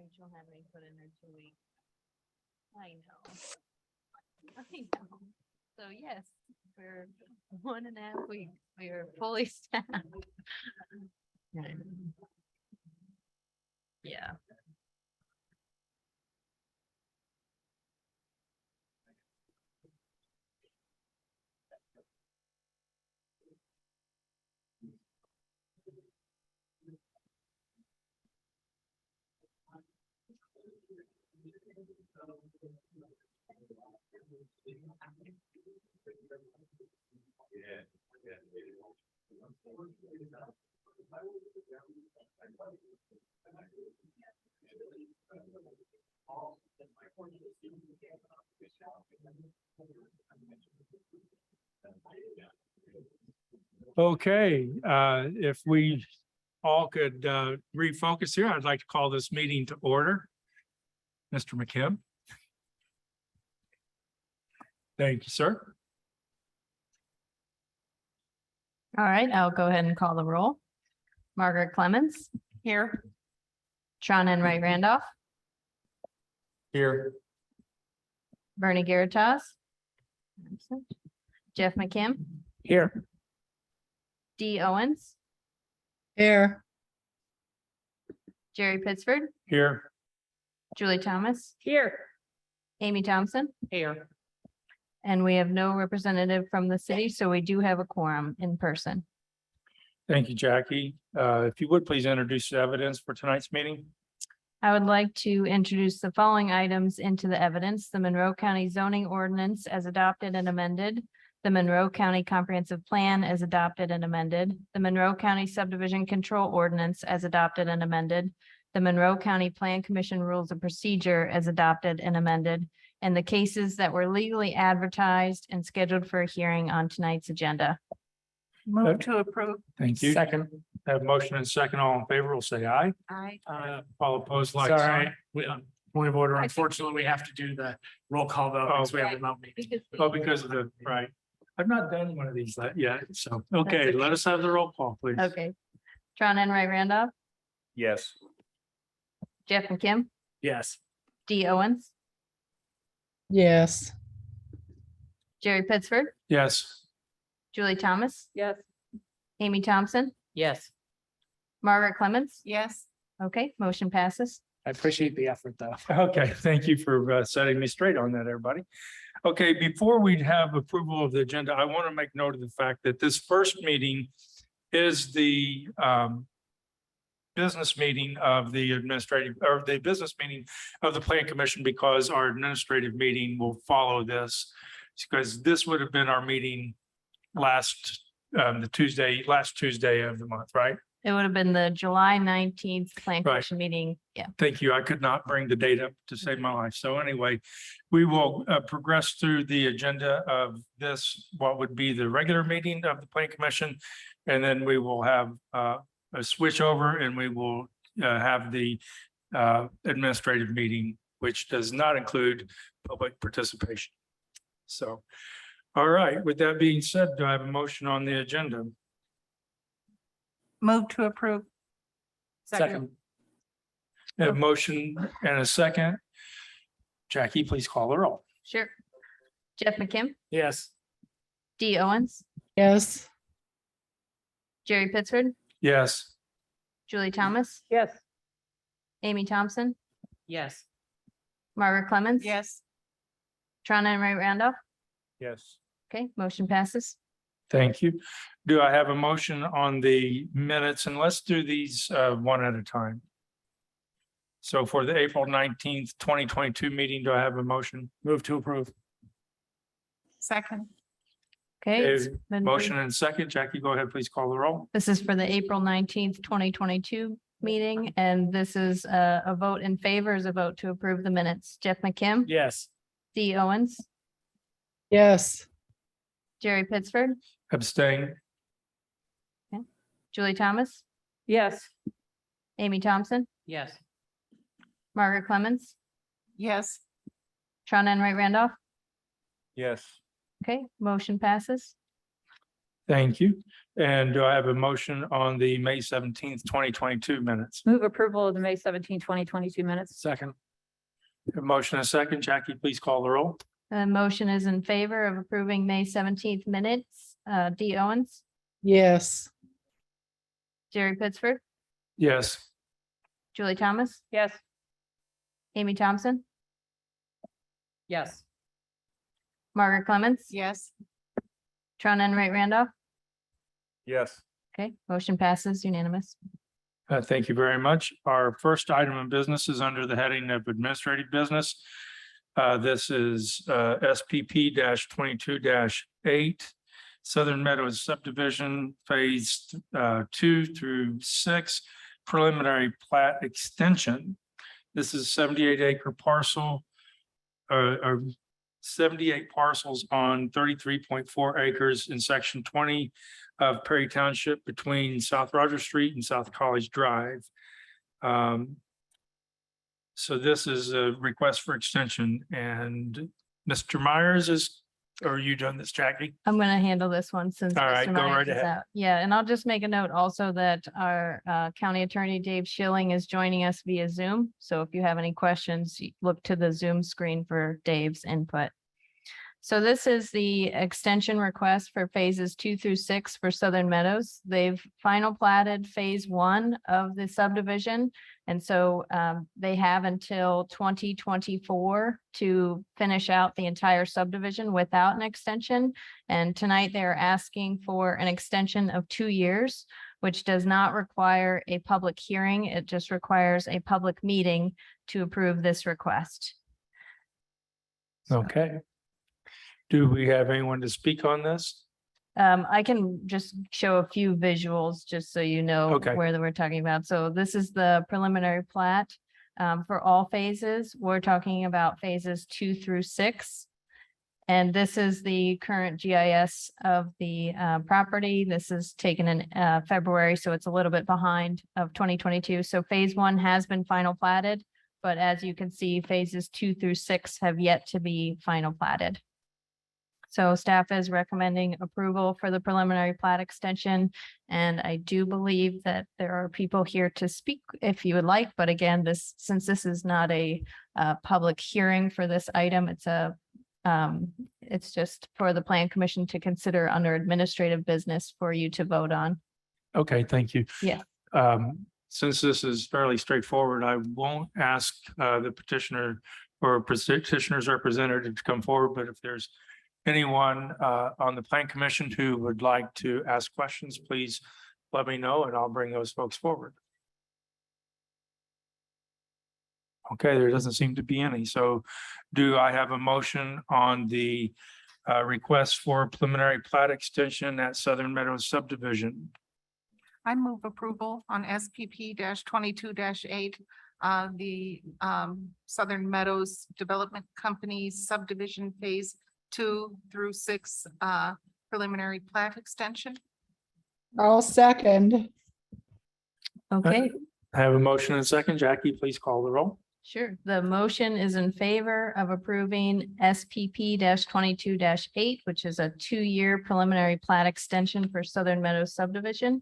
Rachel had me put in her 2 weeks. I know. I know. So yes, for 1.5 weeks, we are fully staffed. Yeah. Okay, if we all could refocus here, I'd like to call this meeting to order. Mr. McKim. Thank you, sir. All right, I'll go ahead and call the roll. Margaret Clemens. Here. Sean Enright Randolph, Here. Bernie Garitas. Jeff McKim, Here. Dee Owens, Here. Jerry Pittsford, Here. Julie Thomas, Here. Amy Thompson, Here. and we have no representative from the city, so we do have a quorum in person. Thank you, Jackie. If you would please introduce the evidence for tonight's meeting. I would like to introduce the following items into the evidence: the Monroe County zoning ordinance as adopted and amended, the Monroe County Comprehensive Plan as adopted and amended, the Monroe County Subdivision Control Ordinance as adopted and amended, the Monroe County Plan Commission Rules of Procedure as adopted and amended, and the cases that were legally advertised and scheduled for a hearing on tonight's agenda. Move to approve. Thank you. Second. Have motion and second. All in favor will say aye. Aye. All opposed, like Sorry, sign. we, point of order, unfortunately, we have to do the roll call vote because we have a remote meeting. Oh, because of the, right. I've not done one of these yet, so, okay, okay. let us have the roll call, please. Okay. Sean Enright Randolph, Yes. Jeff McKim, Yes, Dee Owens, Yes. Jerry Pittsford, Yes. Julie Thomas, Yes. Amy Thompson, Yes. Margaret Clemens. Yes. Okay, motion passes. I appreciate the effort, though. Okay, thank you for setting me straight on that, everybody. Okay, before we have approval of the agenda, I want to make note of the fact that this first meeting is the business meeting of the administrative, or the business meeting of the Plan Commission, because our administrative meeting will follow this. Because this would have been our meeting last Tuesday of the month, right? It would have been the July 19th Plan Right. Commission meeting. Yeah. Thank you. I could not bring the date up to save my life. So anyway, we will progress through the agenda of this, what would be the regular meeting of the Plan Commission. And then we will have a switch over and we will have the administrative meeting, which does not include public participation. So, all right, with that being said, do I have a motion on the agenda? Move to approve. Second. A motion and a second. Jackie, please call the roll. Sure. Jeff McKim, Yes, Dee Owens, Yes. Jerry Pittsford, Yes. Julie Thomas, Yes. Amy Thompson, Yes. Margaret Clemens. Yes. Sean Enright Randolph. Yes. Okay, motion passes. Thank you. Do I have a motion on the minutes? And let's do these one at a time. So for the April 19th, 2022 meeting, do I have a motion? move to approve. Second. Okay. it's been Motion and second. Jackie, go ahead, please call the roll. This is for the April 19th, 2022 meeting, and this is a vote in favor is a vote to approve the minutes. Jeff McKim, Yes. Dee Owens, Yes. Jerry Pittsford, Abstain. Julie Thomas, Yes. Amy Thompson, Yes. Margaret Clemens, Yes. Tron Enright Randolph. Yes. Okay, motion passes. Thank you. And do I have a motion on the May 17th, 2022 minutes? Move approval of the May 17, 2022 minutes. Second. A motion and a second. Jackie, please call the roll. The motion is in favor of approving May 17th minutes. Dee Owens, Yes. Jerry Pittsford, Yes. Julie Thomas, Yes. Amy Thompson, Yes. Margaret Clemens, Yes. Tron Enright Randolph. Yes. Okay, motion passes unanimous. Thank you very much. Our first item of business is under the heading of administrative business. This is SPP 22-8, Southern Meadows subdivision phase 2 through 6, preliminary plat extension. This is 78-acre parcel, or 78 parcels on 33.4 acres in section 20 of Perry Township between South Rogers Street and South College Drive. So this is a request for extension, and Mr. Myers or you done this, Jackie? I'm gonna handle this one since. All right, Mr. go Myers right is ahead. out. Yeah, and I'll just make a note also that our county attorney, Dave Schilling, is joining us via Zoom. So if you have any questions, look to the Zoom screen for Dave's input. So this is the extension request for phases 2 through 6 for Southern Meadows. They've final platted phase 1 of the subdivision. And so they have until 2024 to finish out the entire subdivision without an extension. And tonight they're asking for an extension of 2 years, which does not require a public hearing. It just requires a public meeting to approve this request. Okay. Do we have anyone to speak on this? I can just show a few visuals just so you know Okay. where we're talking about. So this is the preliminary plat for all phases. We're talking about phases 2 through 6. And this is the current GIS of the property. This is taken in February, so it's a little bit behind of 2022. So phase 1 has been final platted, but as you can see, phases 2 through 6 have yet to be final platted. So staff is recommending approval for the preliminary plat extension. And I do believe that there are people here to speak if you would like, but again, since this is not a public hearing for this item, it's just for the plan commission to consider under administrative business for you to vote on. Okay, thank you. Yeah. Since this is fairly straightforward, I won't ask the petitioner or petitioner's representative to come forward, but if there's anyone on the plan commission who would like to ask questions, please let me know and I'll bring those folks forward. Okay, there doesn't seem to be any. So do I have a motion on the request for preliminary plat extension at Southern Meadows subdivision? I move approval on SPP 22-8, the Southern Meadows Development Company subdivision phase 2 through 6 preliminary plat extension. I'll second. Okay, I have a motion and a second. Jackie, please call the roll. sure. The motion is in favor of approving SPP 22-8, which is a 2-year preliminary plat extension for Southern Meadows subdivision.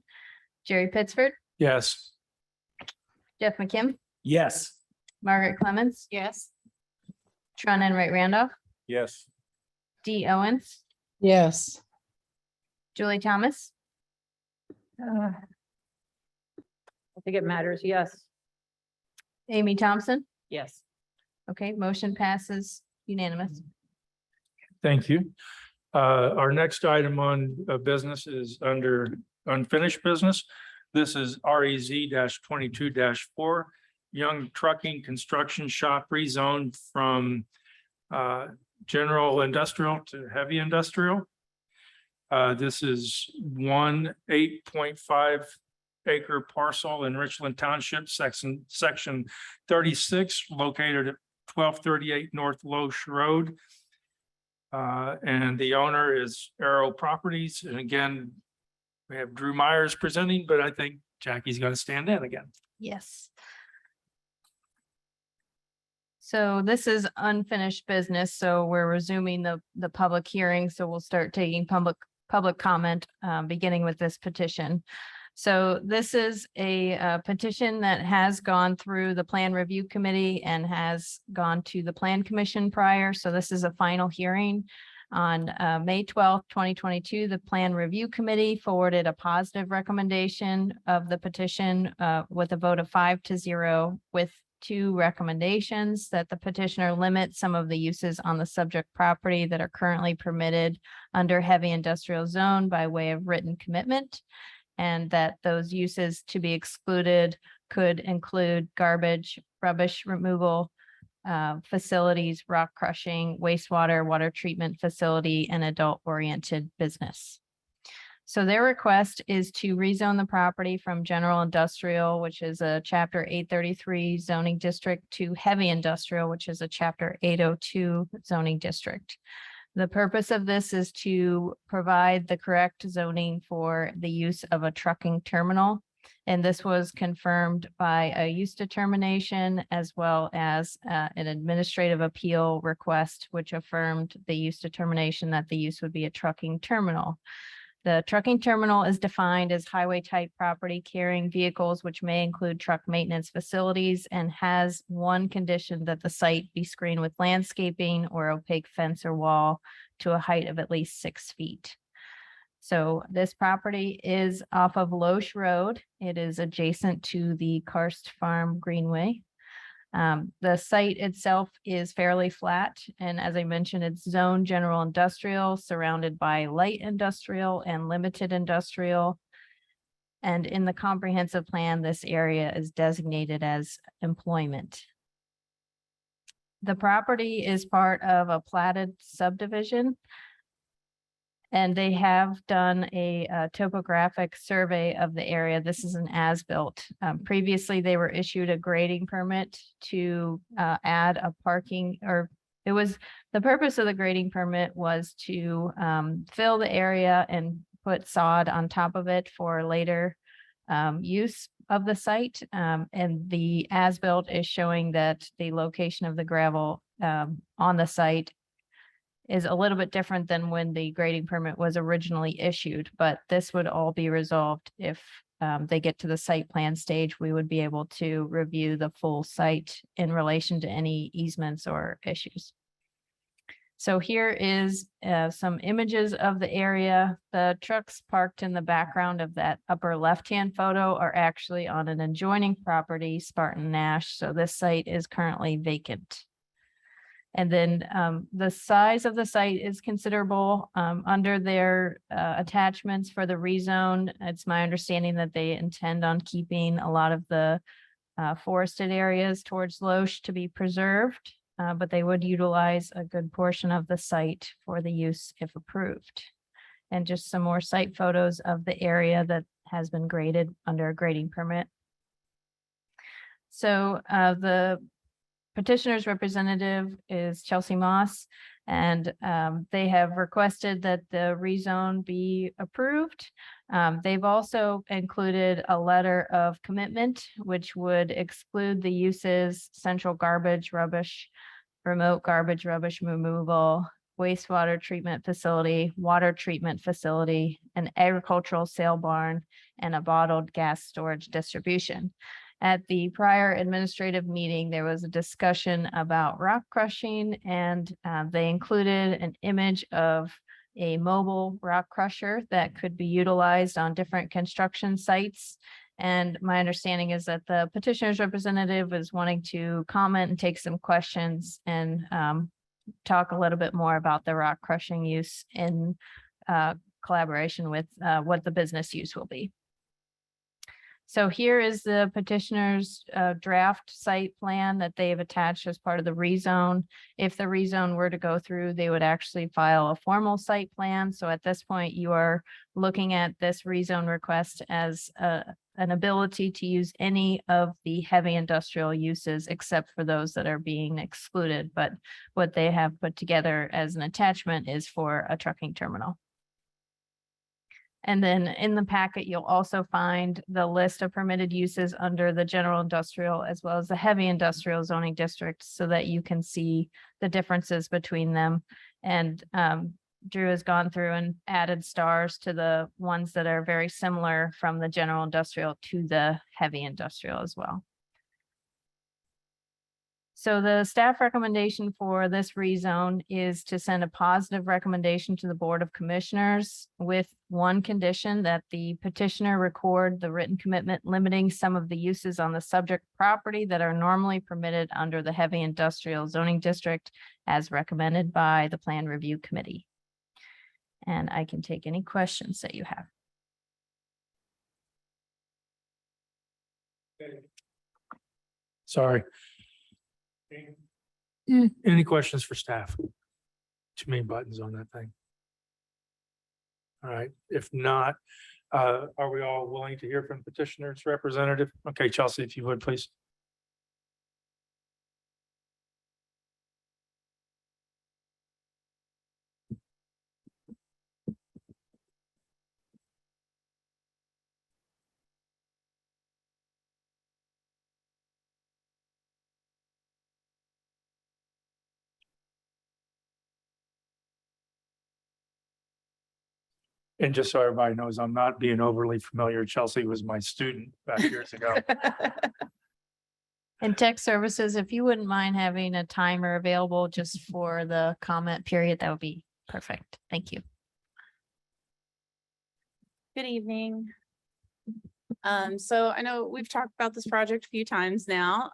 Jerry Pittsford, Yes. Jeff McKim, Yes. Margaret Clemens, Yes. Tron Enright Randolph, Yes. Dee Owens, Yes. Julie Thomas, I think it matters. Yes. Amy Thompson. Yes. Okay, motion passes unanimous. Thank you. Our next item on business is under unfinished business. This is REZ 22-4, Young Trucking Construction Shop rezoned from general industrial to heavy industrial. This is 1 8.5 acre parcel in Richland Township, section 36, located at 1238 North Loesch Road. And the owner is Arrow Properties. And again, we have Drew Myers presenting, but I think Jackie's going to stand in again. Yes. So this is unfinished business, so we're resuming the public hearing, so we'll start taking public comment, beginning with this petition. So this is a petition that has gone through the Plan Review Committee and has gone to the Plan Commission prior, so this is a final hearing. On May 12th, 2022, the Plan Review Committee forwarded a positive recommendation of the petition with a vote of 5-0, with 2 recommendations: that the petitioner limit some of the uses on the subject property that are currently permitted under heavy industrial zone by way of written commitment, and that those uses to be excluded could include garbage, rubbish removal facilities, rock crushing, wastewater, water treatment facility, and adult-oriented business. So their request is to rezone the property from general industrial, which is a chapter 833 zoning district, to heavy industrial, which is a chapter 802 zoning district. The purpose of this is to provide the correct zoning for the use of a trucking terminal. And this was confirmed by a use determination as well as an administrative appeal request, which affirmed the use determination that the use would be a trucking terminal. The trucking terminal is defined as highway type property carrying vehicles, which may include truck maintenance facilities, and has one condition: that the site be screened with landscaping or opaque fence or wall to a height of at least 6 feet. So this property is off of Loesch Road. It is adjacent to the Karst Farm Greenway. The site itself is fairly flat, and as I mentioned, it's zoned general industrial, surrounded by light industrial and limited industrial. And in the comprehensive plan, this area is designated as employment. The property is part of a platted subdivision, and they have done a topographic survey of the area. This is an as-built. Previously, they were issued a grading permit to add a parking, or it was, the purpose of the grading permit was to fill the area and put sod on top of it for later use of the site. And the as-built is showing that the location of the gravel on the site is a little bit different than when the grading permit was originally issued, but this would all be resolved if they get to the site plan stage. We would be able to review the full site in relation to any easements or issues. So here is some images of the area. The trucks parked in the background of that upper left-hand photo are actually on an adjoining property, Spartan Nash. So this site is currently vacant. And then the size of the site is considerable. Under their attachments for the rezone, it's my understanding that they intend on keeping a lot of the forested areas towards Loesch to be preserved, but they would utilize a good portion of the site for the use if approved. And just some more site photos of the area that has been graded under a grading permit. So the petitioner's representative is Chelsea Moss, and they have requested that the rezone be approved. They've also included a letter of commitment, which would exclude the uses central garbage, rubbish, remote garbage, rubbish removal, wastewater treatment facility, water treatment facility, an agricultural sale barn, and a bottled gas storage distribution. At the prior administrative meeting, there was a discussion about rock crushing, and they included an image of a mobile rock crusher that could be utilized on different construction sites. And my understanding is that the petitioner's representative is wanting to comment and take some questions and talk a little bit more about the rock crushing use in collaboration with what the business use will be. So here is the petitioner's draft site plan that they've attached as part of the rezone. If the rezone were to go through, they would actually file a formal site plan. So at this point, you are looking at this rezone request as an ability to use any of the heavy industrial uses except for those that are being excluded. But what they have put together as an attachment is for a trucking terminal. And then in the packet, you'll also find the list of permitted uses under the general industrial as well as the heavy industrial zoning district so that you can see the differences between them. And Drew has gone through and added stars to the ones that are very similar from the general industrial to the heavy industrial as well. So the staff recommendation for this rezone is to send a positive recommendation to the Board of Commissioners with one condition that the petitioner record the written commitment limiting some of the uses on the subject property that are normally permitted under the heavy industrial zoning district as recommended by the Plan Review Committee. And I can take any questions that you have. Sorry. Any questions for staff? Too many buttons on that thing. All right, if not, are we all willing to hear from petitioner's representative? Okay, Chelsea, if you would, please. And just so everybody knows, I'm not being overly familiar. Chelsea was my student back years ago. And tech services, if you wouldn't mind having a timer available just for the comment period, that would be perfect. Thank you. Good evening. So I know we've talked about this project a few times now.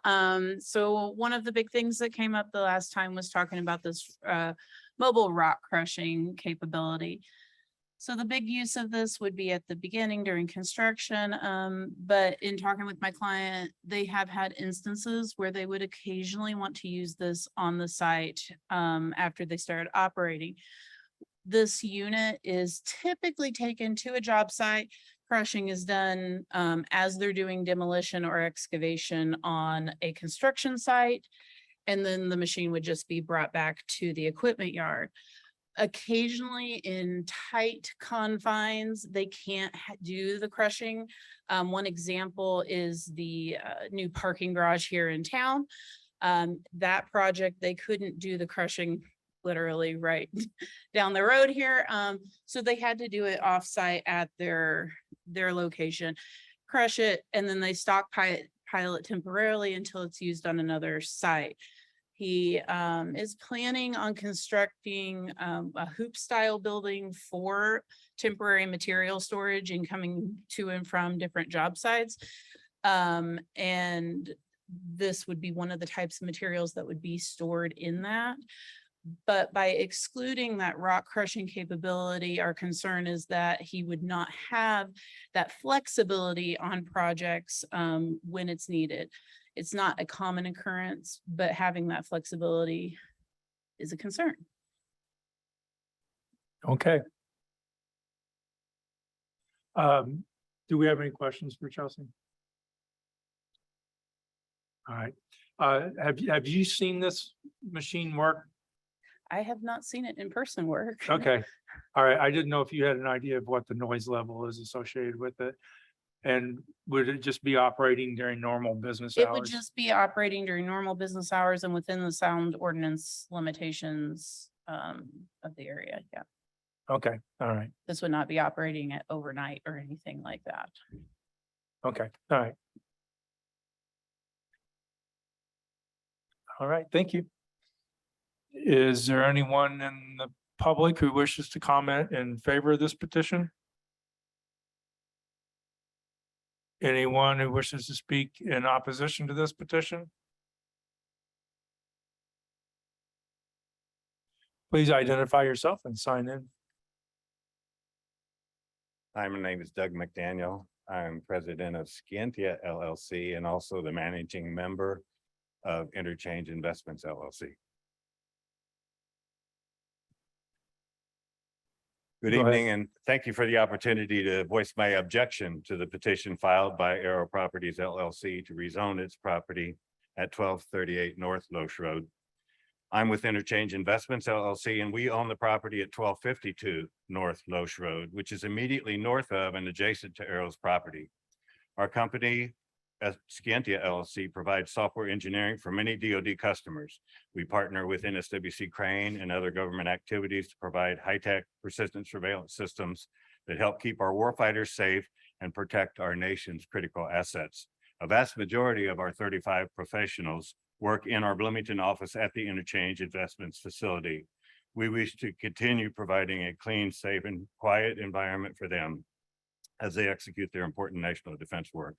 So one of the big things that came up the last time was talking about this mobile rock crushing capability. So the big use of this would be at the beginning during construction. But in talking with my client, they have had instances where they would occasionally want to use this on the site after they started operating. This unit is typically taken to a job site. Crushing is done as they're doing demolition or excavation on a construction site. And then the machine would just be brought back to the equipment yard. Occasionally in tight confines, they can't do the crushing. One example is the new parking garage here in town. That project, they couldn't do the crushing literally right down the road here. So they had to do it offsite at their location, crush it, and then they stockpile it temporarily until it's used on another site. He is planning on constructing a hoop style building for temporary material storage and coming to and from different job sites. And this would be one of the types of materials that would be stored in that. But by excluding that rock crushing capability, our concern is that he would not have that flexibility on projects when it's needed. It's not a common occurrence, but having that flexibility is a concern. Okay. Do we have any questions for Chelsea? All right. Have you seen this machine work? I have not seen it in person work. Okay. All right. I didn't know if you had an idea of what the noise level is associated with it. And would it just be operating during normal business It would hours? just be operating during normal business hours and within the sound ordinance limitations of the area. Yeah, Okay. All right. this would not be operating at overnight or anything like that. Okay. All right. All right. Thank you. Is there anyone in the public who wishes to comment in favor of this petition? Anyone who wishes to speak in opposition to this petition? Please identify yourself and sign in. Hi, my name is Doug McDaniel. I'm president of Scientia LLC and also the managing member of Interchange Investments LLC. Good Go ahead. evening, and thank you for the opportunity to voice my objection to the petition filed by Arrow Properties LLC to rezone its property at 1238 North Loesch Road. I'm with Interchange Investments LLC, and we own the property at 1252 North Loesch Road, which is immediately north of and adjacent to Arrow's property. Our company, Scientia LLC, provides software engineering for many DoD customers. We partner with NSWC Crane and other government activities to provide high-tech persistent surveillance systems that help keep our warfighters safe and protect our nation's critical assets. A vast majority of our 35 professionals work in our Bloomington office at the Interchange Investments facility. We wish to continue providing a clean, safe, and quiet environment for them as they execute their important national defense work.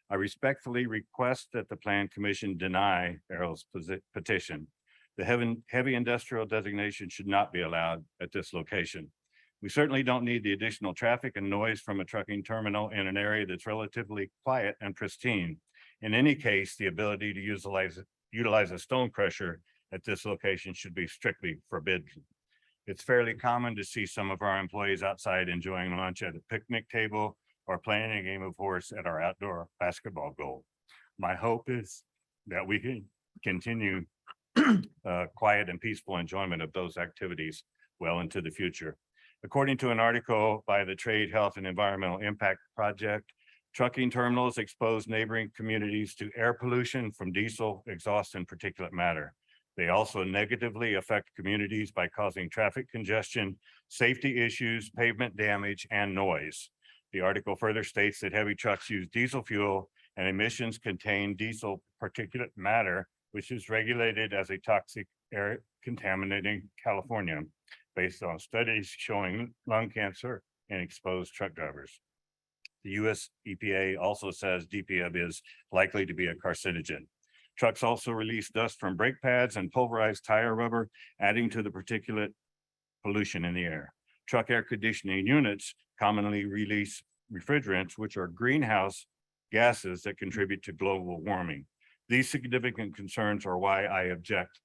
I respectfully request that the Plan Commission deny Arrow's petition. The heavy industrial designation should not be allowed at this location. We certainly don't need the additional traffic and noise from a trucking terminal in an area that's relatively quiet and pristine. In any case, the ability to utilize a stone crusher at this location should be strictly forbidden. It's fairly common to see some of our employees outside enjoying lunch at a picnic table or playing a game of horse at our outdoor basketball goal. My hope is that we can continue quiet and peaceful enjoyment of those activities well into the future. According to an article by the Trade, Health, and Environmental Impact Project, trucking terminals expose neighboring communities to air pollution from diesel exhaust and particulate matter. They also negatively affect communities by causing traffic congestion, safety issues, pavement damage, and noise. The article further states that heavy trucks use diesel fuel and emissions contain diesel particulate matter, which is regulated as a toxic air contaminant in California, based on studies showing lung cancer in exposed truck drivers. The US EPA also says DPF is likely to be a carcinogen. Trucks also release dust from brake pads and pulverized tire rubber, adding to the particulate pollution in the air. Truck air conditioning units commonly release refrigerants, which are greenhouse gases that contribute to global warming. These significant concerns are why I object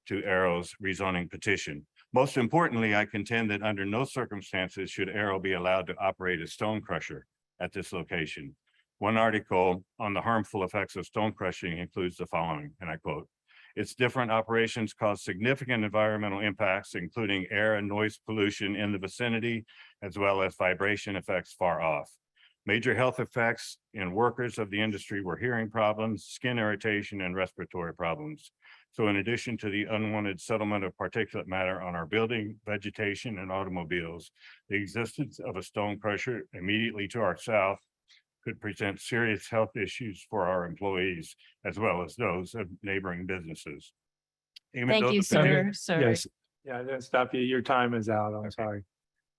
to Arrow's rezoning petition. Most importantly, I contend that under no circumstances should Arrow be allowed to operate a stone crusher at this location. One article on the harmful effects of stone crushing includes the following, and I quote, "Its different operations cause significant environmental impacts, including air and noise pollution in the vicinity, as well as vibration effects far off. Major health effects in workers of the industry were hearing problems, skin irritation, and respiratory problems. So in addition to the unwanted settlement of particulate matter on our building, vegetation, and automobiles, the existence of a stone crusher immediately to our south could present serious health issues for our employees, as well as those of neighboring businesses." Even Thank though you, the- sir. Sorry. Yes. Yeah, I didn't stop you. Your time is out. I'm Okay. sorry.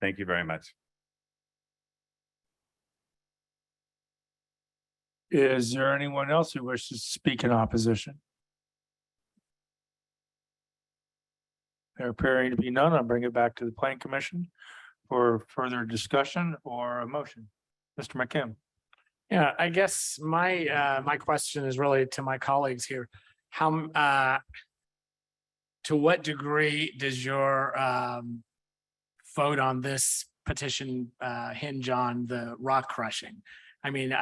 Thank you very much. Is there anyone else who wishes to speak in opposition? There appearing to be none. I'll bring it back to the Plan Commission for further discussion or a motion. Mr. McKim. Yeah, I guess my question is really to my colleagues here. How to what degree does your vote on this petition hinge on the rock crushing? I mean,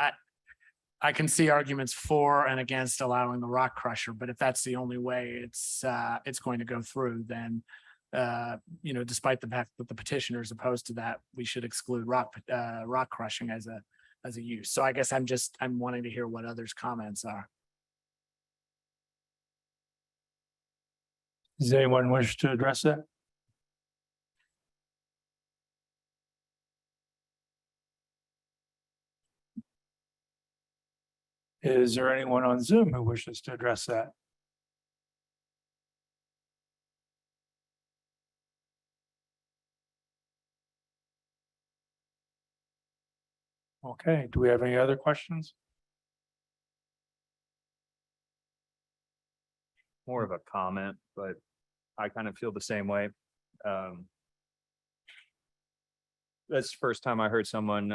I can see arguments for and against allowing the rock crusher, but if that's the only way it's going to go through, then despite the fact that the petitioner is opposed to that, we should exclude rock crushing as a use. So I guess I'm wanting to hear what others' comments are. Does anyone wish to address that? Is there anyone on Zoom who wishes to address that? Okay, do we have any other questions? More of a comment, but I kind of feel the same way. That's the first time I heard someone,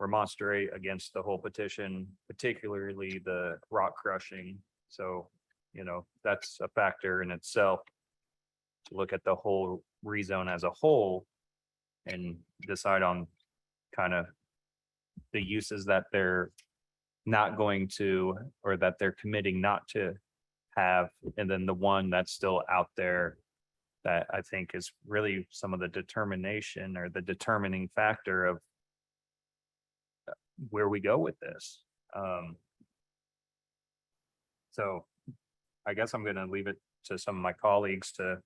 remonstrate against the whole petition, particularly the rock crushing. So, that's a factor in itself. to look at the whole rezone as a whole and decide on kind of the uses that they're not going to, or that they're committing not to have, and then the one that's still out there that I think is really some of the determination or the determining factor of where we go with this. So I guess I'm gonna leave it to some of my colleagues to,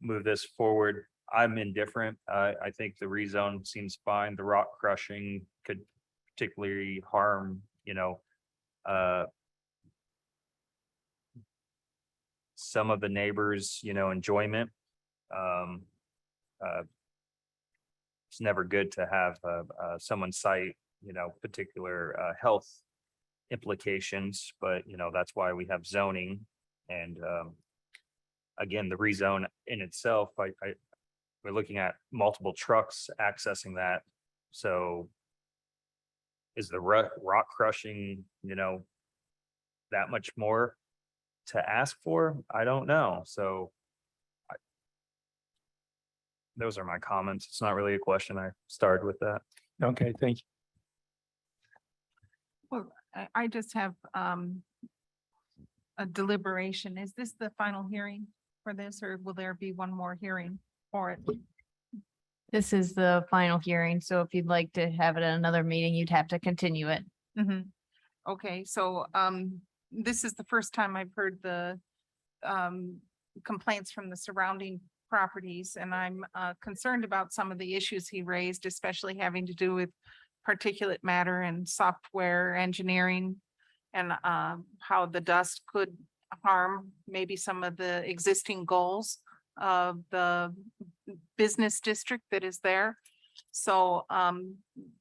move this forward. I'm indifferent. I think the rezone seems fine. The rock crushing could particularly harm, some of the neighbors, enjoyment. It's never good to have someone cite, particular health implications, but that's why we have zoning. And again, the rezone in itself, we're looking at multiple trucks accessing that. So is the rock crushing, that much more to ask for? I don't know. So those are my comments. It's not really a question. I started with that. Okay, thank you. Well, I just have a deliberation. Is this the final hearing for this, or will there be one more hearing for it? This is the final hearing, so if you'd like to have it at another meeting, you'd have to continue it. Mhm. Okay, so this is the first time I've heard the complaints from the surrounding properties, and I'm concerned about some of the issues he raised, especially having to do with particulate matter and software engineering, and how the dust could harm maybe some of the existing goals of the business district that is there. So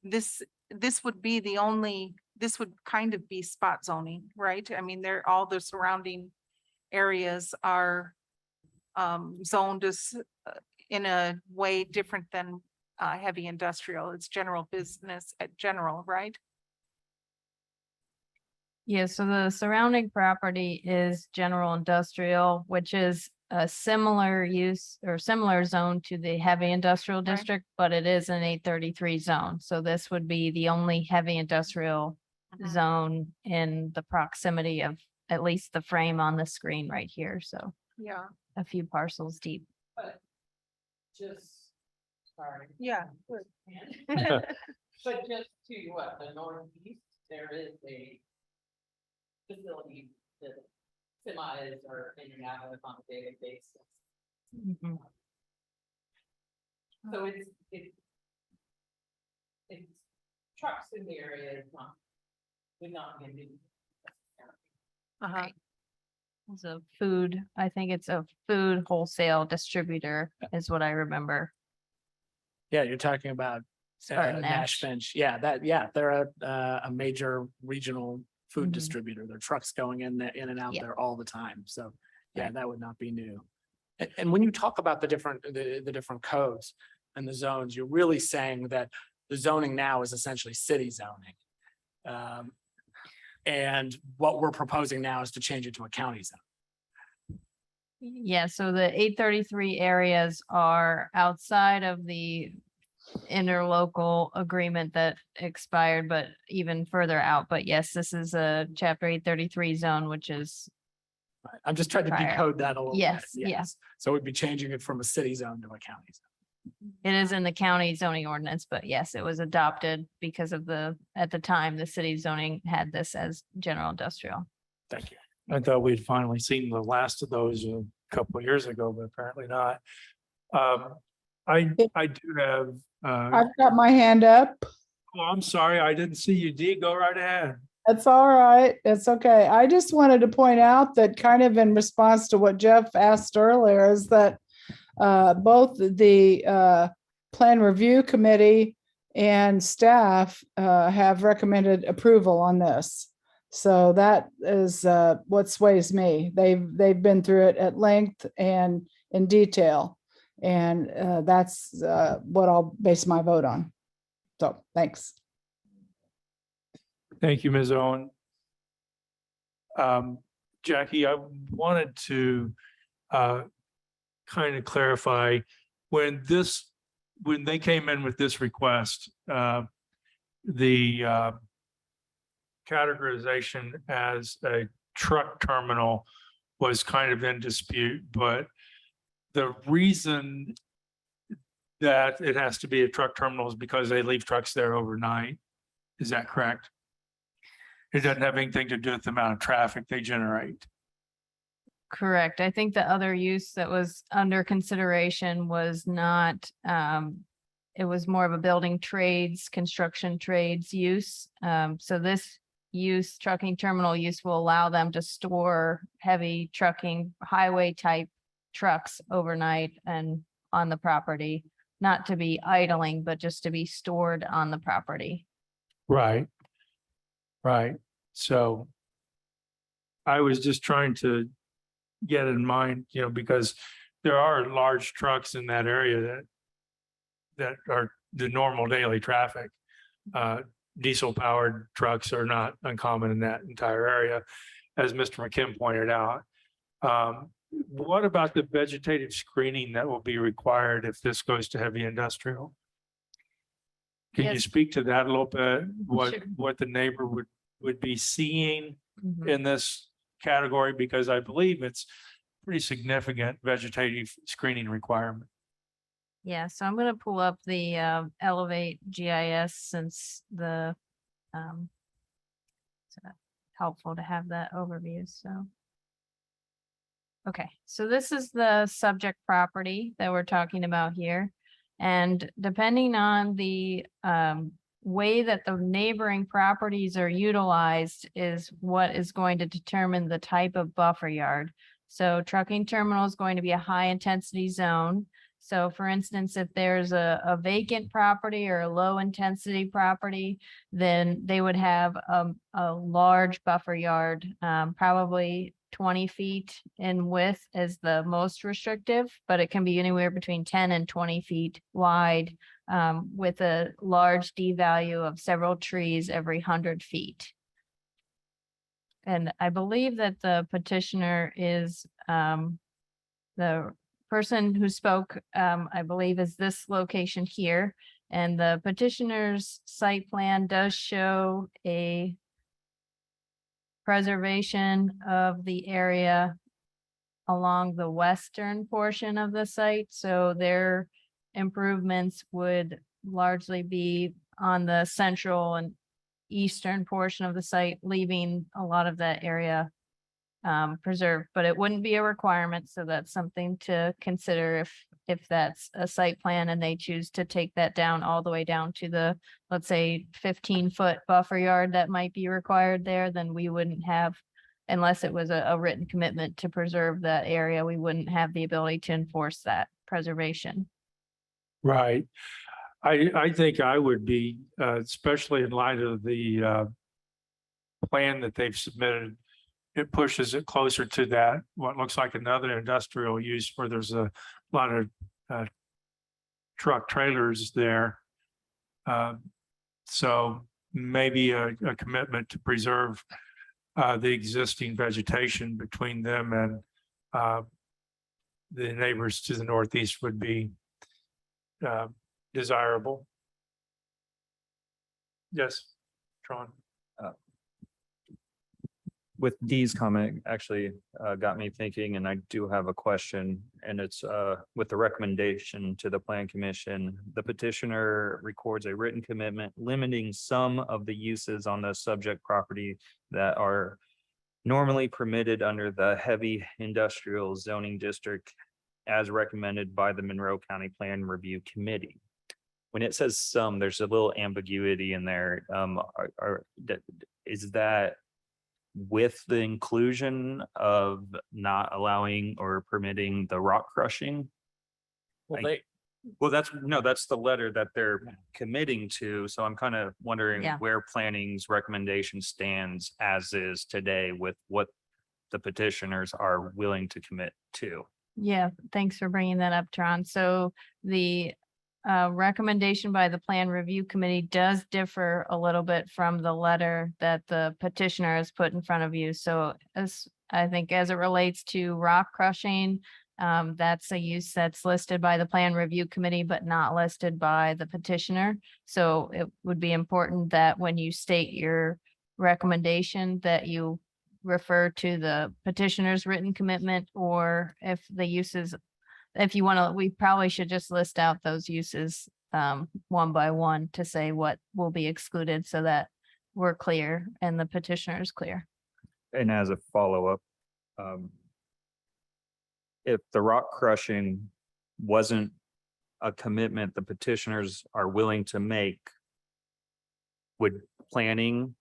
this would be the only, this would kind of be spot zoning, right? I mean, all the surrounding areas are zoned as in a way different than heavy industrial. It's general business at general, right? Yeah, so the surrounding property is general industrial, which is a similar use or similar zone to the heavy industrial Right. district, but it is an 833 zone. So this would be the only heavy industrial Mhm. zone in the proximity of at least the frame on the screen right here. So Yeah, a few parcels deep. Just, sorry. yeah. But just to the northeast, there is a facility that semis are in and out of on a daily basis. Mhm. So it's trucks in the area is not, would not be. Uh-huh. It's a food, I think it's a food wholesale distributor is what I remember. Yeah, you're talking about Spartan Nash Nash. Bench. Yeah, they're a major regional food Mhm. distributor. Their trucks going in and out Yeah. there all the time. So yeah, Right. that would not be new. And when you talk about the different codes and the zones, you're really saying that the zoning now is essentially city zoning. And what we're proposing now is to change it to a county zone. Yeah, so the 833 areas are outside of the interlocal agreement that expired, but even further out. But yes, this is a chapter 833 zone, which is, Right? I'm just trying to Prior. decode that a little bit. Yes, yeah. So we'd be changing it from a city zone to a county zone. it is in the county zoning ordinance, but yes, it was adopted because of at the time, the city zoning had this as general industrial. Thank you. I thought we'd finally seen the last of those a couple of years ago, but apparently not. I do have, I've got my hand up. oh, I'm sorry, I didn't see you, Dee. Go right ahead. That's all right. It's okay. I just wanted to point out that kind of in response to what Jeff asked earlier is that both the Plan Review Committee and staff have recommended approval on this. So that is what sways me. They've been through it at length and in detail. And that's what I'll base my vote on. So thanks. Thank you, Ms. Owen. Jackie, I wanted to kind of clarify when they came in with this request, the categorization as a truck terminal was kind of in dispute, but the reason that it has to be a truck terminal is because they leave trucks there overnight. Is that correct? It doesn't have anything to do with the amount of traffic they generate. Correct. I think the other use that was under consideration was not, it was more of a building trades, construction trades use. So this use, trucking terminal use will allow them to store heavy trucking, highway type trucks overnight and on the property, not to be idling, but just to be stored on the property. Right. Right. So I was just trying to get in mind, because there are large trucks in that area that are the normal daily traffic. Diesel powered trucks are not uncommon in that entire area, as Mr. McKim pointed out. What about the vegetative screening that will be required if this goes to heavy industrial? Can you Yes. speak to that a little bit? Sure. What the neighbor would be seeing Mhm. in this category? Because I believe it's pretty significant vegetative screening requirement. Yeah, so I'm gonna pull up the Elevate GIS since the it's helpful to have that overview, so. Okay, so this is the subject property that we're talking about here. And depending on the way that the neighboring properties are utilized is what is going to determine the type of buffer yard. So trucking terminal is going to be a high intensity zone. So for instance, if there's a vacant property or a low intensity property, then they would have a large buffer yard, probably 20 feet in width is the most restrictive, but it can be anywhere between 10 and 20 feet wide, with a large D value of several trees every 100 feet. And I believe that the petitioner is the person who spoke, I believe is this location here. And the petitioner's site plan does show a preservation of the area along the western portion of the site. So their improvements would largely be on the central and eastern portion of the site, leaving a lot of that area preserved, but it wouldn't be a requirement. So that's something to consider if that's a site plan and they choose to take that down all the way down to the, let's say 15-foot buffer yard that might be required there, then we wouldn't have, unless it was a written commitment to preserve that area, we wouldn't have the ability to enforce that preservation. Right. I think I would be, especially in light of the plan that they've submitted. It pushes it closer to that, what looks like another industrial use where there's a lot of truck trailers there. So maybe a commitment to preserve the existing vegetation between them and the neighbors to the northeast would be desirable. Yes, Tron. With Dee's comment, actually got me thinking, and I do have a question, and it's with the recommendation to the Plan Commission. The petitioner records a written commitment limiting some of the uses on the subject property that are normally permitted under the heavy industrial zoning district as recommended by the Monroe County Plan Review Committee. When it says some, there's a little ambiguity in there. Is that with the inclusion of not allowing or permitting the rock crushing? Well, That's the letter that they're committing to. So I'm kind of wondering Yeah. where planning's recommendation stands as is today with what the petitioners are willing to commit to. Yeah, thanks for bringing that up, Tron. So the recommendation by the Plan Review Committee does differ a little bit from the letter that the petitioner has put in front of you. So as I think as it relates to rock crushing, That's a use that's listed by the Plan Review Committee, but not listed by the petitioner. So it would be important that when you state your recommendation, that you refer to the petitioner's written commitment, or if the uses, if you want to, we probably should just list out those uses one by one to say what will be excluded so that we're clear and the petitioner is clear. And as a follow-up, if the rock crushing wasn't a commitment the petitioners are willing to make, would planning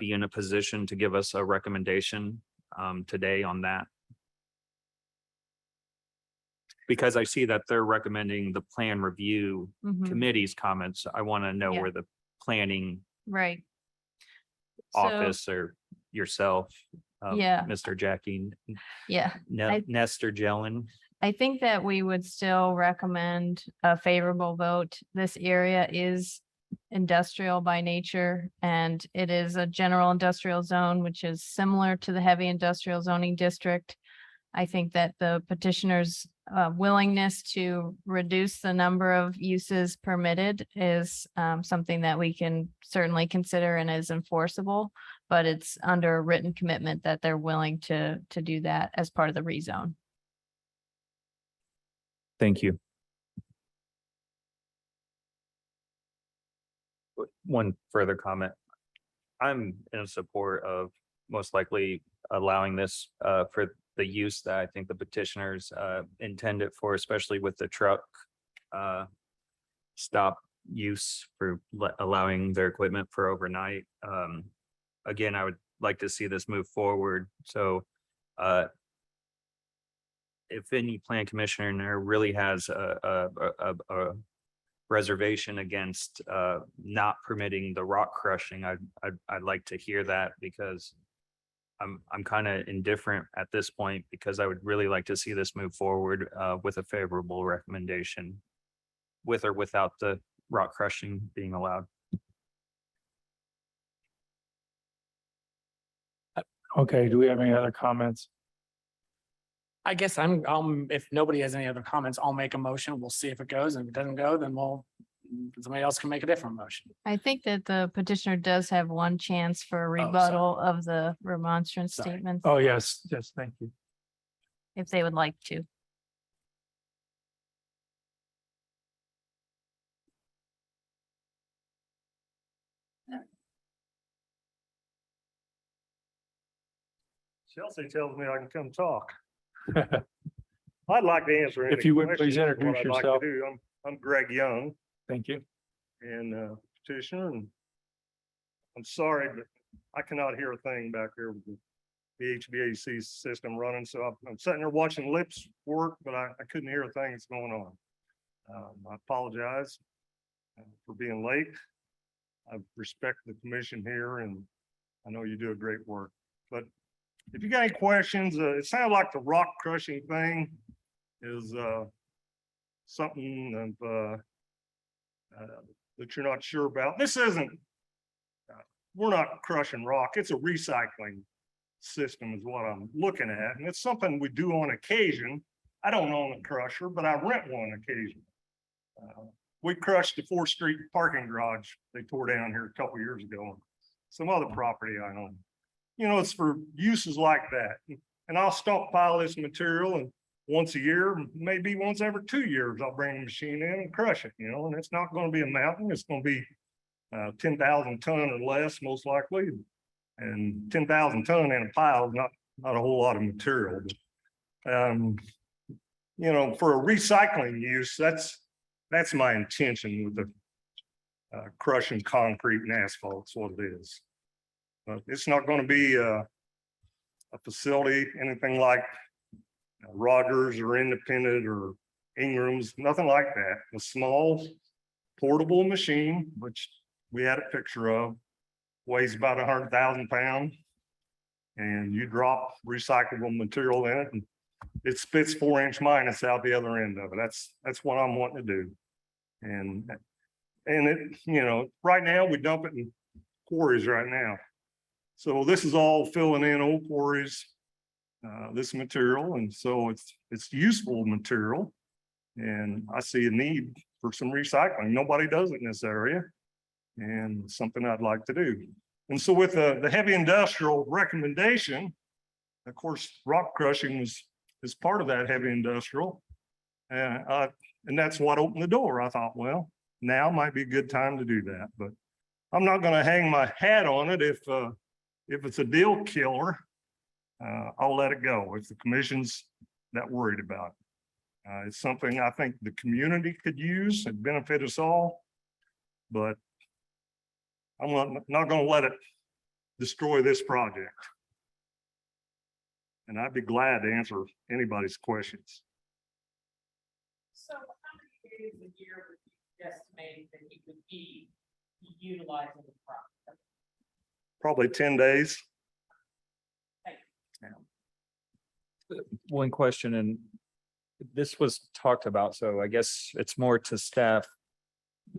be in a position to give us a recommendation today on that? Because I see that they're recommending the plan review Mhm. committee's comments. I want to know Yeah. where the planning Right. So, office or yourself, Yeah. Mr. Jackie yeah. I- Nestor Jelen. I think that we would still recommend a favorable vote. This area is industrial by nature, and it is a general industrial zone, which is similar to the heavy industrial zoning district. I think that the petitioner's willingness to reduce the number of uses permitted is something that we can certainly consider and is enforceable, but it's under a written commitment that they're willing to do that as part of the rezone. Thank you. One further comment. I'm in support of most likely allowing this for the use that I think the petitioners intend it for, especially with the truck stop use for allowing their equipment for overnight. Again, I would like to see this move forward. So if any plan commissioner really has a reservation against not permitting the rock crushing, I'd like to hear that, because I'm kind of indifferent at this point, because I would really like to see this move forward with a favorable recommendation, with or without the rock crushing being allowed. Okay, do we have any other comments? I guess if nobody has any other comments, I'll make a motion. We'll see if it goes. And if it doesn't go, then somebody else can make a different motion. I think that the petitioner does have one chance for a sorry. rebuttal of the remonstrance Sorry. statements, Oh, yes, yes, thank you. if they would like to. Chelsea tells me I can come talk. I'd like to answer any If you would, please questions, is what introduce I'd like to yourself. do. I'm Greg Young Thank you. and petitioner, and I'm sorry, but I cannot hear a thing back here with the HVAC system running. So I'm sitting there watching lips work, but I couldn't hear a thing that's going on. I apologize for being late. I respect the commission here, and I know you do a great work. But if you got any questions, it sounds like the rock crushing thing is something that you're not sure about. This isn't, we're not crushing rock. It's a recycling system is what I'm looking at. And it's something we do on occasion. I don't own a crusher, but I rent one occasionally. We crushed the 4th Street parking garage they tore down here a couple years ago. Some other property I own. You know, it's for uses like that. And I'll stockpile this material, and once a year, maybe once every 2 years, I'll bring the machine in and crush it, you know, and it's not going to be a mountain. It's going to be 10,000 ton or less, most likely. And 10,000 ton in a pile is not a whole lot of material. But, you know, for a recycling use, that's my intention with the crushing concrete and asphalt. It's what it is. But it's not going to be a facility, anything like Rogers or Independent or Ingram's, nothing like that. A small portable machine, which we had a picture of, weighs about 100,000 pounds. And you drop recyclable material in it, and it spits 4-inch minus out the other end of it. That's what I'm wanting to do. And it, you know, right now we dump it in quarries right now. So this is all filling in old quarries. this material, and so it's useful material. And I see a need for some recycling. Nobody does it in this area. And something I'd like to do. And so with the heavy industrial recommendation, of course, rock crushing is part of that heavy industrial. And that's what opened the door. I thought, well, now might be a good time to do that, but I'm not gonna hang my hat on it. If it's a deal killer, I'll let it go if the commission's that worried about it. It's something I think the community could use and benefit us all, but I'm not gonna let it destroy this project. And I'd be glad to answer anybody's questions. So how many days a year would you estimate that you could be utilizing the product? Probably 10 days. One question, and this was talked about, so I guess it's more to staff.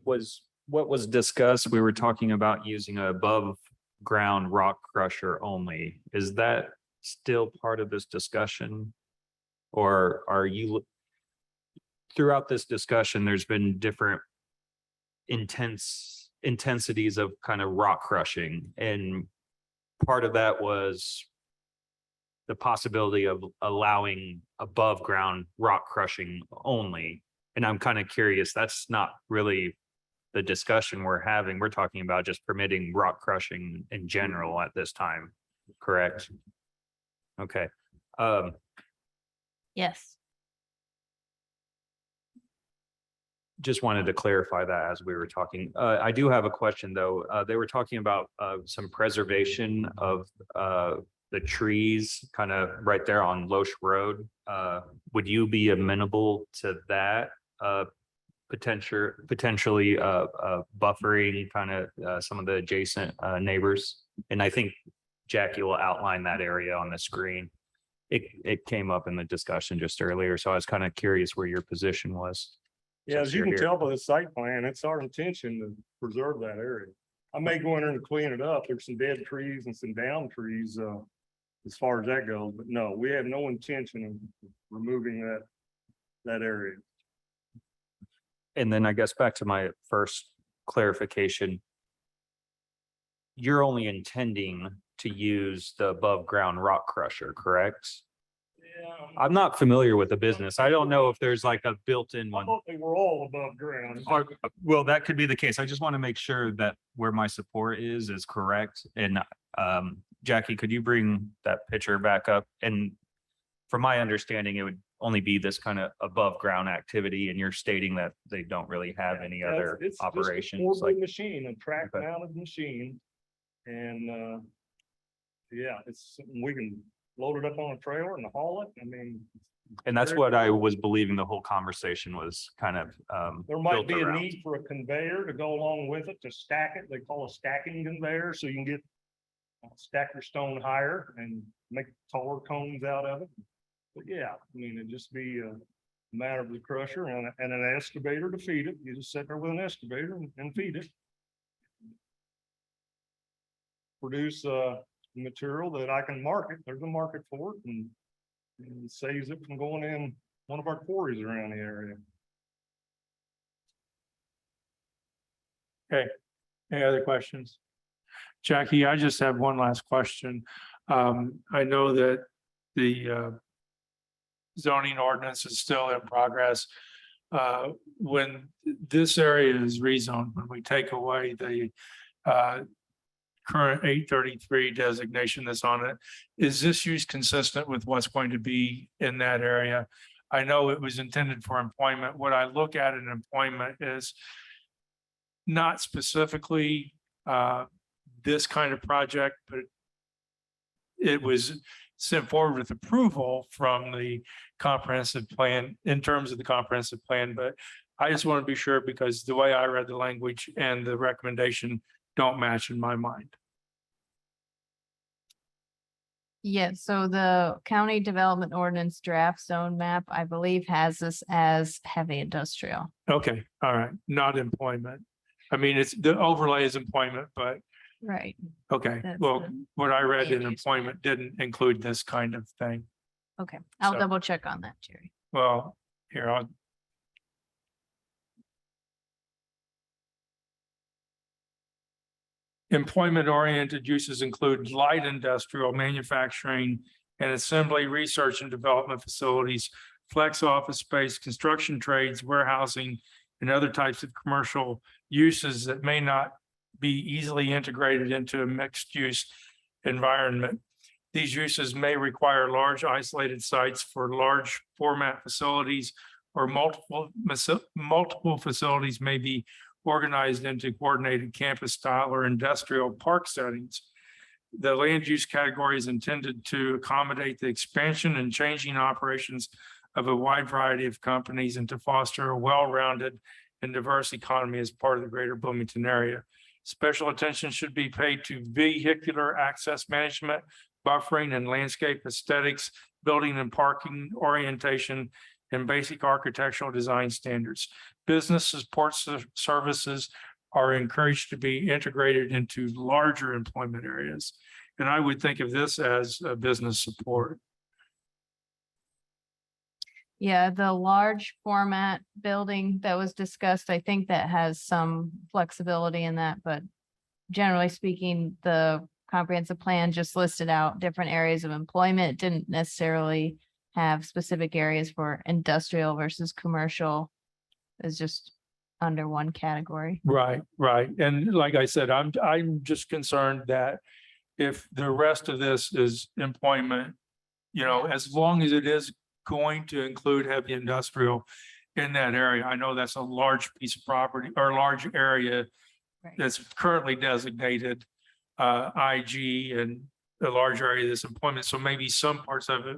What was discussed, we were talking about using a above ground rock crusher only. Is that still part of this discussion? Or are you, throughout this discussion, there's been different intensities of kind of rock crushing, and part of that was the possibility of allowing above ground rock crushing only. And I'm kind of curious, that's not really the discussion we're having. We're talking about just permitting rock crushing in general at this time, correct? Okay. Yes. Just wanted to clarify that as we were talking. I do have a question, though. They were talking about some preservation of the trees kind of right there on Loesch Road. Would you be amenable to that? Potentially buffering kind of some of the adjacent neighbors? And I think Jackie will outline that area on the screen. It came up in the discussion just earlier, so I was kind of curious where your position was. Yeah, since as you you're can here. tell by the site plan, it's our intention to preserve that area. I may go in there and clean it up. There's some dead trees and some down trees as far as that goes, but no, we have no intention of removing that area. And then I guess back to my first clarification. You're only intending to use the above ground rock crusher, correct? Yeah. I'm not familiar with the business. I don't know if there's like a built-in I one. thought they were all above ground. Well, that could be the case. I just want to make sure that where my support is correct. And Jackie, could you bring that picture back up? And from my understanding, it would only be this kind of above ground activity, and you're stating that they don't really have any Yeah, other it's just a operations portable like. machine, a track Okay. mounted machine. And yeah, it's, something we can load it up on a trailer and haul it. I mean, And that's what I was believing the whole conversation was kind of there might built be a around. need for a conveyor to go along with it to stack it. They call a stacking conveyor, so you can get stack your stone higher and make taller cones out of it. But yeah, I mean, it'd just be a matter of the crusher and an excavator to feed it. You just sit there with an excavator and feed it. Produce material that I can market. There's a market for it, and it saves it from going in one of our quarries around the area. Any other questions? Jackie, I just have one last question. I know that the zoning ordinance is still in progress. When this area is rezoned, when we take away the current 833 designation that's on it, is this use consistent with what's going to be in that area? I know it was intended for employment. What I look at in employment is not specifically this kind of project, but it was sent forward with approval from the comprehensive plan in terms of the comprehensive plan. But I just want to be sure, because the way I read the language and the recommendation don't match in my mind. Yeah, so the county development ordinance draft zone map, I believe, has this as heavy industrial. Okay, all right, not employment. I mean, it's the overlay is employment, but Right. Okay, That's well, the what I read in land use plan. employment didn't include this kind of thing. Okay, I'll So- double check on that, Jerry. Well, here, I'll. Employment-oriented uses include light industrial, manufacturing, and assembly, research and development facilities, flex office space, construction trades, warehousing, and other types of commercial uses that may not be easily integrated into a mixed-use environment. These uses may require large isolated sites for large format facilities, or multiple facilities may be organized into coordinated campus style or industrial park settings. The land use category is intended to accommodate the expansion and changing operations of a wide variety of companies and to foster a well-rounded and diverse economy as part of the greater Bloomington area. Special attention should be paid to vehicular access management, buffering and landscape aesthetics, building and parking orientation, and basic architectural design standards. Business support services are encouraged to be integrated into larger employment areas. And I would think of this as a business support. Yeah, the large format building that was discussed, I think that has some flexibility in that, but generally speaking, the comprehensive plan just listed out different areas of employment. It didn't necessarily have specific areas for industrial versus commercial. It's just under one category. Right, right. And like I said, I'm just concerned that if the rest of this is employment, as long as it is going to include heavy industrial in that area, I know that's a large piece of property or large area Right. that's currently designated IG and a large area of this employment. So maybe some parts of it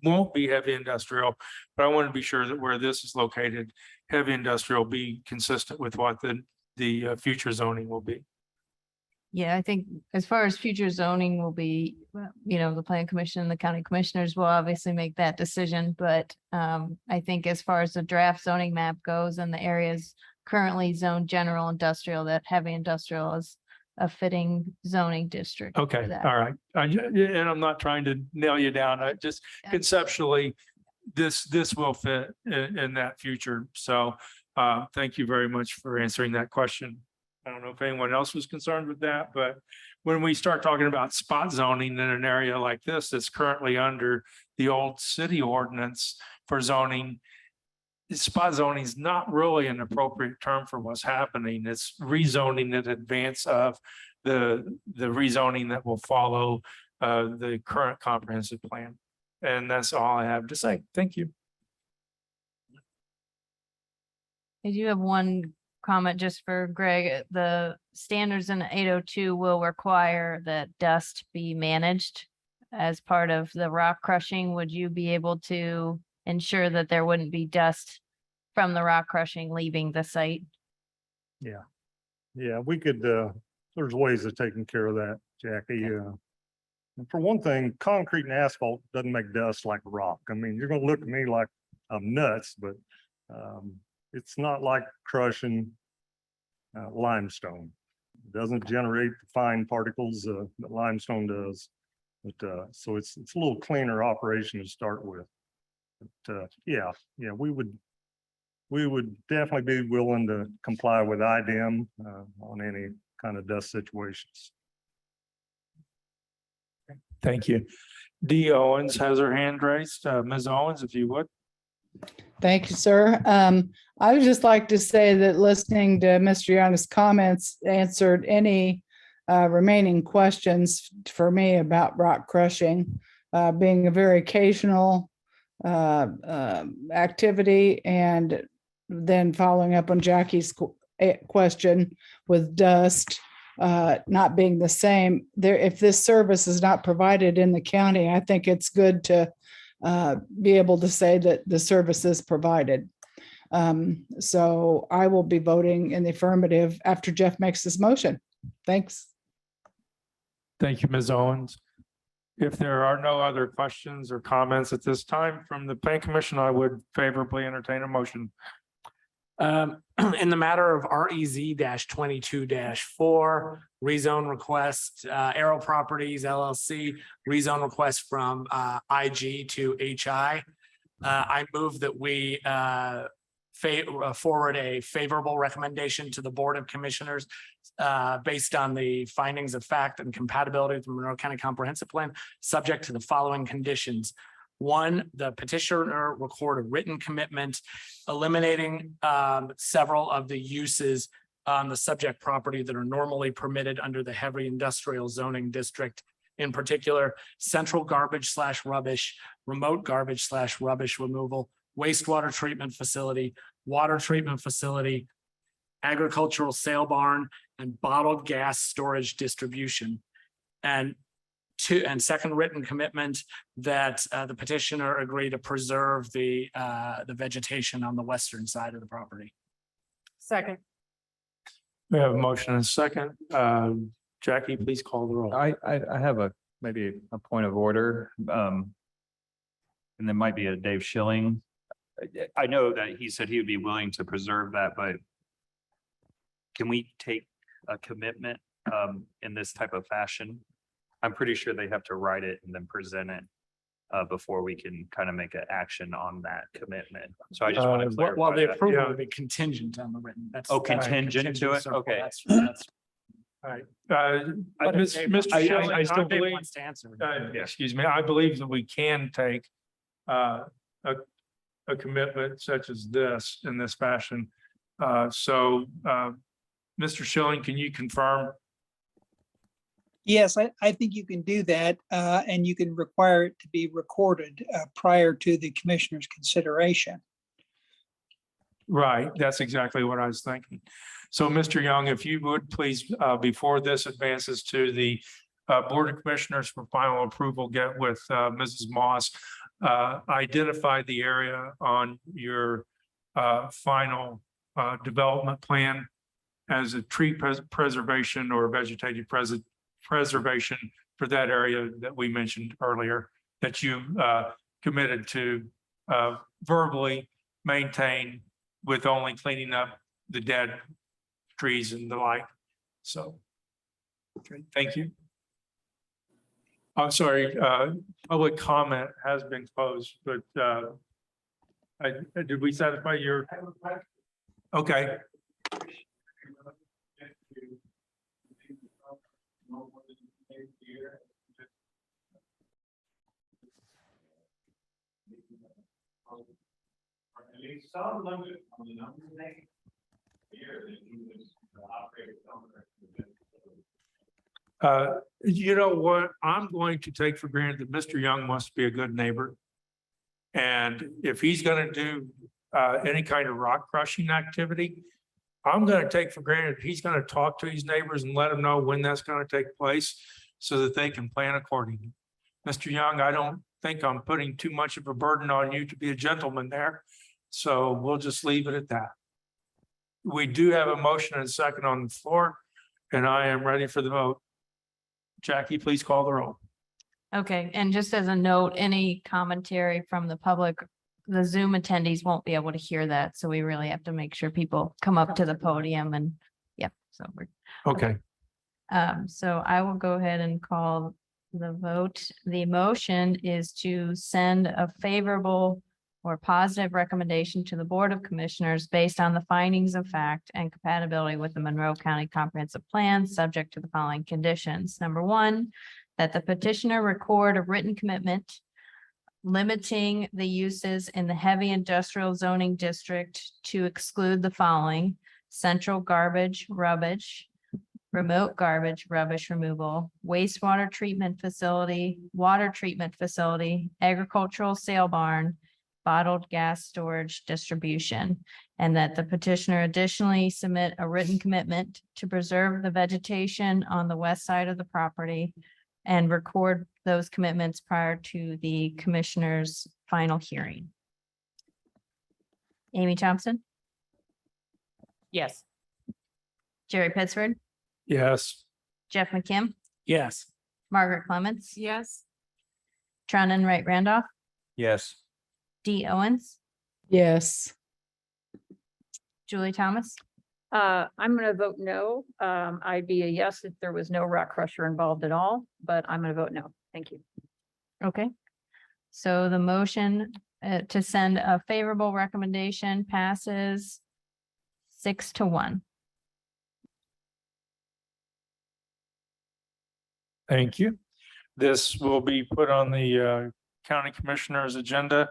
won't be heavy industrial, but I want to be sure that where this is located, heavy industrial be consistent with what the future zoning will be. Yeah, I think as far as future zoning will be, the plan commission and the county commissioners will obviously make that decision, but I think as far as the draft zoning map goes and the areas currently zoned general industrial, that heavy industrial is a fitting zoning district. for Okay, that. all right. And I'm not trying to nail you down. I just Yeah. conceptually, this will fit in that future. So thank you very much for answering that question. I don't know if anyone else was concerned with that, but when we start talking about spot zoning in an area like this, that's currently under the old city ordinance for zoning, spot zoning is not really an appropriate term for what's happening. It's rezoning in advance of the rezoning that will follow the current comprehensive plan. And that's all I have to say. Thank you. I do have one comment just for Greg. The standards in 802 will require that dust be managed as part of the rock crushing. Would you be able to ensure that there wouldn't be dust from the rock crushing leaving the site? Yeah, we could, there's ways of taking care of that, Jackie. And for one thing, concrete and asphalt doesn't make dust like rock. I mean, you're gonna look at me like I'm nuts, but it's not like crushing limestone. It doesn't generate the fine particles that limestone does. But so it's a little cleaner operation to start with. But yeah, we would definitely be willing to comply with IDEM on any kind of dust situations. Thank you. Dee Owens has her hand raised. Ms. Owens, if you would. Thank you, sir. I would just like to say that listening to Mr. Young's comments answered any remaining questions for me about rock crushing, being a very occasional activity, and then following up on Jackie's question with dust not being the same. There, if this service is not provided in the county, I think it's good to be able to say that the service is provided. So I will be voting in the affirmative after Jeff makes this motion. Thanks. Thank you, Ms. Owens. If there are no other questions or comments at this time from the Plan Commission, I would favorably entertain a motion. In the matter of REZ 22-4, rezone request, Aero Properties LLC, rezone request from IG to HI. I move that we forward a favorable recommendation to the Board of Commissioners based on the findings of fact and compatibility with the Monroe County Comprehensive Plan, subject to the following conditions. One, the petitioner record a written commitment eliminating several of the uses on the subject property that are normally permitted under the heavy industrial zoning district. In particular, central garbage/rubbish, remote garbage/rubbish removal, wastewater treatment facility, water treatment facility, agricultural sale barn, and bottled gas storage distribution. And second written commitment that the petitioner agree to preserve the vegetation on the western side of the property. Second. We have a motion and a second. Jackie, please call the roll. I have maybe a point of order. And there might be a Dave Schilling. I know that he said he would be willing to preserve that, but can we take a commitment in this type of fashion? I'm pretty sure they have to write it and then present it before we can kind of make an action on that commitment. So I just want to clarify Well, the that. approval Yeah. would be contingent on the written. That's Oh, contingent to it? so Okay. that's- All right. But Mr. I Schilling, still I believe, wants to answer. excuse me, I believe that we can take a commitment such as this in this fashion. So Mr. Schilling, can you confirm? Yes, I think you can do that, and you can require it to be recorded prior to the commissioner's consideration. Right, that's exactly what I was thinking. So, Mr. Young, if you would please, before this advances to the Board of Commissioners for final approval, get with Mrs. Moss. Identify the area on your final development plan as a tree preservation or vegetative preservation for that area that we mentioned earlier, that you committed to verbally maintain with only cleaning up the dead trees and the like. So, okay, thank you. I'm sorry, public comment has been closed, but did we satisfy your? Okay. You know what? I'm going to take for granted that Mr. Young wants to be a good neighbor. And if he's gonna do any kind of rock crushing activity, I'm gonna take for granted he's gonna talk to his neighbors and let them know when that's gonna take place so that they can plan accordingly. Mr. Young, I don't think I'm putting too much of a burden on you to be a gentleman there. So we'll just leave it at that. We do have a motion and a second on the floor, and I am ready for the vote. Jackie, please call the roll. Okay, and just as a note, any commentary from the public, the Zoom attendees won't be able to hear that, so we really have to make sure people come up to the podium and, yeah, so we're. Okay. So I will go ahead and call the vote. The motion is to send a favorable or positive recommendation to the Board of Commissioners based on the findings of fact and compatibility with the Monroe County Comprehensive Plan, subject to the following conditions. Number one, that the petitioner record a written commitment limiting the uses in the heavy industrial zoning district to exclude the following: central garbage, rubbish, remote garbage, rubbish removal, wastewater treatment facility, water treatment facility, agricultural sale barn, bottled gas storage distribution, and that the petitioner additionally submit a written commitment to preserve the vegetation on the west side of the property and record those commitments prior to the commissioner's final hearing. Amy Thompson, Yes. Jerry Pittsford, Yes. Jeff McKim, Yes. Margaret Clements, Yes, Tronan Wright Randolph, Yes. Dee Owens, Yes. Julie Thomas. I'm gonna vote no. I'd be a yes if there was no rock crusher involved at all, but I'm gonna vote no. Thank you. Okay. So the motion to send a favorable recommendation passes 6-1. Thank you. This will be put on the county commissioner's agenda,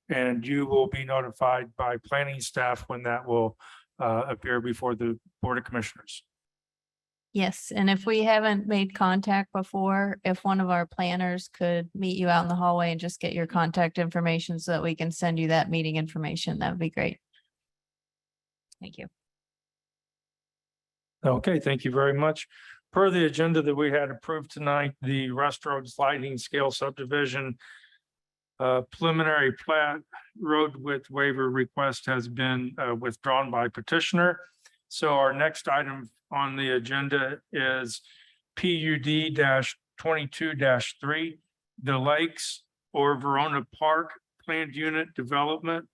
and you will be notified by planning staff when that will appear before the Board of Commissioners. Yes, and if we haven't made contact before, if one of our planners could meet you out in the hallway and just get your contact information so that we can send you that meeting information, that would be great. Thank you. Okay, thank you very much. Per the agenda that we had approved tonight, the Rust Road sliding scale subdivision preliminary plat road width waiver request has been withdrawn by petitioner. So our next item on the agenda is PUD 22-3, the Lakes or Verona Park Planned Unit Development,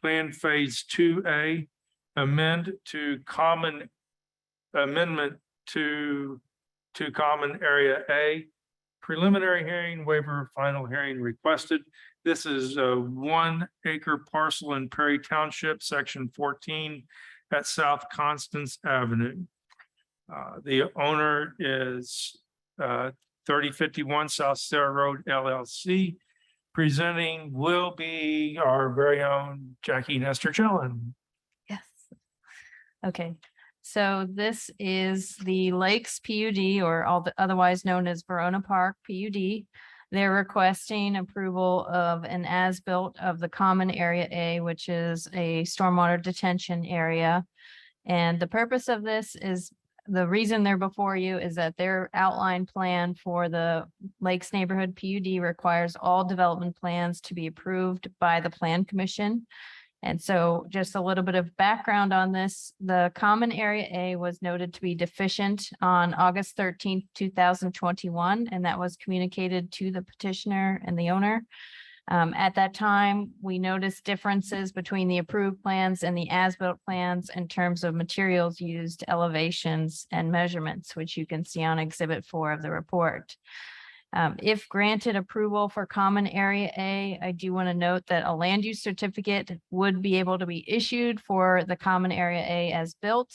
Plan Phase 2A, amendment to Common Area A, preliminary hearing waiver, final hearing requested. This is a 1 acre parcel in Perry Township, section 14 at South Constance Avenue. The owner is 3051 South Sarah Road LLC. Presenting will be our very own Jackie Nestor Chillen. Yes. Okay, so this is the Lakes PUD, or otherwise known as Verona Park PUD. They're requesting approval of an as-built of the Common Area A, which is a stormwater detention area. And the purpose of this is, the reason they're before you is that their outline plan for the Lakes Neighborhood PUD requires all development plans to be approved by the Plan Commission. And so just a little bit of background on this, the Common Area A was noted to be deficient on August 13th, 2021, and that was communicated to the petitioner and the owner. At that time, we noticed differences between the approved plans and the as-built plans in terms of materials used, elevations, and measurements, which you can see on Exhibit 4 of the report. If granted approval for Common Area A, I do want to note that a land use certificate would be able to be issued for the Common Area A as built.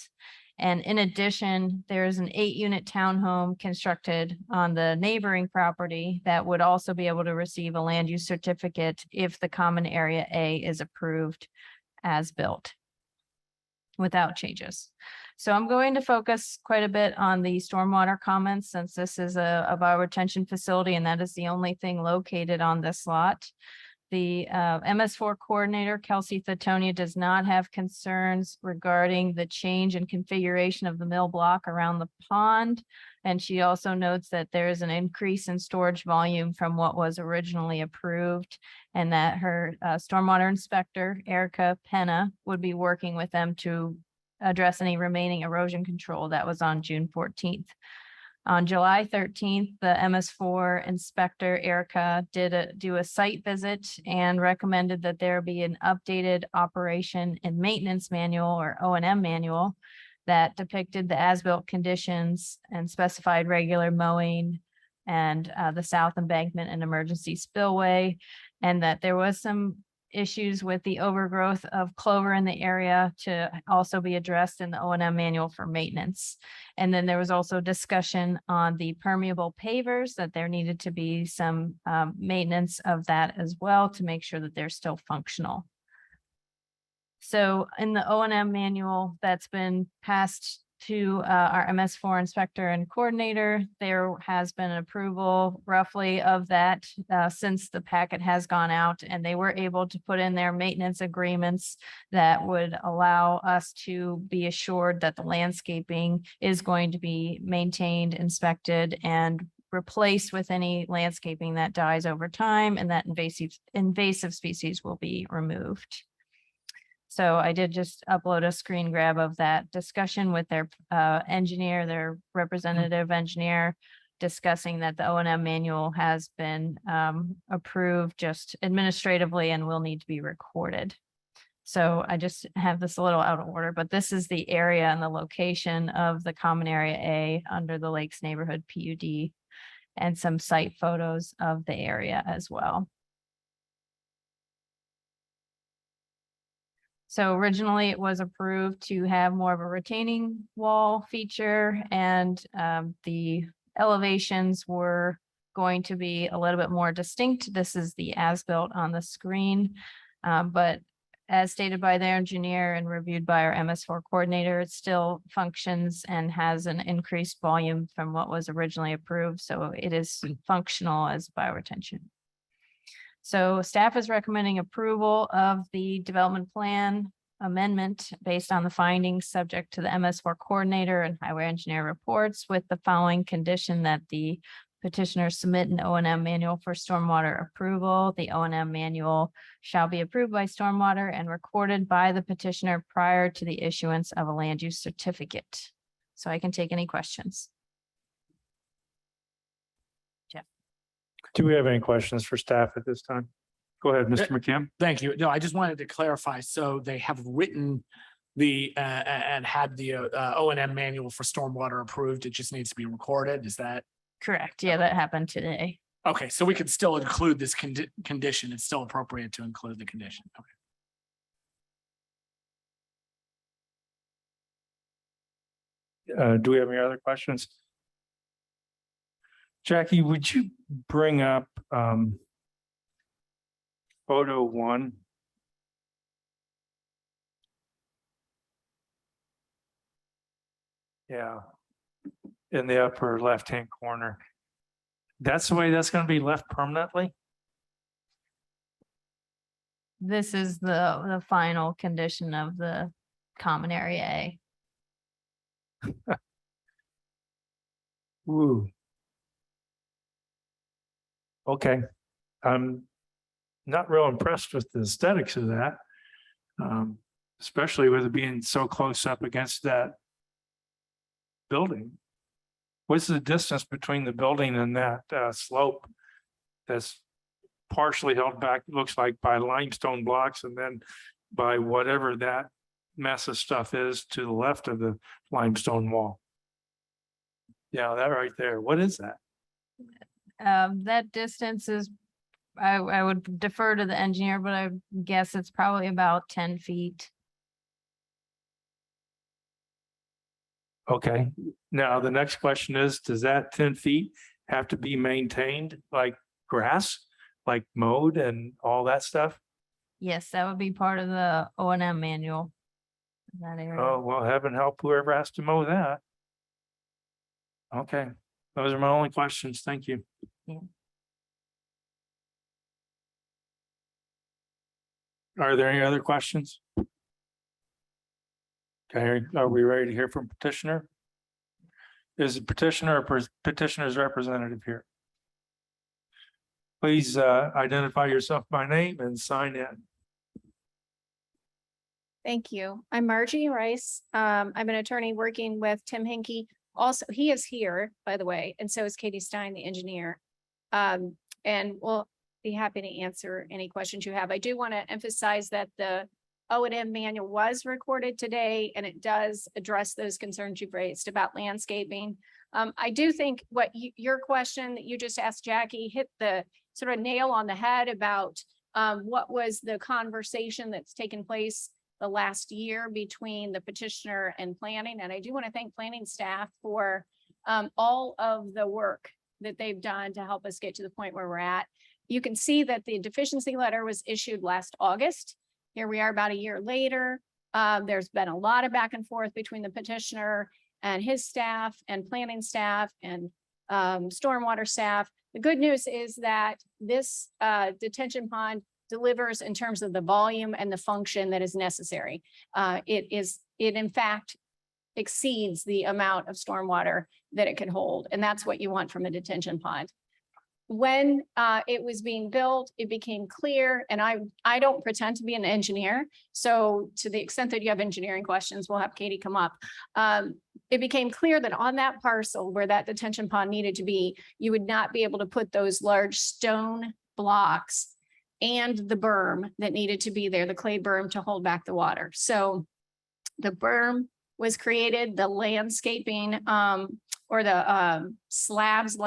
And in addition, there's an 8-unit townhome constructed on the neighboring property that would also be able to receive a land use certificate if the Common Area A is approved as built without changes. So I'm going to focus quite a bit on the stormwater comments, since this is a bioretention facility and that is the only thing located on this lot. The MS4 coordinator, Kelsey Thatonia, does not have concerns regarding the change in configuration of the mill block around the pond. And she also notes that there is an increase in storage volume from what was originally approved, and that her stormwater inspector, Erica Penna, would be working with them to address any remaining erosion control. That was on June 14th. On July 13th, the MS4 inspector, Erica, did do a site visit and recommended that there be an updated operation and maintenance manual, or O&M manual, that depicted the as-built conditions and specified regular mowing and the south embankment and emergency spillway, and that there was some issues with the overgrowth of clover in the area to also be addressed in the O&M manual for maintenance. And then there was also discussion on the permeable pavers, that there needed to be some maintenance of that as well to make sure that they're still functional. So in the O&M manual that's been passed to our MS4 inspector and coordinator, there has been approval roughly of that since the packet has gone out, and they were able to put in their maintenance agreements that would allow us to be assured that the landscaping is going to be maintained, inspected, and replaced with any landscaping that dies over time, and that invasive species will be removed. So I did just upload a screen grab of that discussion with their engineer, their representative engineer, discussing that the O&M manual has been approved just administratively and will need to be recorded. So I just have this a little out of order, but this is the area and the location of the common area A under the Lakes Neighborhood PUD and some site photos of the area as well. So originally it was approved to have more of a retaining wall feature and the elevations were going to be a little bit more distinct. This is the as-built on the screen. But as stated by their engineer and reviewed by our MS4 coordinator, it still functions and has an increased volume from what was originally approved. So it is functional as bioretention. So staff is recommending approval of the development plan amendment based on the findings subject to the MS4 coordinator and highway engineer reports with the following condition that the petitioner submit an O&M manual for stormwater approval. The O&M manual shall be approved by stormwater and recorded by the petitioner prior to the issuance of a land use certificate. So I can take any questions. Do we have any questions for staff at this time? Go ahead, Mr. McKim. Thank you. No, I just wanted to clarify. So they have written the and had the O&M manual for stormwater approved. It just needs to be recorded. Is that? Correct. Yeah, that happened today. Okay, so we could still include this condition. It's still appropriate to include the condition. Okay. Do we have any other questions? Jackie, would you bring up photo 1? Yeah, in the upper left-hand corner. That's the way that's going to be left permanently? This is the final condition of the common area A. Ooh. Okay, I'm not real impressed with the aesthetics of that. Especially with it being so close up against that building. What's the distance between the building and that slope that's partially held back, looks like by limestone blocks and then by whatever that mess of stuff is to the left of the limestone wall? Yeah, that right there. What is that? That distance is, I would defer to the engineer, but I guess it's probably about 10 feet. Okay, now the next question is, does that 10 feet have to be maintained like grass, like mowed and all that stuff? Yes, that would be part of the O&M manual. That area. Oh, well, heaven help whoever has to mow that. Okay, those are my only questions. Thank you. Yeah. Are there any other questions? Okay, are we ready to hear from petitioner? Is the petitioner or petitioner's representative here? Please identify yourself by name and sign in. Thank you. I'm Margie Rice. I'm an attorney working with Tim Hinkie. Also, he is here, by the way, and so is Katie Stein, the engineer. And we'll be happy to answer any questions you have. I do want to emphasize that the O&M manual was recorded today, and it does address those concerns you've raised about landscaping. I do think what your question that you just asked Jackie hit the sort of nail on the head about what was the conversation that's taken place the last year between the petitioner and planning. And I do want to thank planning staff for all of the work that they've done to help us get to the point where we're at. You can see that the deficiency letter was issued last August. Here we are about a year later. There's been a lot of back and forth between the petitioner and his staff and planning staff and stormwater staff. The good news is that this detention pond delivers in terms of the volume and the function that is necessary. It in fact exceeds the amount of stormwater that it can hold. And that's what you want from a detention pond. When it was being built, it became clear, and I don't pretend to be an engineer. So to the extent that you have engineering questions, we'll have Katie come up. It became clear that on that parcel where that detention pond needed to be, you would not be able to put those large stone blocks and the berm that needed to be there, the clay berm to hold back the water. So the berm was created, the landscaping, or the slabs,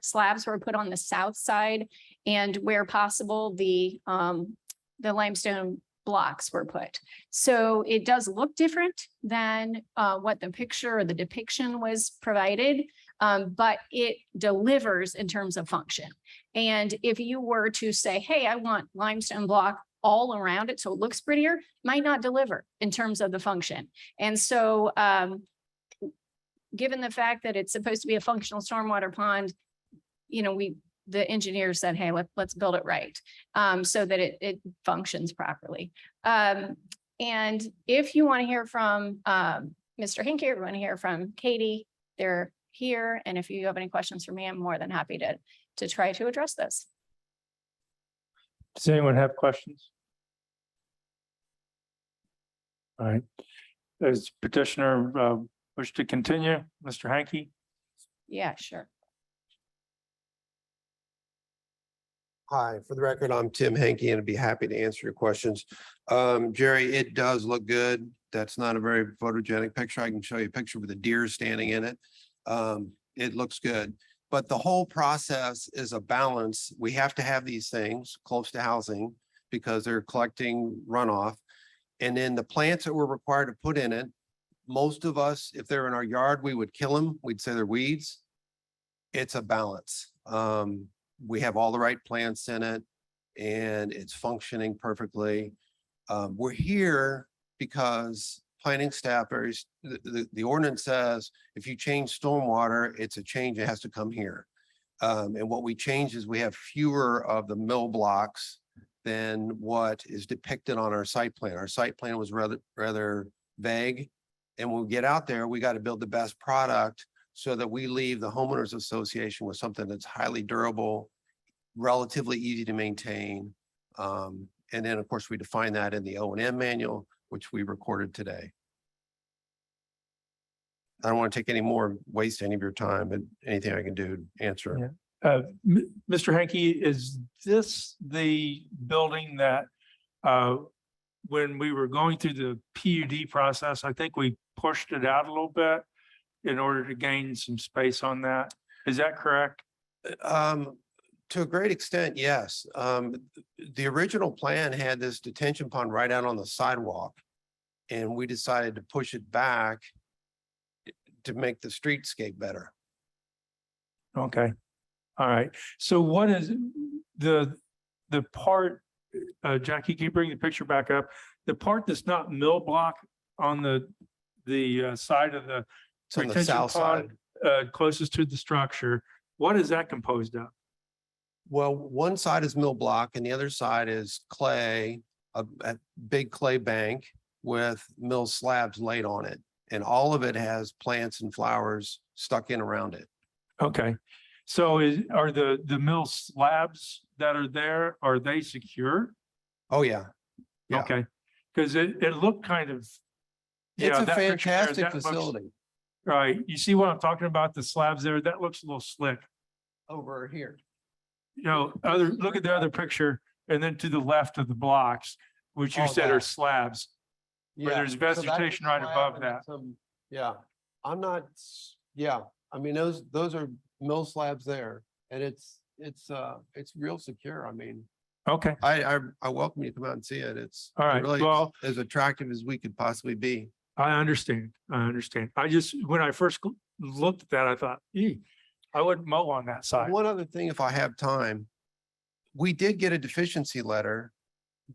slabs were put on the south side, and where possible, the limestone blocks were put. So it does look different than what the picture or the depiction was provided, but it delivers in terms of function. And if you were to say, hey, I want limestone block all around it so it looks prettier, might not deliver in terms of the function. And so given the fact that it's supposed to be a functional stormwater pond, you know, the engineer said, hey, let's build it right, so that it functions properly. And if you want to hear from Mr. Hinkie, or you want to hear from Katie, they're here. And if you have any questions for me, I'm more than happy to try to address this. Does anyone have questions? All right. Does petitioner wish to continue? Mr. Hanky? Yeah, sure. Hi, for the record, I'm Tim Henke and I'd be happy to answer your questions. Jerry, it does look good. That's not a very photogenic picture. I can show you a picture with a deer standing in it. It looks good, but the whole process is a balance. We have to have these things close to housing because they're collecting runoff. And then the plants that we're required to put in it, most of us, if they're in our yard, we would kill them. We'd say they're weeds. It's a balance. We have all the right plants in it and it's functioning perfectly. We're here because planning staff, the ordinance says if you change stormwater, it's a change, it has to come here. And what we change is we have fewer of the mill blocks than what is depicted on our site plan. Our site plan was rather vague. And when we get out there, we got to build the best product so that we leave the homeowners association with something that's highly durable, relatively easy to maintain. And then, of course, we define that in the O&M manual, which we recorded today. I don't want to take any more, waste any of your time, but anything I can do to answer. Yeah. Mr. Hanky, is this the building that when we were going through the PUD process, I think we pushed it out a little bit in order to gain some space on that? Is that correct? To a great extent, yes. The original plan had this detention pond right out on the sidewalk. And we decided to push it back to make the streetscape better. Okay. All right. So what is the part, Jackie, can you bring the picture back up? The part that's not mill block on the side of the It's on the retention south side. pond, closest to the structure, what is that composed of? Well, one side is mill block and the other side is clay, a big clay bank with mill slabs laid on it. And all of it has plants and flowers stuck in around it. Okay. So are the mill slabs that are there, are they secure? Oh, yeah. Yeah. Okay. Because it looked kind of. It's yeah, a that picture there, fantastic that looks- facility Right. You see what I'm talking about? The slabs there, that looks a little slick. over here. You know, look at the other picture and then to the left of the blocks, which you Oh, said are that. slabs. Where there's so that's a vegetation right slab above and that. yeah, I'm not, yeah, I mean, those are mill slabs there and it's real secure. I mean, Okay. I welcome you to come out and see it. It's All right. really Well, as attractive as we could possibly be. I understand. I understand. I just, when I first looked at that, I thought, I wouldn't mow on that side. One other thing, if I have time, we did get a deficiency letter.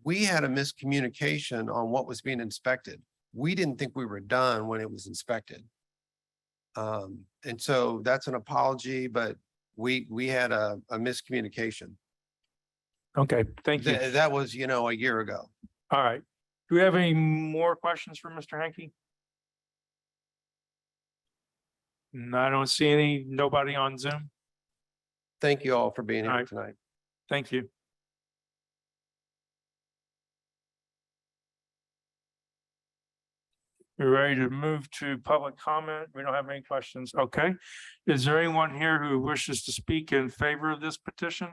We had a miscommunication on what was being inspected. We didn't think we were done when it was inspected. And so that's an apology, but we had a miscommunication. Okay, thank you. That was, a year ago. All right. Do we have any more questions for Mr. Hanky? I don't see nobody on Zoom. Thank you all for being All here right. tonight. Thank you. We're ready to move to public comment. We don't have any questions. Okay. Is there anyone here who wishes to speak in favor of this petition?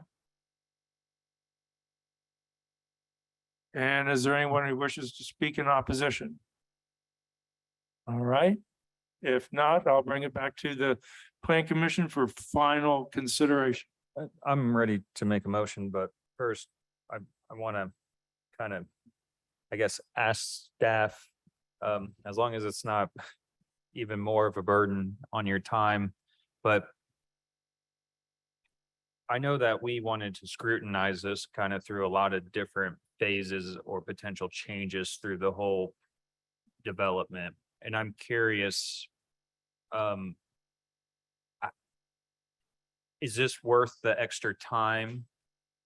And is there anyone who wishes to speak in opposition? All right. If not, I'll bring it back to the Plan Commission for final consideration. I'm ready to make a motion, but first, I want to kind of, I guess, ask staff, as long as it's not even more of a burden on your time, but I know that we wanted to scrutinize this kind of through a lot of different phases or potential changes through the whole development. And I'm curious, is this worth the extra time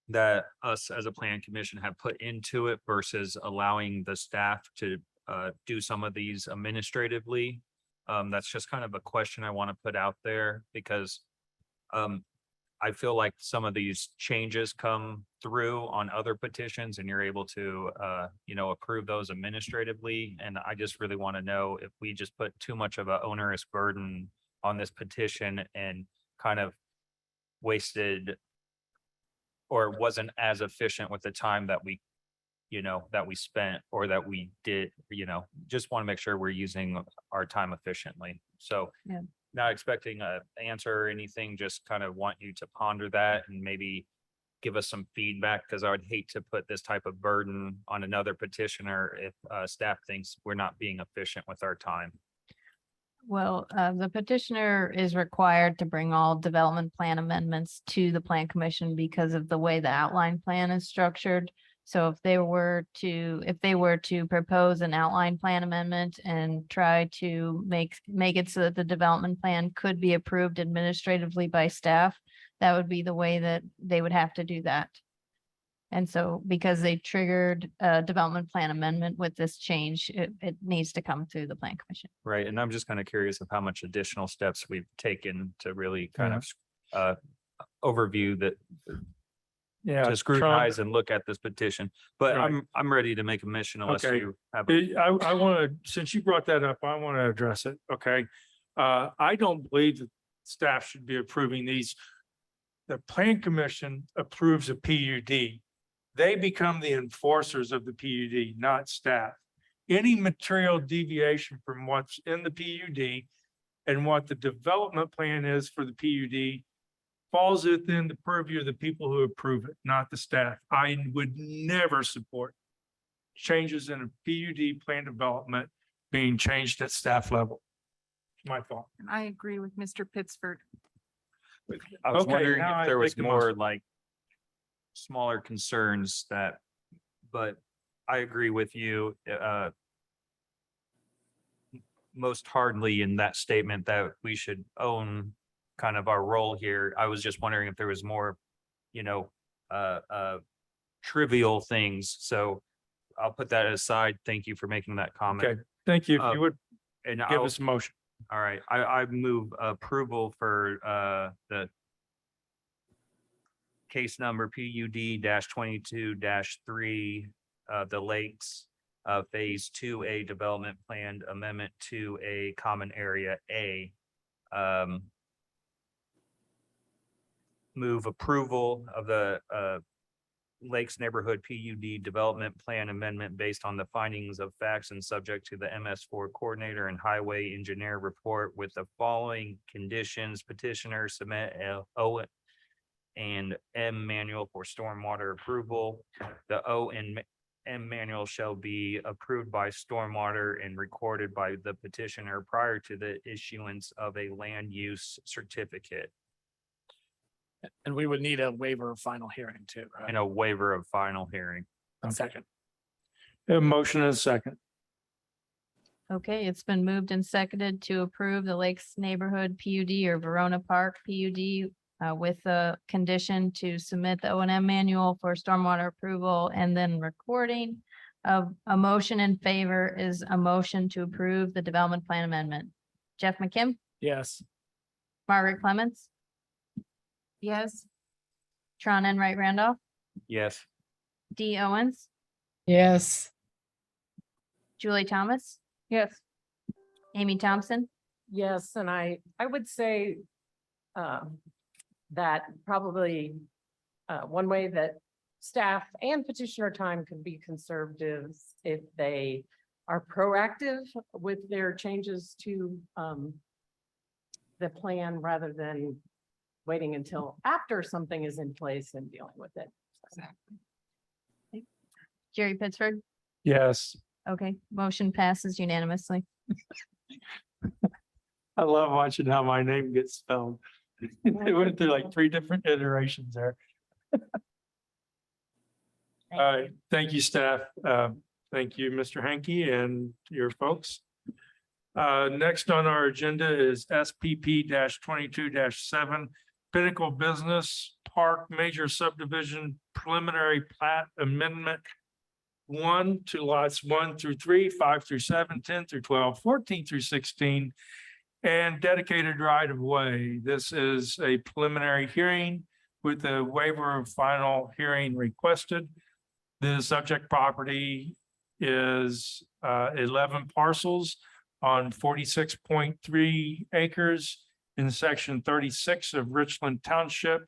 that us as a plan commission have put into it versus allowing the staff to do some of these administratively? That's just kind of a question I want to put out there because I feel like some of these changes come through on other petitions and you're able to, approve those administratively. And I just really want to know if we just put too much of an onerous burden on this petition and kind of wasted or wasn't as efficient with the time that we spent or that we did, just want to make sure we're using our time efficiently. So Yeah. not expecting an answer or anything, just kind of want you to ponder that and maybe give us some feedback, because I would hate to put this type of burden on another petitioner if staff thinks we're not being efficient with our time. Well, the petitioner is required to bring all development plan amendments to the Plan Commission because of the way the outline plan is structured. So if they were to propose an outline plan amendment and try to make it so that the development plan could be approved administratively by staff, that would be the way that they would have to do that. And so because they triggered a development plan amendment with this change, it needs to come through the Plan Commission. Right. And I'm just kind of curious of how much additional steps we've taken to really kind of overview that, Yeah. to scrutinize and look at this petition. But Right. I'm ready to make a mission unless Okay. you have. I want to, since you brought that up, I want to address it, okay? I don't believe that staff should be approving these. The Plan Commission approves a PUD. They become the enforcers of the PUD, not staff. Any material deviation from what's in the PUD and what the development plan is for the PUD falls within the purview of the people who approve it, not the staff. I would never support changes in a PUD plan development being changed at staff level. My thought. And I agree with Mr. Pittsford. I was Okay, wondering now I if there was think the more motion. like smaller concerns but I agree with you, most hardly in that statement that we should own kind of our role here. I was just wondering if there was more, trivial things. So I'll put that aside. Thank you for making that comment. Okay, thank you. If you would And give I'll, us a motion. all right, I move approval for the case number PUD 22-3, the Lakes Phase 2A Development Plan Amendment to a Common Area A. Move approval of the Lakes Neighborhood PUD Development Plan Amendment based on the findings of facts and subject to the MS4 Coordinator and Highway Engineer report with the following conditions: petitioner submit O and M manual for stormwater approval. The O and M manual shall be approved by stormwater and recorded by the petitioner prior to the issuance of a land use certificate. And we would need a waiver of final hearing too, right? And a waiver of final hearing. Second. A motion and a second. Okay, it's been moved and seconded to approve the Lakes Neighborhood PUD or Verona Park PUD with the condition to submit the O and M manual for stormwater approval and then recording of a motion in favor is a motion to approve the development plan amendment. Jeff McKim, Yes. Margaret Clements, Yes. Tron Enright Randolph, Yes. Dee Owens, Yes. Julie Thomas, Yes. Amy Thompson, Yes, and I would say that probably one way that staff and petitioner time could be conservative if they are proactive with their changes to the plan rather than waiting until after something is in place and dealing with it. Jerry Pittsburgh. Yes, Okay, motion passes unanimously. I love watching how my name gets spelled. They went through like 3 different iterations there. All right, thank you, staff. Thank you, Mr. Hanky and your folks. Next on our agenda is SPP 22 Pinnacle Business Park Major Subdivision Preliminary Plat Amendment 1 to lots 1 through 3, 5 through 7, 10 through 12, 14 through 16, and dedicated right of way. This is a preliminary hearing with a waiver of final hearing requested. The subject property is 11 parcels on 46.3 acres in section 36 of Richland Township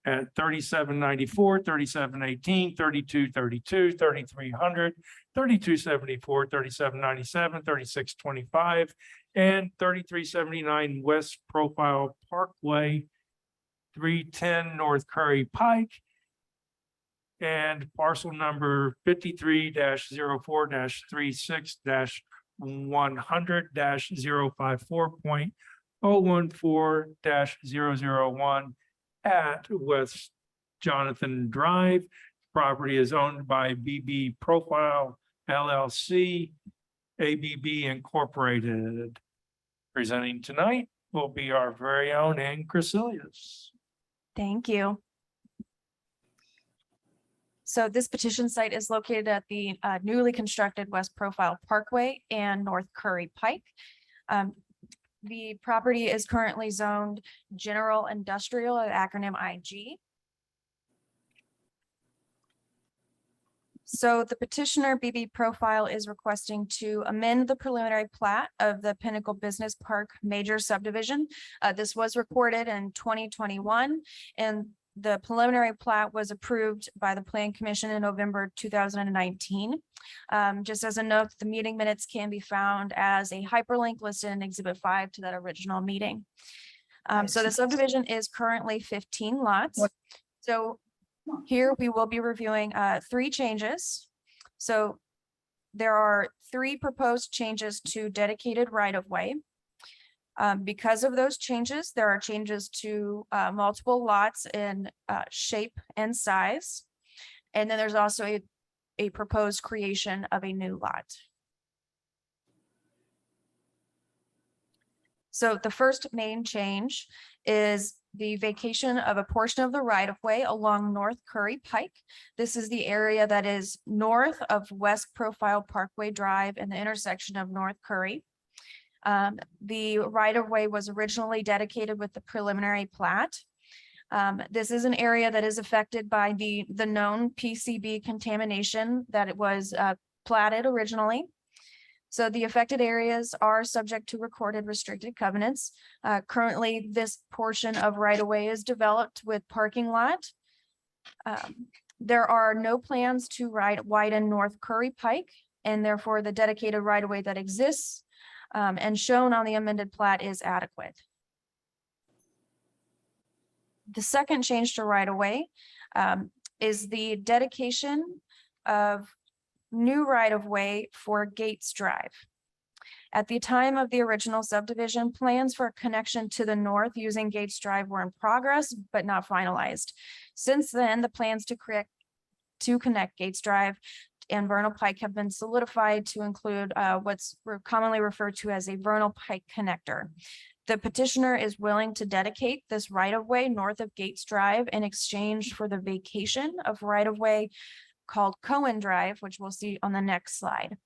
at 3794, 3718, 3232, 3300, 3274, 3797, 3625, and 3379 West Profile Parkway, 310 North Curry Pike, and parcel number 53-04-36-100-054.014-001 at West Jonathan Drive. Property is owned by BB Profile LLC, ABB Incorporated. Presenting tonight will be our very own Ann Crecilius. Thank you. So this petition site is located at the newly constructed West Profile Parkway and North Curry Pike. The property is currently zoned General Industrial, acronym IG. So the petitioner BB Profile is requesting to amend the preliminary plat of the Pinnacle Business Park Major Subdivision. This was recorded in 2021 and the preliminary plat was approved by the Plan Commission in November 2019. Just as a note, the meeting minutes can be found as a hyperlink listed in Exhibit 5 to that original meeting. So the subdivision is currently 15 lots. So here we will be reviewing 3 changes. So there are 3 proposed changes to dedicated right-of-way. Because of those changes, there are changes to multiple lots in shape and size. And then there's also a proposed creation of a new lot. So the first main change is the vacation of a portion of the right-of-way along North Curry Pike. This is the area that is north of West Profile Parkway Drive and the intersection of North Curry. The right-of-way was originally dedicated with the preliminary plat. This is an area that is affected by the known PCB contamination that it was platted originally. So the affected areas are subject to recorded restricted covenants. Currently, this portion of right-of-way is developed with parking lot. There are no plans to widen North Curry Pike, and therefore the dedicated right-of-way that exists and shown on the amended plat is adequate. The second change to right-of-way is the dedication of new right-of-way for Gates Drive. At the time of the original subdivision, plans for a connection to the north using Gates Drive were in progress, but not finalized. Since then, the plans to connect Gates Drive and Vernal Pike have been solidified to include what's commonly referred to as a Vernal Pike connector. The petitioner is willing to dedicate this right-of-way north of Gates Drive in exchange for the vacation of right-of-way called Cohen Drive, which we'll see on the next slide.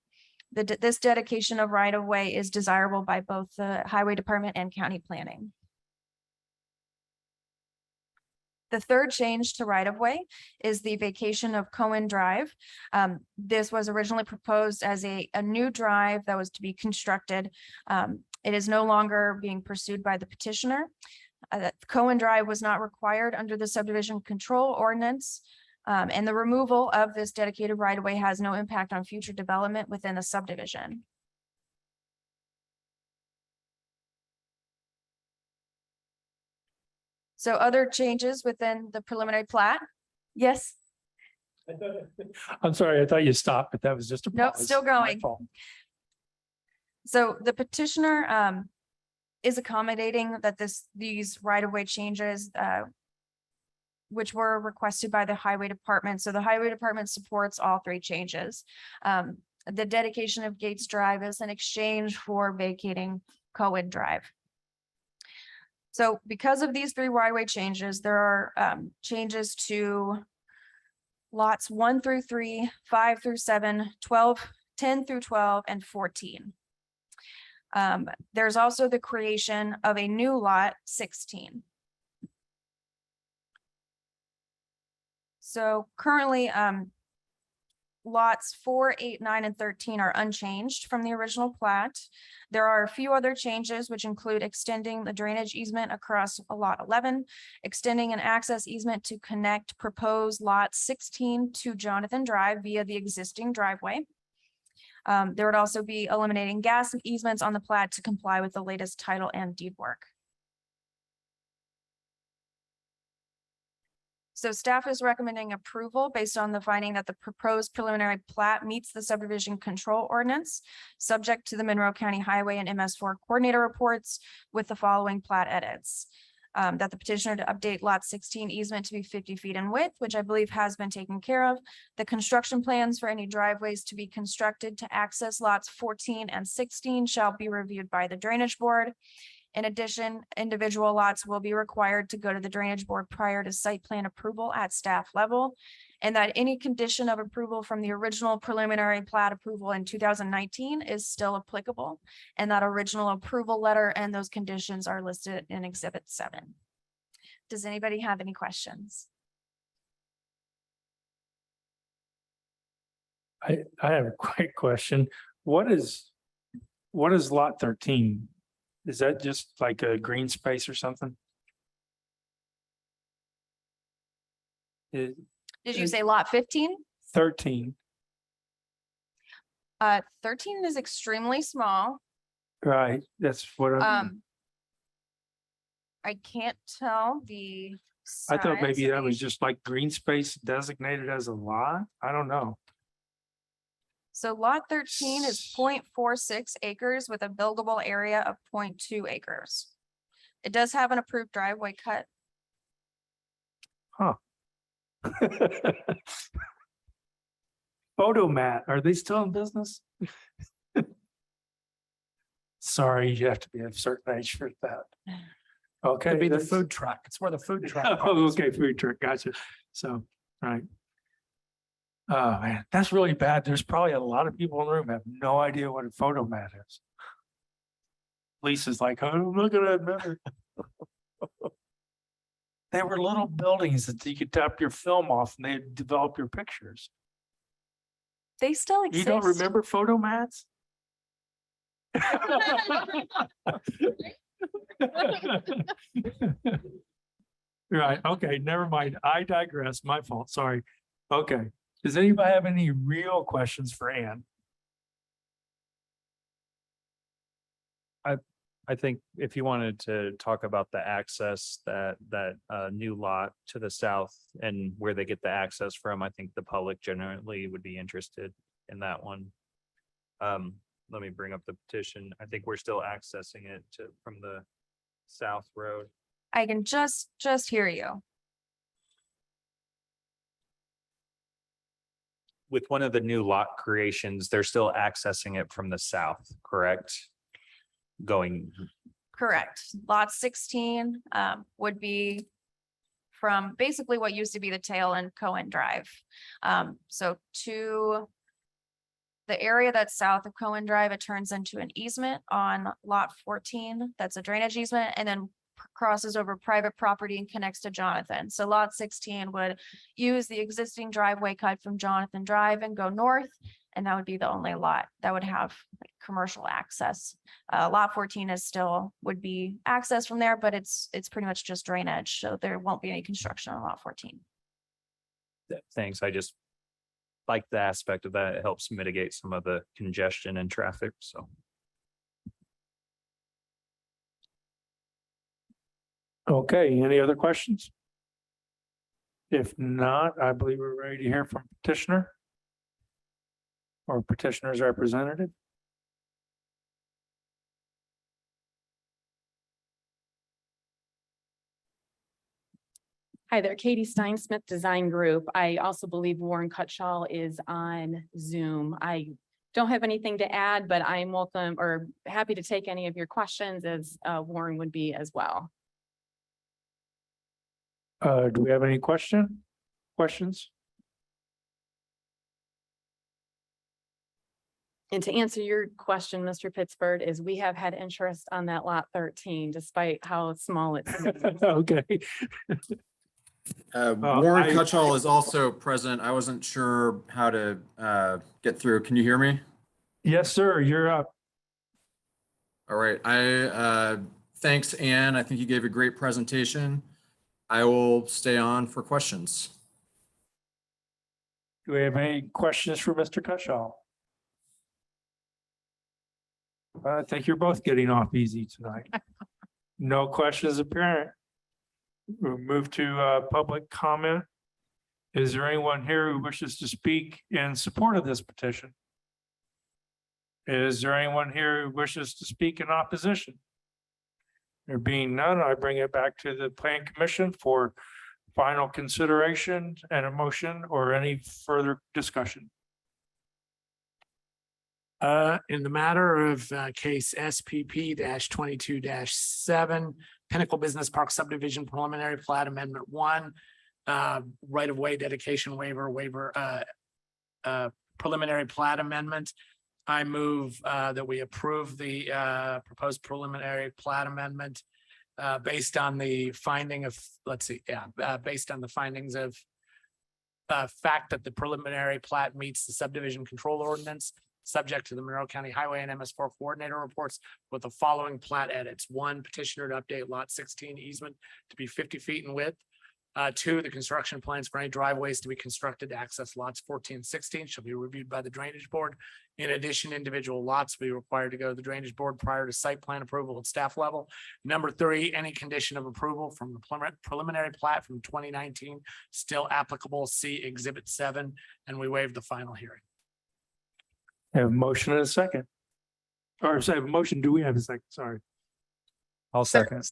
This dedication of right-of-way is desirable by both the Highway Department and County Planning. The third change to right-of-way is the vacation of Cohen Drive. This was originally proposed as a new drive that was to be constructed. It is no longer being pursued by the petitioner. Cohen Drive was not required under the subdivision control ordinance. And the removal of this dedicated right of way has no impact on future development within the subdivision. So other changes within the preliminary plat? Yes, I'm sorry, I thought you stopped, but that was just a nope, pause. still My going. fault. So the petitioner is accommodating that these right-of-way changes which were requested by the highway department. So the highway department supports all three changes. The dedication of Gates Drive is in exchange for vacating Cohen Drive. So because of these three right-of-way changes, there are changes to lots 1 through 3, 5 through 7, 12, 10 through 12, and 14. There's also the creation of a new lot 16. So currently, lots 4, 8, 9, and 13 are unchanged from the original plat. There are a few other changes, which include extending the drainage easement across lot 11, extending an access easement to connect proposed lot 16 to Jonathan Drive via the existing driveway. There would also be eliminating gas easements on the plat to comply with the latest title and deed work. So staff is recommending approval based on the finding that the proposed preliminary plat meets the subdivision control ordinance, subject to the Monroe County Highway and MS4 coordinator reports with the following plat edits. That the petitioner to update lot 16 easement to be 50 feet in width, which I believe has been taken care of. The construction plans for any driveways to be constructed to access lots 14 and 16 shall be reviewed by the drainage board. In addition, individual lots will be required to go to the drainage board prior to site plan approval at staff level. And that any condition of approval from the original preliminary plat approval in 2019 is still applicable. And that original approval letter and those conditions are listed in Exhibit 7. Does anybody have any questions? I have a quick question. What is lot 13? Is that just like a green space or something? Did you say lot 15? 13, 13 is extremely small. right, that's what I can't tell the I thought maybe size of that was each. just like green space designated as a lot. I don't know. So lot 13 is 0.46 acres with a buildable area of 0.2 acres. It does have an approved driveway cut. Photomat, are they still in business? Sorry, you have to be a certain age for that. Okay. Could be the that's- food truck. It's where the food truck. Oh, goes. okay, food truck, gotcha. So, right. Oh, man, that's really bad. There's probably a lot of people in the room who have no idea what a photomat is. Lisa's like, oh, I'm not gonna admit it. They were little buildings that you could tap your film off and they'd develop your pictures. They still You exist. don't remember photomats? Right, okay, never mind. I digress. My fault, sorry. Okay, does anybody have any real questions for Ann? I think if you wanted to talk about the access, that new lot to the south and where they get the access from, I think the public generally would be interested in that one. Let me bring up the petition. I think we're still accessing it from the south road. I can just hear you. With one of the new lot creations, they're still accessing it from the south, correct? Going, Correct. Lot 16 would be from basically what used to be the tail end Cohen Drive. So to the area that's south of Cohen Drive, it turns into an easement on lot 14. That's a drainage easement, and then crosses over private property and connects to Jonathan. So lot 16 would use the existing driveway cut from Jonathan Drive and go north. And that would be the only lot that would have like commercial access. Lot 14 is still would be access from there, but it's pretty much just drainage. So there won't be any construction on lot 14. things. I just like the aspect of that. It helps mitigate some of the congestion and traffic, so. Okay, any other questions? If not, I believe we're ready to hear from petitioner or petitioner's representative. Hi there, Katie Steinsmith Design Group. I also believe Warren Cutshall is on Zoom. I don't have anything to add, but I'm welcome or happy to take any of your questions as Warren would be as well. Do we have any questions? And to answer your question, Mr. Pittsburgh, is we have had interest on that lot 13, despite how small it seems. Okay. Warren I- Cutshall is also present. I wasn't sure how to get through. Can you hear me? Yes, sir, you're up. All right. Thanks, Ann. I think you gave a great presentation. I will stay on for questions. Do we have any questions for Mr. Cutshall? I think you're both getting off easy tonight. No questions apparent. We'll move to public comment. Is there anyone here who wishes to speak in support of this petition? Is there anyone here who wishes to speak in opposition? There being none, I bring it back to the Plan Commission for final consideration and a motion or any further discussion. In the matter of case SPP 22-7, Pinnacle Business Park Subdivision Preliminary Plat Amendment 1, right-of-way dedication waiver, preliminary plat amendment. I move that we approve the proposed preliminary plat amendment based on the finding of, based on the findings of fact that the preliminary plat meets the subdivision control ordinance, subject to the Monroe County Highway and MS4 coordinator reports with the following plat edits. 1, petitioner to update lot 16 easement to be 50 feet in width. 2, the construction plans for any driveways to be constructed to access lots 14 and 16 shall be reviewed by the Drainage Board. In addition, individual lots will be required to go to the Drainage Board prior to site plan approval at staff level. Number 3, any condition of approval from the preliminary plat from 2019 still applicable. See Exhibit 7, and we waive the final hearing. Have a motion and a second. Or say a motion, do we have a second? Sorry. I'll second.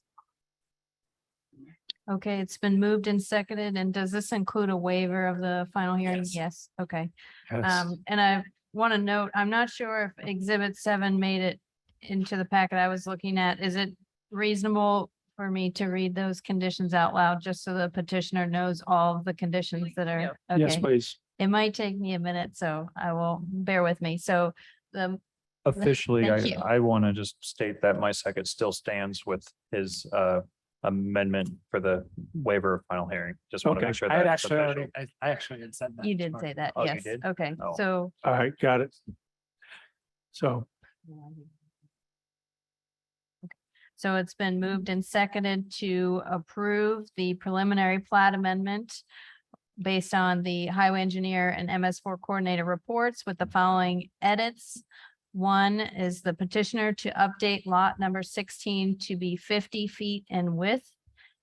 Okay, it's been moved and seconded. And does this include a waiver of the final hearing? Yes. Yes, okay. Yes. And I want to note, I'm not sure if Exhibit 7 made it into the packet I was looking at. Is it reasonable for me to read those conditions out loud, just so the petitioner knows all of the conditions that are? Yes, Okay. please. It might take me a minute, so I will bear with me. So the Officially, Thank you. I want to just state that my second still stands with his amendment for the waiver of final hearing. Just want to Okay. make sure I had that's actually official. already, I actually had said that. You did say that, Oh, you yes. did? Okay, Oh. so All right, got it. So So it's been moved and seconded to approve the preliminary plat amendment based on the highway engineer and MS4 coordinator reports with the following edits. 1 is the petitioner to update lot number 16 to be 50 feet in width.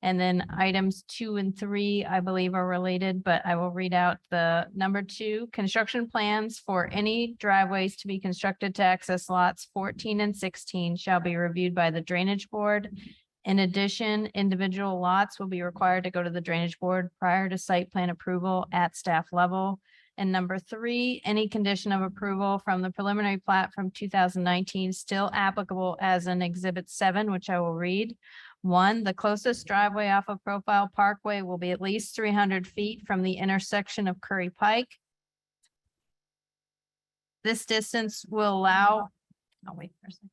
And then items 2 and 3, I believe, are related, but I will read out the number 2, construction plans for any driveways to be constructed to access lots 14 and 16 shall be reviewed by the Drainage Board. In addition, individual lots will be required to go to the Drainage Board prior to site plan approval at staff level. And number 3, any condition of approval from the preliminary plat from 2019 still applicable as an Exhibit 7, which I will read. 1, the closest driveway off of Profile Parkway will be at least 300 feet from the intersection of Curry Pike. This distance will allow, I'll wait for a second.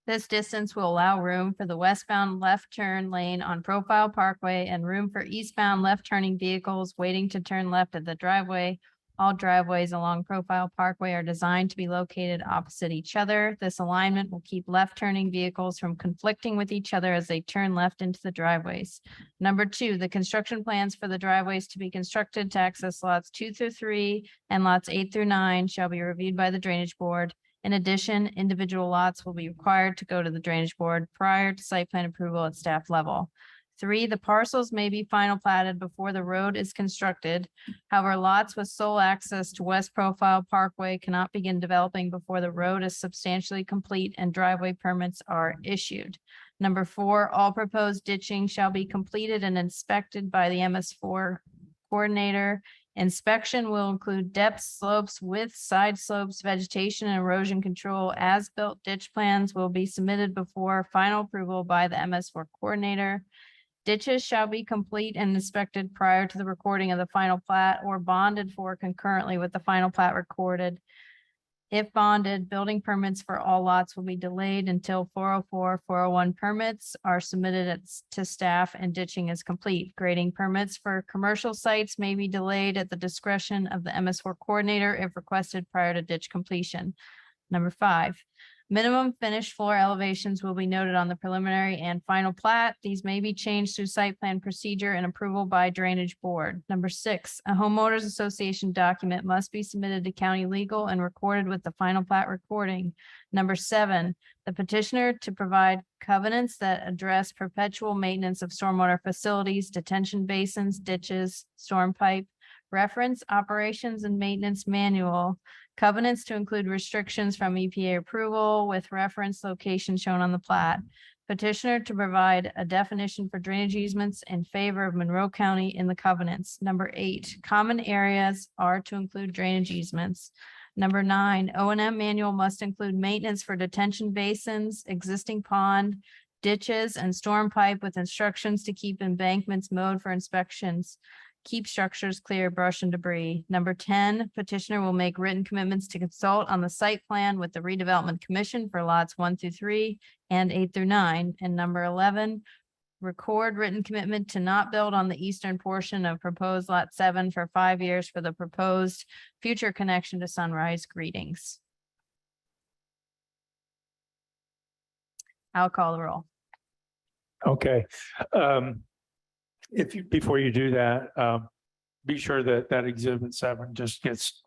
This distance will allow room for the westbound left turn lane on Profile Parkway and room for eastbound left turning vehicles waiting to turn left at the driveway All driveways along Profile Parkway are designed to be located opposite each other. This alignment will keep left turning vehicles from conflicting with each other as they turn left into the driveways. Number two, the construction plans for the driveways to be constructed to access lots 2 through 3 and lots 8 through 9 shall be reviewed by the Drainage Board. In addition, individual lots will be required to go to the Drainage Board prior to site plan approval at staff level. 3, the parcels may be final platted before the road is constructed. However, lots with sole access to West Profile Parkway cannot begin developing before the road is substantially complete and driveway permits are issued. Number 4, all proposed ditching shall be completed and inspected by the MS4 coordinator. Inspection will include depth, slopes, width, side slopes, vegetation, and erosion control. As-built ditch plans will be submitted before final approval by the MS4 coordinator. Ditches shall be complete and inspected prior to the recording of the final plat or bonded for concurrently with the final plat recorded. If bonded, building permits for all lots will be delayed until 404, 401 permits are submitted to staff and ditching is complete. Grading permits for commercial sites may be delayed at the discretion of the MS4 coordinator if requested prior to ditch completion. Number 5, minimum finished floor elevations will be noted on the preliminary and final plat. These may be changed through site plan procedure and approval by Drainage Board. Number 6, a homeowners association document must be submitted to county legal and recorded with the final plat recording. Number 7, the petitioner to provide covenants that address perpetual maintenance of stormwater facilities, detention basins, ditches, storm pipe, reference operations and maintenance manual. Covenants to include restrictions from EPA approval with reference location shown on the plat. Petitioner to provide a definition for drainage easements in favor of Monroe County in the covenants. Number 8, common areas are to include drainage easements. Number 9, O&M manual must include maintenance for detention basins, existing pond, ditches, and storm pipe with instructions to keep embankments mowed for inspections. Keep structures clear, brush and debris. Number 10, petitioner will make written commitments to consult on the site plan with the redevelopment commission for lots 1 through 3 and 8 through 9. And number 11, record written commitment to not build on the eastern portion of proposed lot 7 for 5 years for the proposed future connection to Sunrise. Greetings. I'll call the roll. Okay. If you, before you do that, be sure that that exhibit 7 just gets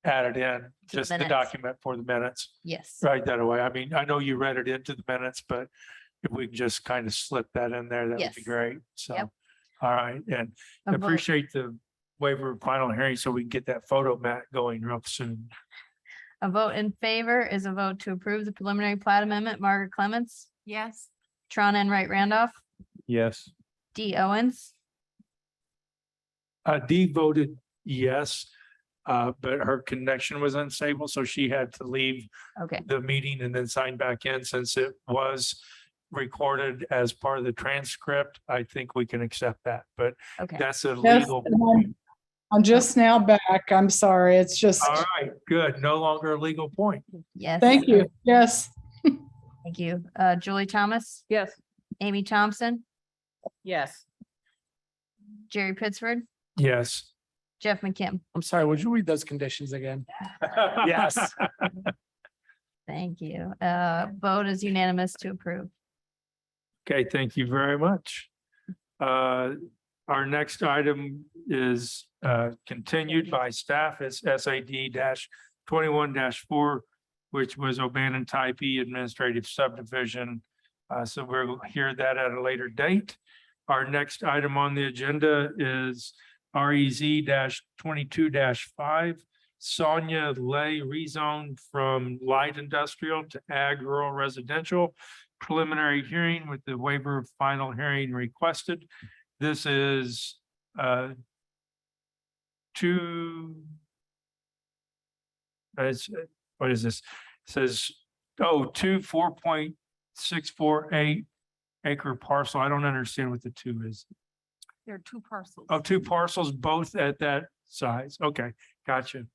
added in, the just the minutes. document for the minutes. Yes. Right that away. I mean, I know you read it into the minutes, but if we can just kind of slip that in there, that would be Yes. great. So, Yep. all right, and A vote. appreciate the waiver of final hearing so we can get that photo mat going real soon. A vote in favor is a vote to approve the preliminary plat amendment. Margaret Clements, Yes. Tron Enright Randolph, Yes. D Owens, Dee voted yes, but her connection was unstable, so she had to leave okay, the meeting and then sign back in since it was recorded as part of the transcript. I think we can accept that, but okay. that's a Yes, legal. I'm just now back. I'm sorry. It's just, All right, good. No longer a legal point. Yes. thank you. Yes. Thank you. Julie Thomas, Yes. Amy Thompson, Yes. Jerry Pittsford, Yes. Jeff McKim. I'm sorry, would you read those conditions again? Yes. Thank you. Vote is unanimous to approve. Okay, thank you very much. Our next item is continued by staff. It's SAD 21-4, which was Obannon Type E Administrative Subdivision. So we'll hear that at a later date. Our next item on the agenda is REZ 22-5. Sonia Lay rezoned from light industrial to ag rural residential. Preliminary hearing with the waiver of final hearing requested. This is what is this? It says, 4.648 acre parcel. I don't understand what the 2 is. There are 2 parcels. Oh, 2 parcels, both at that size. Okay, gotcha.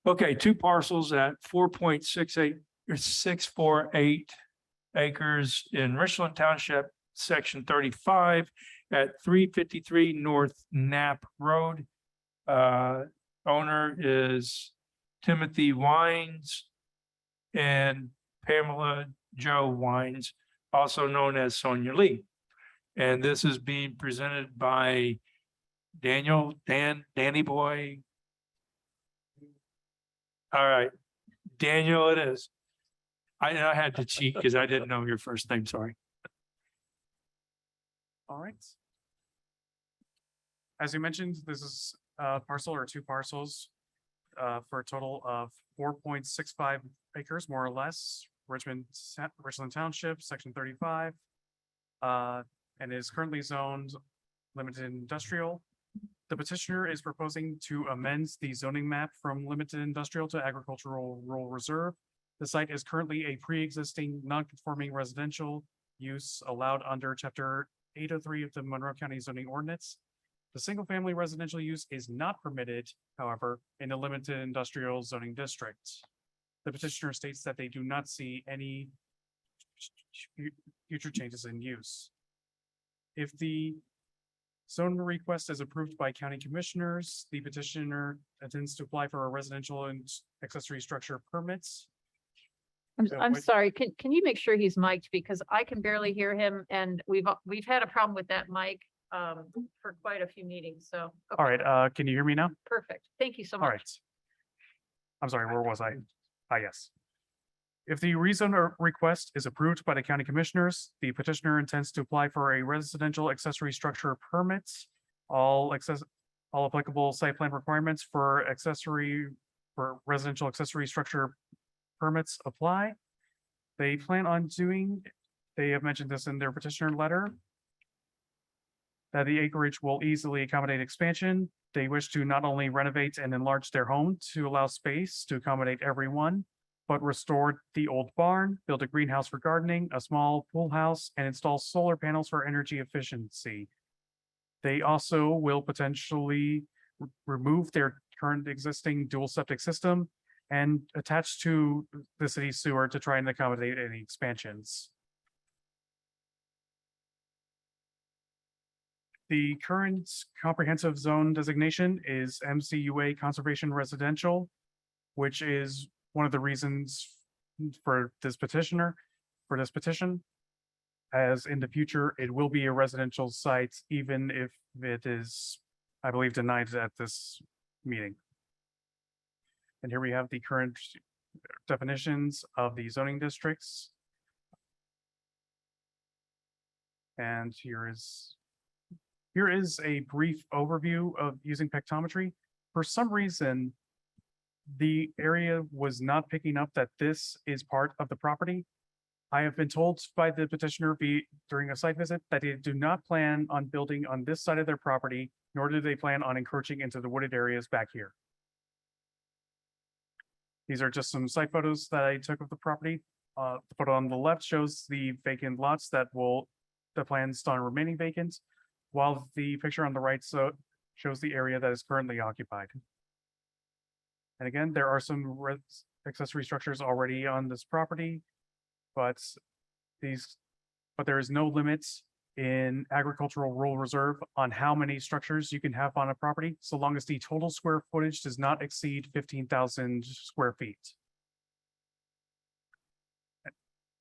Okay, 2 parcels at 4.68 or 648 acres in Richland Township, section 35 at 353 North Knapp Road. owner is Timothy Wines and Pamela Joe Wines, also known as Sonia Lee. And this is being presented by Danny Boy. All right, Daniel it is. I had to cheat because I didn't know your first name, sorry. All right. As you mentioned, this is a parcel or two parcels for a total of 4.65 acres, more or less, Richmond Township, section 35. And is currently zoned limited industrial. The petitioner is proposing to amend the zoning map from limited industrial to agricultural rural reserve. The site is currently a pre-existing non-conforming residential use allowed under chapter 803 of the Monroe County zoning ordinance. The single-family residential use is not permitted, however, in the limited industrial zoning district. The petitioner states that they do not see any future changes in use. If the zone request is approved by county commissioners, the petitioner intends to apply for a residential and accessory structure permits. I'm sorry, can you make sure he's mic'd because I can barely hear him and we've had a problem with that mic for quite a few meetings, so. All okay, right, can you hear me now? Perfect. Thank you so All much. right. I'm sorry, where was I? Yes. If the rezone or request is approved by the county commissioners, the petitioner intends to apply for a residential accessory structure permits. All applicable site plan requirements for residential accessory structure permits apply. They plan on they have mentioned this in their petitioner letter, that the acreage will easily accommodate expansion. They wish to not only renovate and enlarge their home to allow space to accommodate everyone, but restore the old barn, build a greenhouse for gardening, a small pool house, and install solar panels for energy efficiency. They also will potentially remove their current existing dual septic system and attach to the city sewer to try and accommodate any expansions. The current comprehensive zone designation is MCUA Conservation Residential, which is one of the reasons for this petition, as in the future, it will be a residential site, even if it is, I believe, denied at this meeting. And here we have the current definitions of the zoning districts. And here is a brief overview of using pectometry. For some reason, the area was not picking up that this is part of the property. I have been told by the petitioner during a site visit that they do not plan on building on this side of their property, nor do they plan on encroaching into the wooded areas back here. These are just some site photos that I took of the property. The photo on the left shows the vacant lots that the plans on remaining vacant, while the picture on the right shows the area that is currently occupied. And again, there are some accessory structures already on this property, but there is no limits in agricultural rural reserve on how many structures you can have on a property, so long as the total square footage does not exceed 15,000 square feet.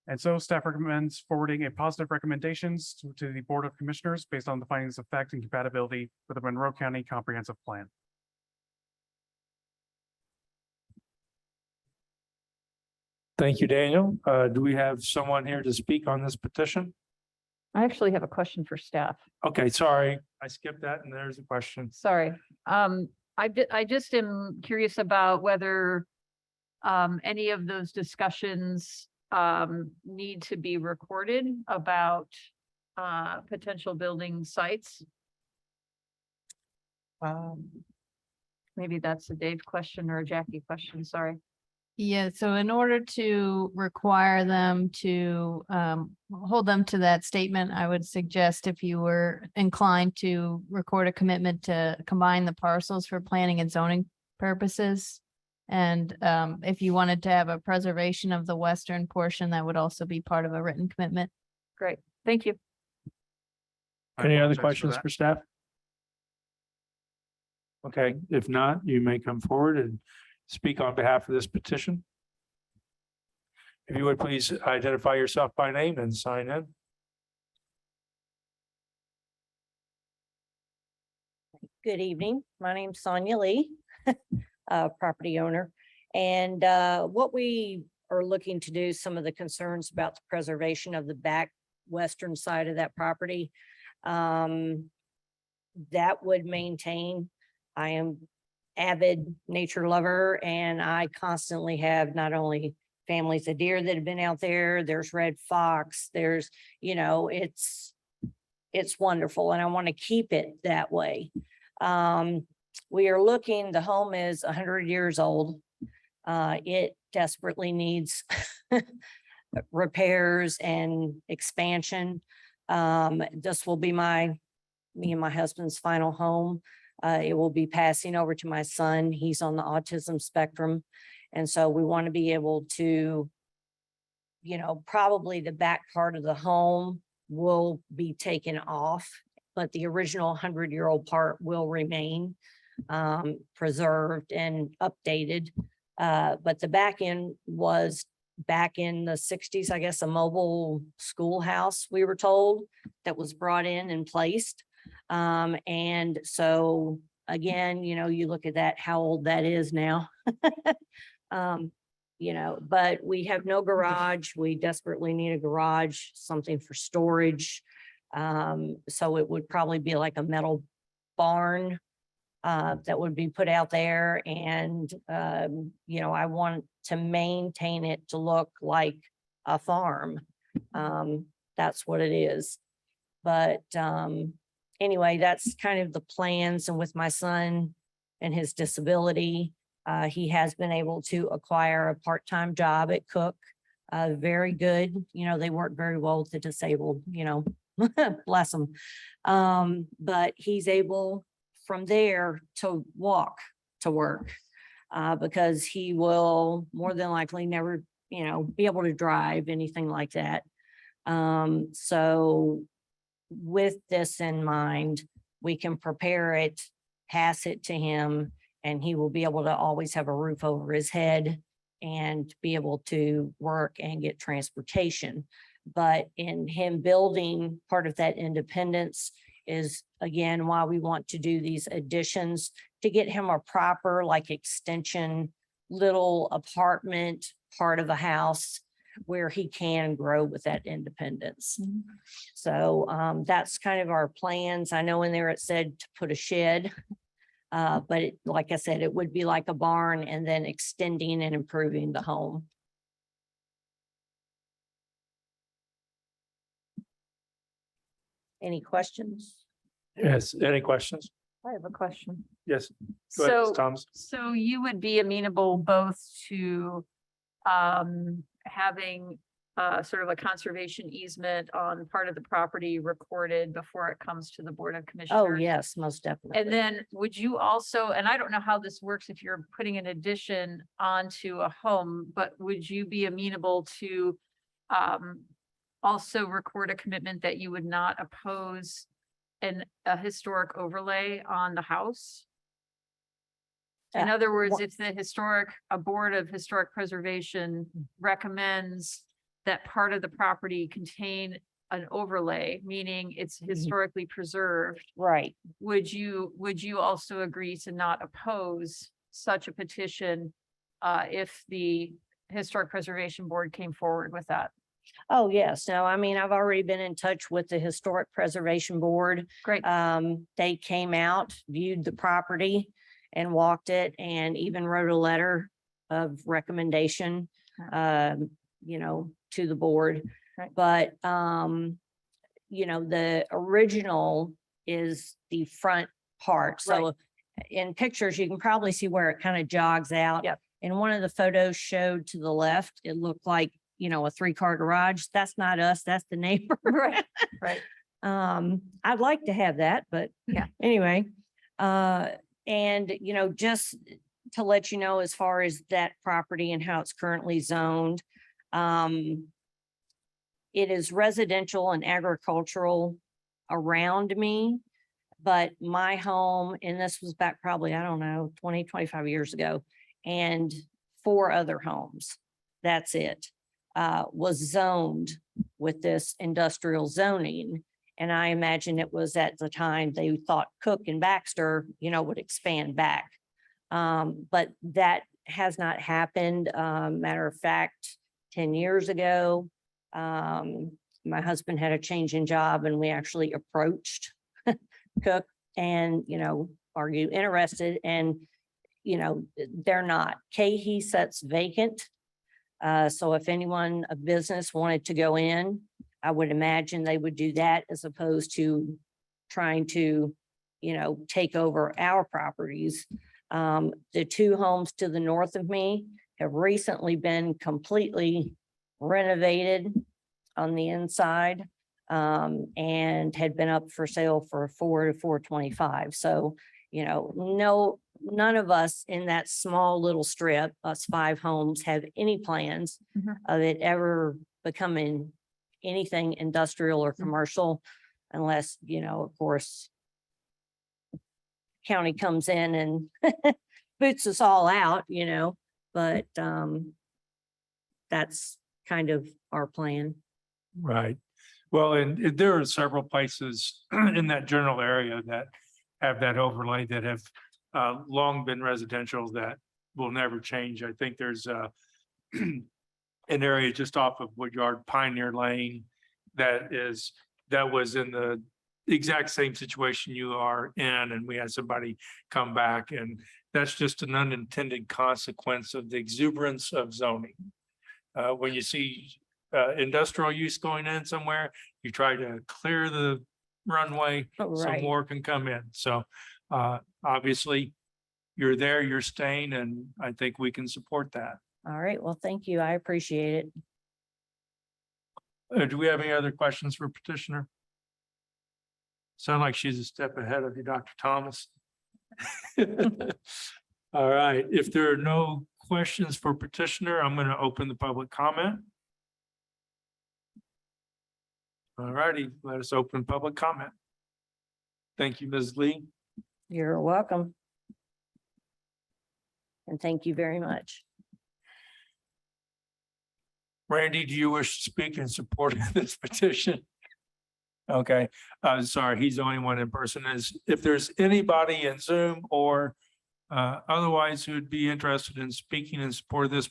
And so staff recommends forwarding a positive recommendations to the Board of Commissioners based on the findings of fact and compatibility with the Monroe County Comprehensive Plan. Thank you, Daniel. Do we have someone here to speak on this petition? I actually have a question for staff. Okay, sorry, I skipped that and there's a question. Sorry. I just am curious about whether any of those discussions need to be recorded about potential building sites. Maybe that's a Dave question or a Jackie question, sorry. Yeah, so in order to require them to hold them to that statement, I would suggest if you were inclined to record a commitment to combine the parcels for planning and zoning purposes. And if you wanted to have a preservation of the western portion, that would also be part of a written commitment. Great, thank you. Any other apologize for questions that. for staff? Okay, if not, you may come forward and speak on behalf of this petition. If you would please identify yourself by name and sign in. Good evening. My name's Sonia Lee, property owner. And what we are looking to do, some of the concerns about the preservation of the back western side of that property. That would maintain. I am avid nature lover and I constantly have not only families of deer that have been out there, there's red fox, there's, you know, it's wonderful and I want to keep it that way. We are looking, the home is 100 years old. It desperately needs repairs and expansion. This will be me and my husband's final home. It will be passing over to my son. He's on the autism spectrum. And so we want to be able to, you know, probably the back part of the home will be taken off, but the original 100-year-old part will remain preserved and updated. But the back end was back in the 60s, I guess, a mobile schoolhouse, we were told, that was brought in and placed. And so again, you know, you look at that, how old that is now. You know, but we have no garage. We desperately need a garage, something for storage. So it would probably be like a metal barn that would be put out there. And, you know, I want to maintain it to look like a farm. That's what it is. But anyway, that's kind of the plans. And with my son and his disability, he has been able to acquire a part-time job at Cook. Very good. You know, they work very well with the disabled, you know, bless them. But he's able from there to walk to work because he will more than likely never, you know, be able to drive anything like that. So with this in mind, we can prepare it, pass it to him, and he will be able to always have a roof over his head and be able to work and get transportation. But in him building, part of that independence is, again, why we want to do these additions, to get him a proper, like, extension, little apartment, part of a house where he can grow with that independence. So that's kind of our plans. I know in there it said to put a shed. But like I said, it would be like a barn and then extending and improving the home. Any questions? Yes, any questions? I have a question. Yes. Go ahead, Ms. So, Thomas. so you would be amenable both to having sort of a conservation easement on part of the property recorded before it comes to the Board of Commissioners? Oh, yes, most definitely. And then would you also, and I don't know how this works if you're putting an addition onto a home, but would you be amenable to also record a commitment that you would not oppose a historic overlay on the house? In other words, if a Board of Historic Preservation recommends that part of the property contain an overlay, meaning it's historically preserved. Right. Would you also agree to not oppose such a petition if the Historic Preservation Board came forward with that? Oh, yes. No, I mean, I've already been in touch with the Historic Preservation Board. Great. They came out, viewed the property and walked it and even wrote a letter of recommendation, you know, to the board. Right. But, you know, the original is the front part. So in pictures, you can probably see where it kind of jogs out. Yep. And one of the photos showed to the left, it looked like, you know, a 3-car garage. That's not us, that's the neighbor. Right. Right. I'd like to have that, but Yeah. anyway, and, you know, just to let you know, as far as that property and how it's currently zoned, it is residential and agricultural around me. But my home, and this was back probably, I don't know, 20, 25 years ago, and 4 other homes, that's it, was zoned with this industrial zoning. And I imagine it was at the time they thought Cook and Baxter, would expand back. But that has not happened. Matter of fact, 10 years ago, my husband had a change in job and we actually approached Cook and, are you interested? And, they're not. Cahey sits vacant. So if anyone, a business wanted to go in, I would imagine they would do that as opposed to trying to, take over our properties. The 2 homes to the north of me have recently been completely renovated on the inside, and had been up for sale for 4 to 425. So, none of us in that small little strip, us 5 homes, have any plans of it ever becoming anything industrial or commercial, unless, of course, county comes in and boots us all out, but that's kind of our plan. Right. Well, and there are several places in that general area that have that overlay that have long been residential that will never change. I think there's an area just off of Woodyard Pioneer Lane that was in the exact same situation you are in, and we had somebody come back, and that's just an unintended consequence of the exuberance of zoning. When you see industrial use going in somewhere, you try to clear the runway so Right. more can come in. So obviously you're there, you're staying, and I think we can support that. All right. Well, thank you. I appreciate it. Do we have any other questions for petitioner? Sound like she's a step ahead of you, Dr. Thomas. All right, if there are no questions for petitioner, I'm going to open the public comment. All righty, let us open public comment. Thank you, Ms. Lee. You're welcome. And thank you very much. Randy, do you wish to speak in support of this petition? Okay, sorry, he's the only one in person. If there's anybody in Zoom or otherwise who would be interested in speaking in support of this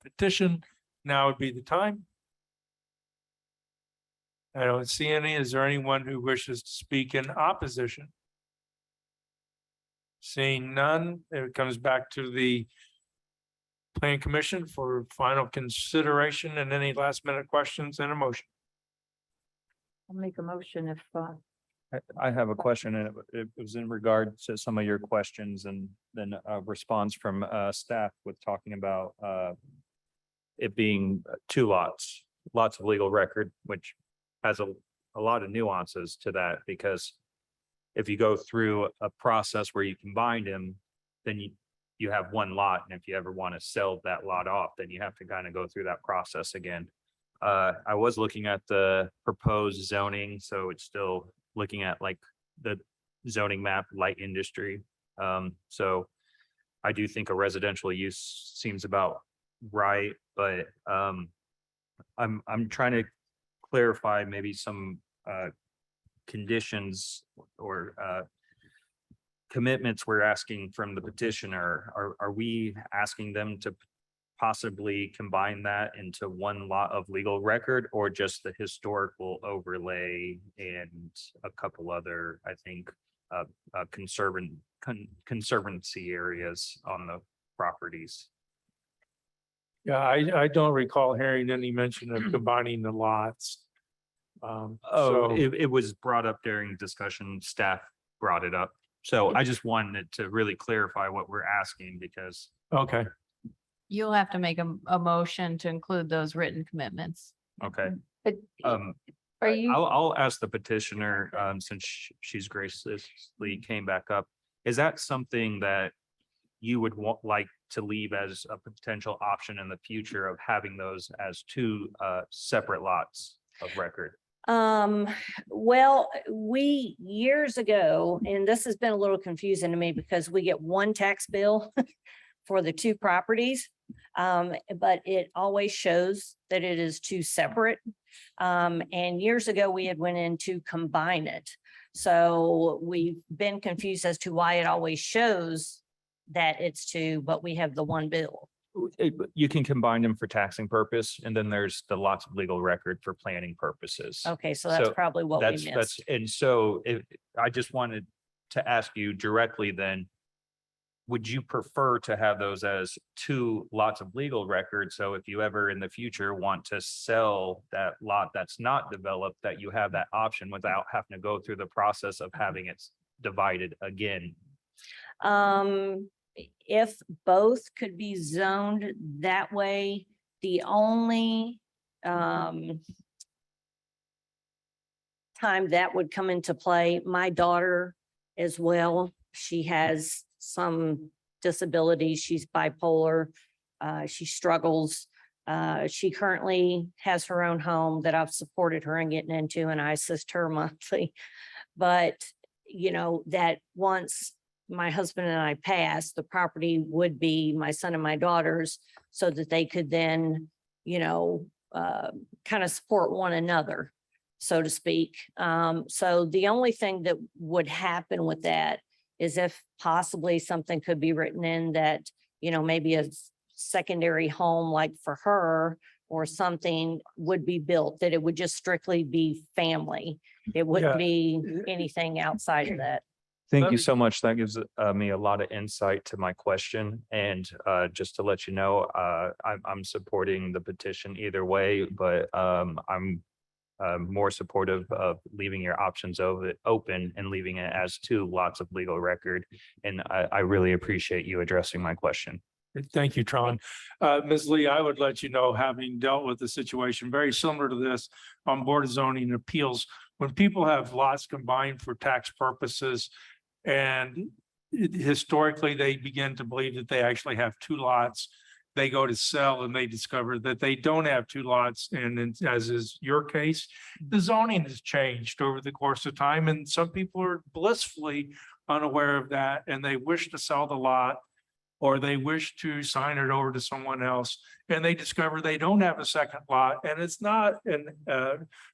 petition, now would be the time. I don't see any. Is there anyone who wishes to speak in opposition? Seeing none, it comes back to the Plan Commission for final consideration and any last minute questions and a motion. I'll make a motion if, I have a question, and it was in regard to some of your questions, and then a response from staff with talking about it being 2 lots of legal record, which has a lot of nuances to that, because if you go through a process where you combine them, then you have 1 lot, and if you ever want to sell that lot off, then you have to kind of go through that process again. I was looking at the proposed zoning, so it's still looking at like the zoning map, light industry. So I do think a residential use seems about right, but I'm trying to clarify maybe some conditions or commitments we're asking from the petitioner. Are we asking them to possibly combine that into 1 lot of legal record, or just the historical overlay and a couple other, I think, conservancy areas on the properties? Yeah, I don't recall hearing any mention of combining the lots. So It was brought up during discussion, staff brought it up. So I just wanted to really clarify what we're asking, because okay. You'll have to make a motion to include those written commitments. okay. are I- you? I'll ask the petitioner, since she's graciously came back up. Is that something that you would like to leave as a potential option in the future of having those as 2 separate lots of record? Well, we years ago, and this has been a little confusing to me because we get one tax bill for the two properties. But it always shows that it is two separate. And years ago, we had went in to combine it. So we've been confused as to why it always shows that it's two, but we have the one bill. You can combine them for taxing purpose, and then there's the lots of legal record for planning purposes. Okay, so that's probably what we That's, missed. and so if, I just wanted to ask you directly then, would you prefer to have those as two lots of legal records? So if you ever in the future want to sell that lot that's not developed, that you have that option without having to go through the process of having it divided again? If both could be zoned that way, the only time that would come into play, my daughter as well, she has some disabilities. She's bipolar. She struggles. She currently has her own home that I've supported her in getting into, and I assist her monthly. But, you know, that once my husband and I pass, the property would be my son and my daughter's, so that they could then, you know, kind of support one another, so to speak. So the only thing that would happen with that is if possibly something could be written in that, you know, maybe a secondary home like for her or something would be built, that it would just strictly be family. It wouldn't be anything outside of that. Thank you so much. That gives me a lot of insight to my question. And just to let you know, I'm supporting the petition either way, but I'm more supportive of leaving your options open and leaving it as two lots of legal record. And I really appreciate you addressing my question. Thank you, Tron. Ms. Lee, I would let you know, having dealt with a situation very similar to this on Board of Zoning Appeals, when people have lots combined for tax purposes, and historically they begin to believe that they actually have two lots, they go to sell and they discover that they don't have two lots. And as is your case, the zoning has changed over the course of time, and some people are blissfully unaware of that, and they wish to sell the lot, or they wish to sign it over to someone else, and they discover they don't have a second lot, and it's not an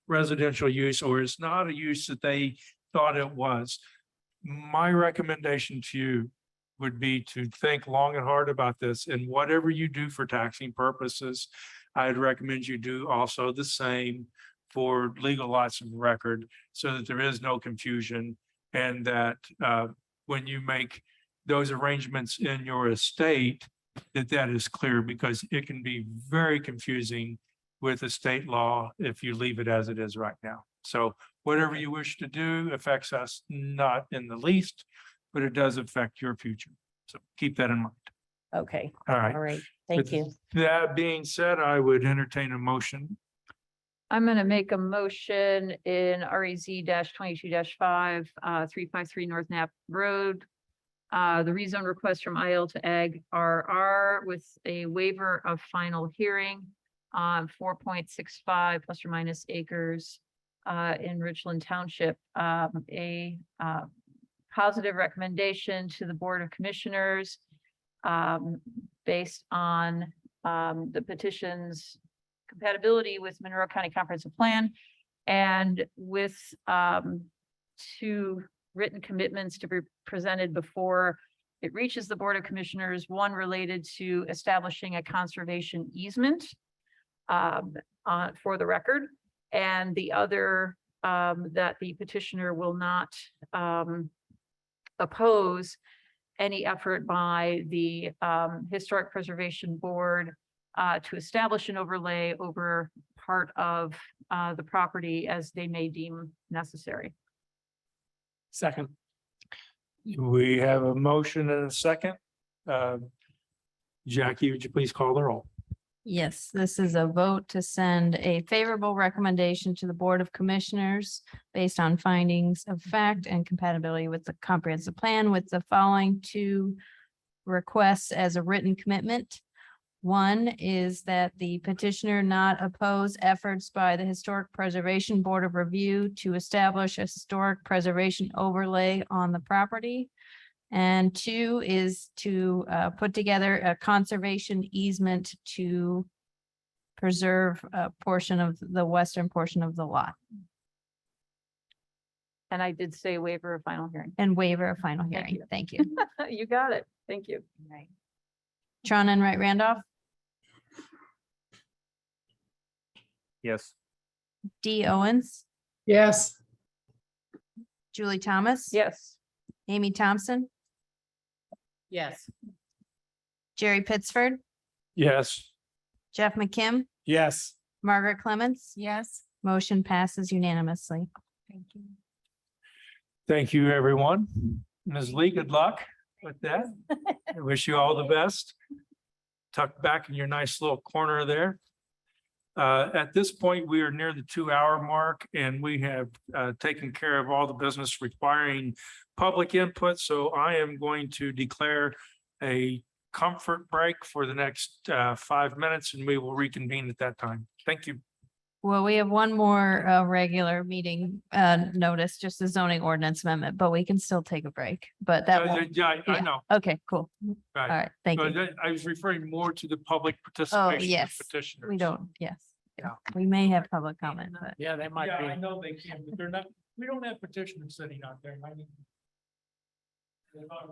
residential use, or it's not a use that they thought it was. My recommendation to you would be to think long and hard about this, and whatever you do for taxing purposes, I'd recommend you do also the same for legal lots of record, so that there is no confusion, and that when you make those arrangements in your estate, that is clear, because it can be very confusing with estate law if you leave it as it is right now. So whatever you wish to do affects us not in the least, but it does affect your future. So keep that in mind. Okay. All right. All right. Thank With you. That being said, I would entertain a motion. I'm gonna make a motion in REZ 22-5, 353 North Knapp Road. The rezone request from IL to Ag RR with a waiver of final hearing on 4.65 plus or minus acres in Richland Township. A positive recommendation to the Board of Commissioners based on the petition's compatibility with Monroe County Comprehensive Plan, and with two written commitments to be presented before it reaches the Board of Commissioners, one related to establishing a conservation easement for the record, and the other that the petitioner will not oppose any effort by the Historic Preservation Board to establish an overlay over part of the property as they may deem necessary. Second. We have a motion and a second. Jackie, would you please call the roll? Yes, this is a vote to send a favorable recommendation to the Board of Commissioners based on findings of fact and compatibility with the comprehensive plan, with the following two requests as a written commitment. One is that the petitioner not oppose efforts by the Historic Preservation Board of Review to establish a historic preservation overlay on the property. And two is to put together a conservation easement to preserve a portion of the western portion of the lot And I did say waiver of final hearing. and waiver of final Thank hearing. you. Thank you. You got it. Thank you. Right. Tron and Wright Randolph, Yes. D Owens, Yes. Julie Thomas. Yes. Amy Thompson, Yes. Jerry Pittsford, Yes. Jeff McKim, Yes. Margaret Clements. Yes. Motion passes unanimously. Thank you. Thank you, everyone. Ms. Lee, good luck with that. I wish you all the best. Tuck back in your nice little corner there. At this point, we are near the 2-hour mark and we have taken care of all the business requiring public input. So I am going to declare a comfort break for the next 5 minutes and we will reconvene at that time. Thank you. Well, we have one more regular meeting notice, just a zoning ordinance amendment, but we can still take a break, but that won't. Yeah, I yeah. know. Okay, cool. All Right. right, thank But you. I was referring more to the public Oh, participation of yes, petitioners. we don't, yes. Yeah. We may have public comment, but. Yeah, they might Yeah, be. I know they can, but they're not, we don't have petitioners sitting out there. I mean, they're not-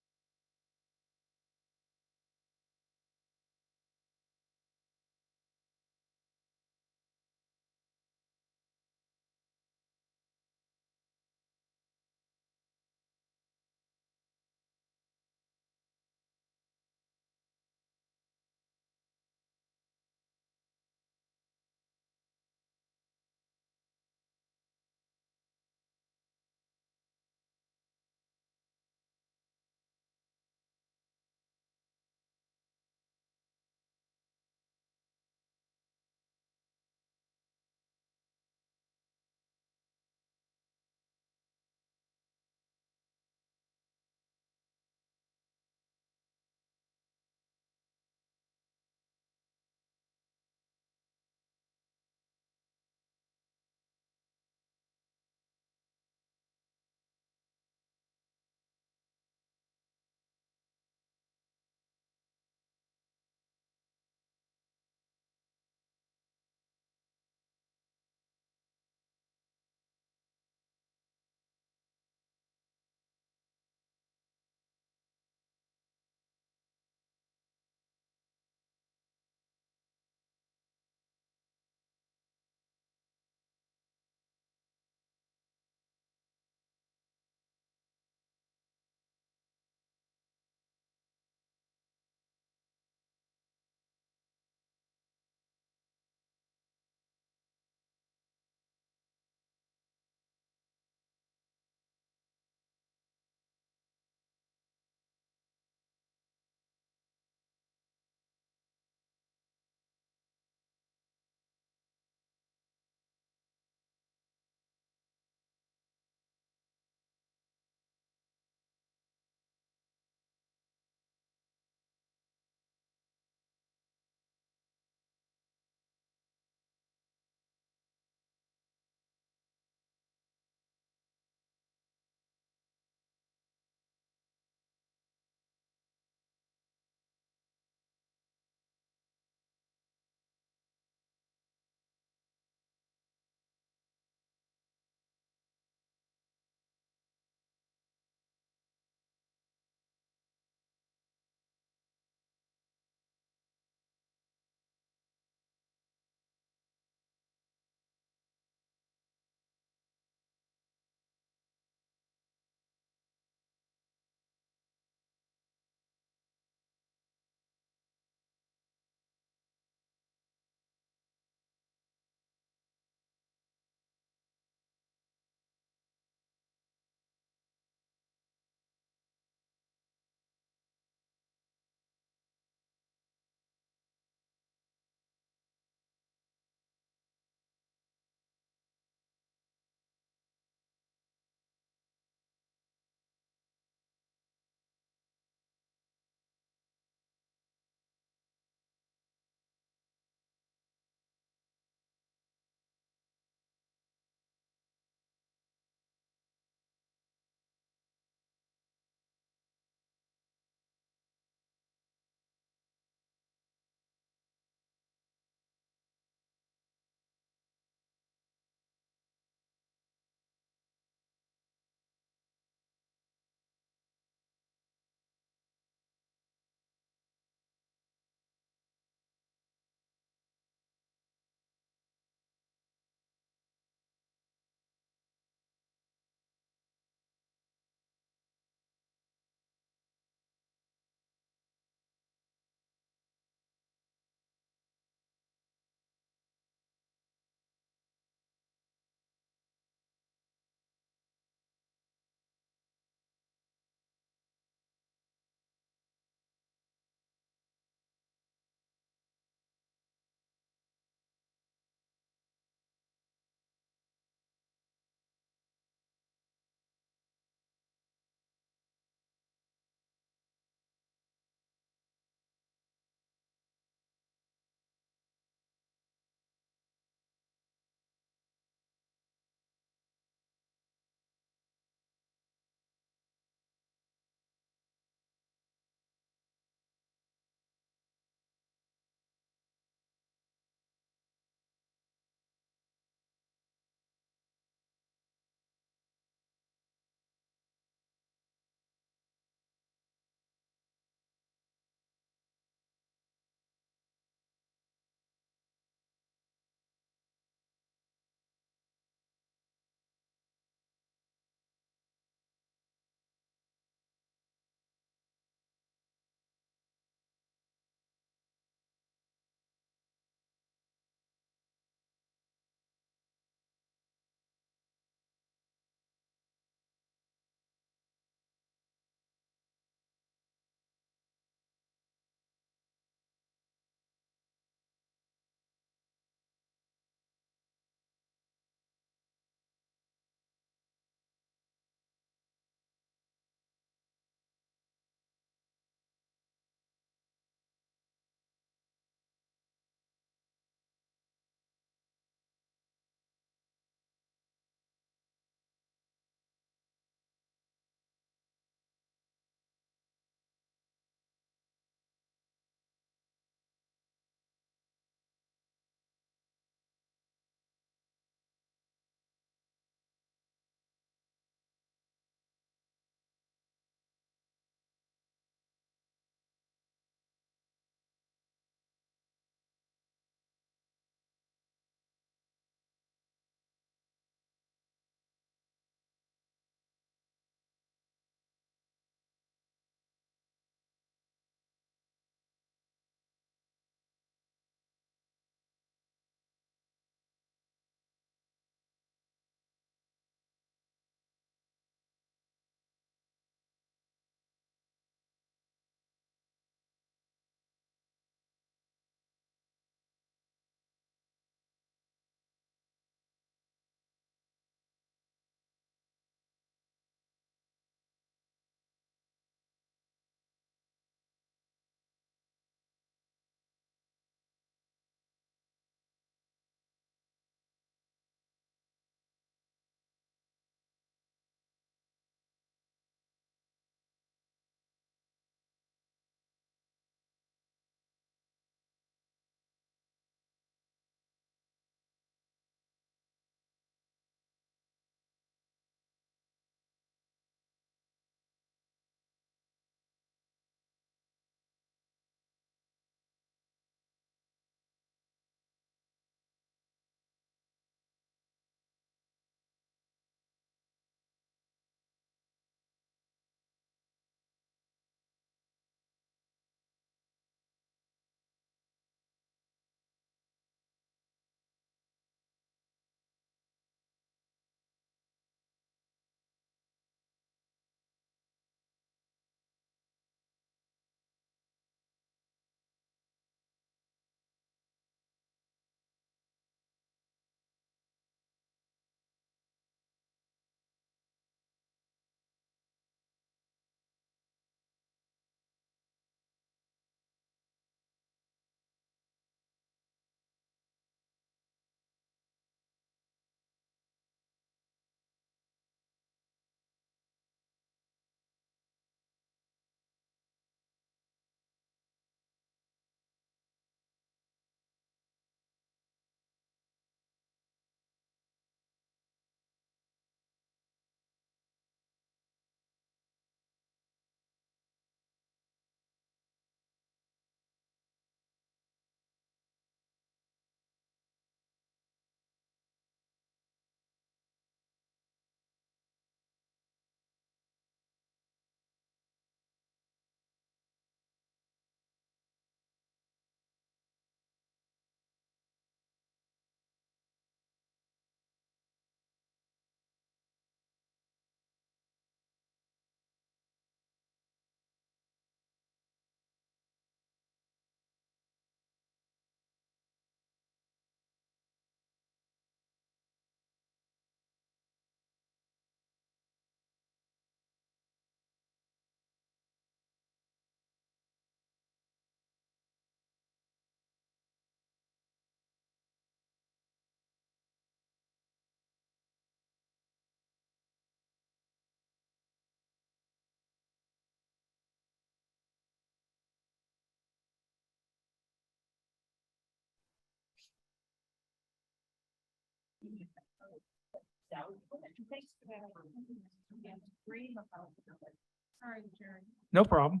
No problem.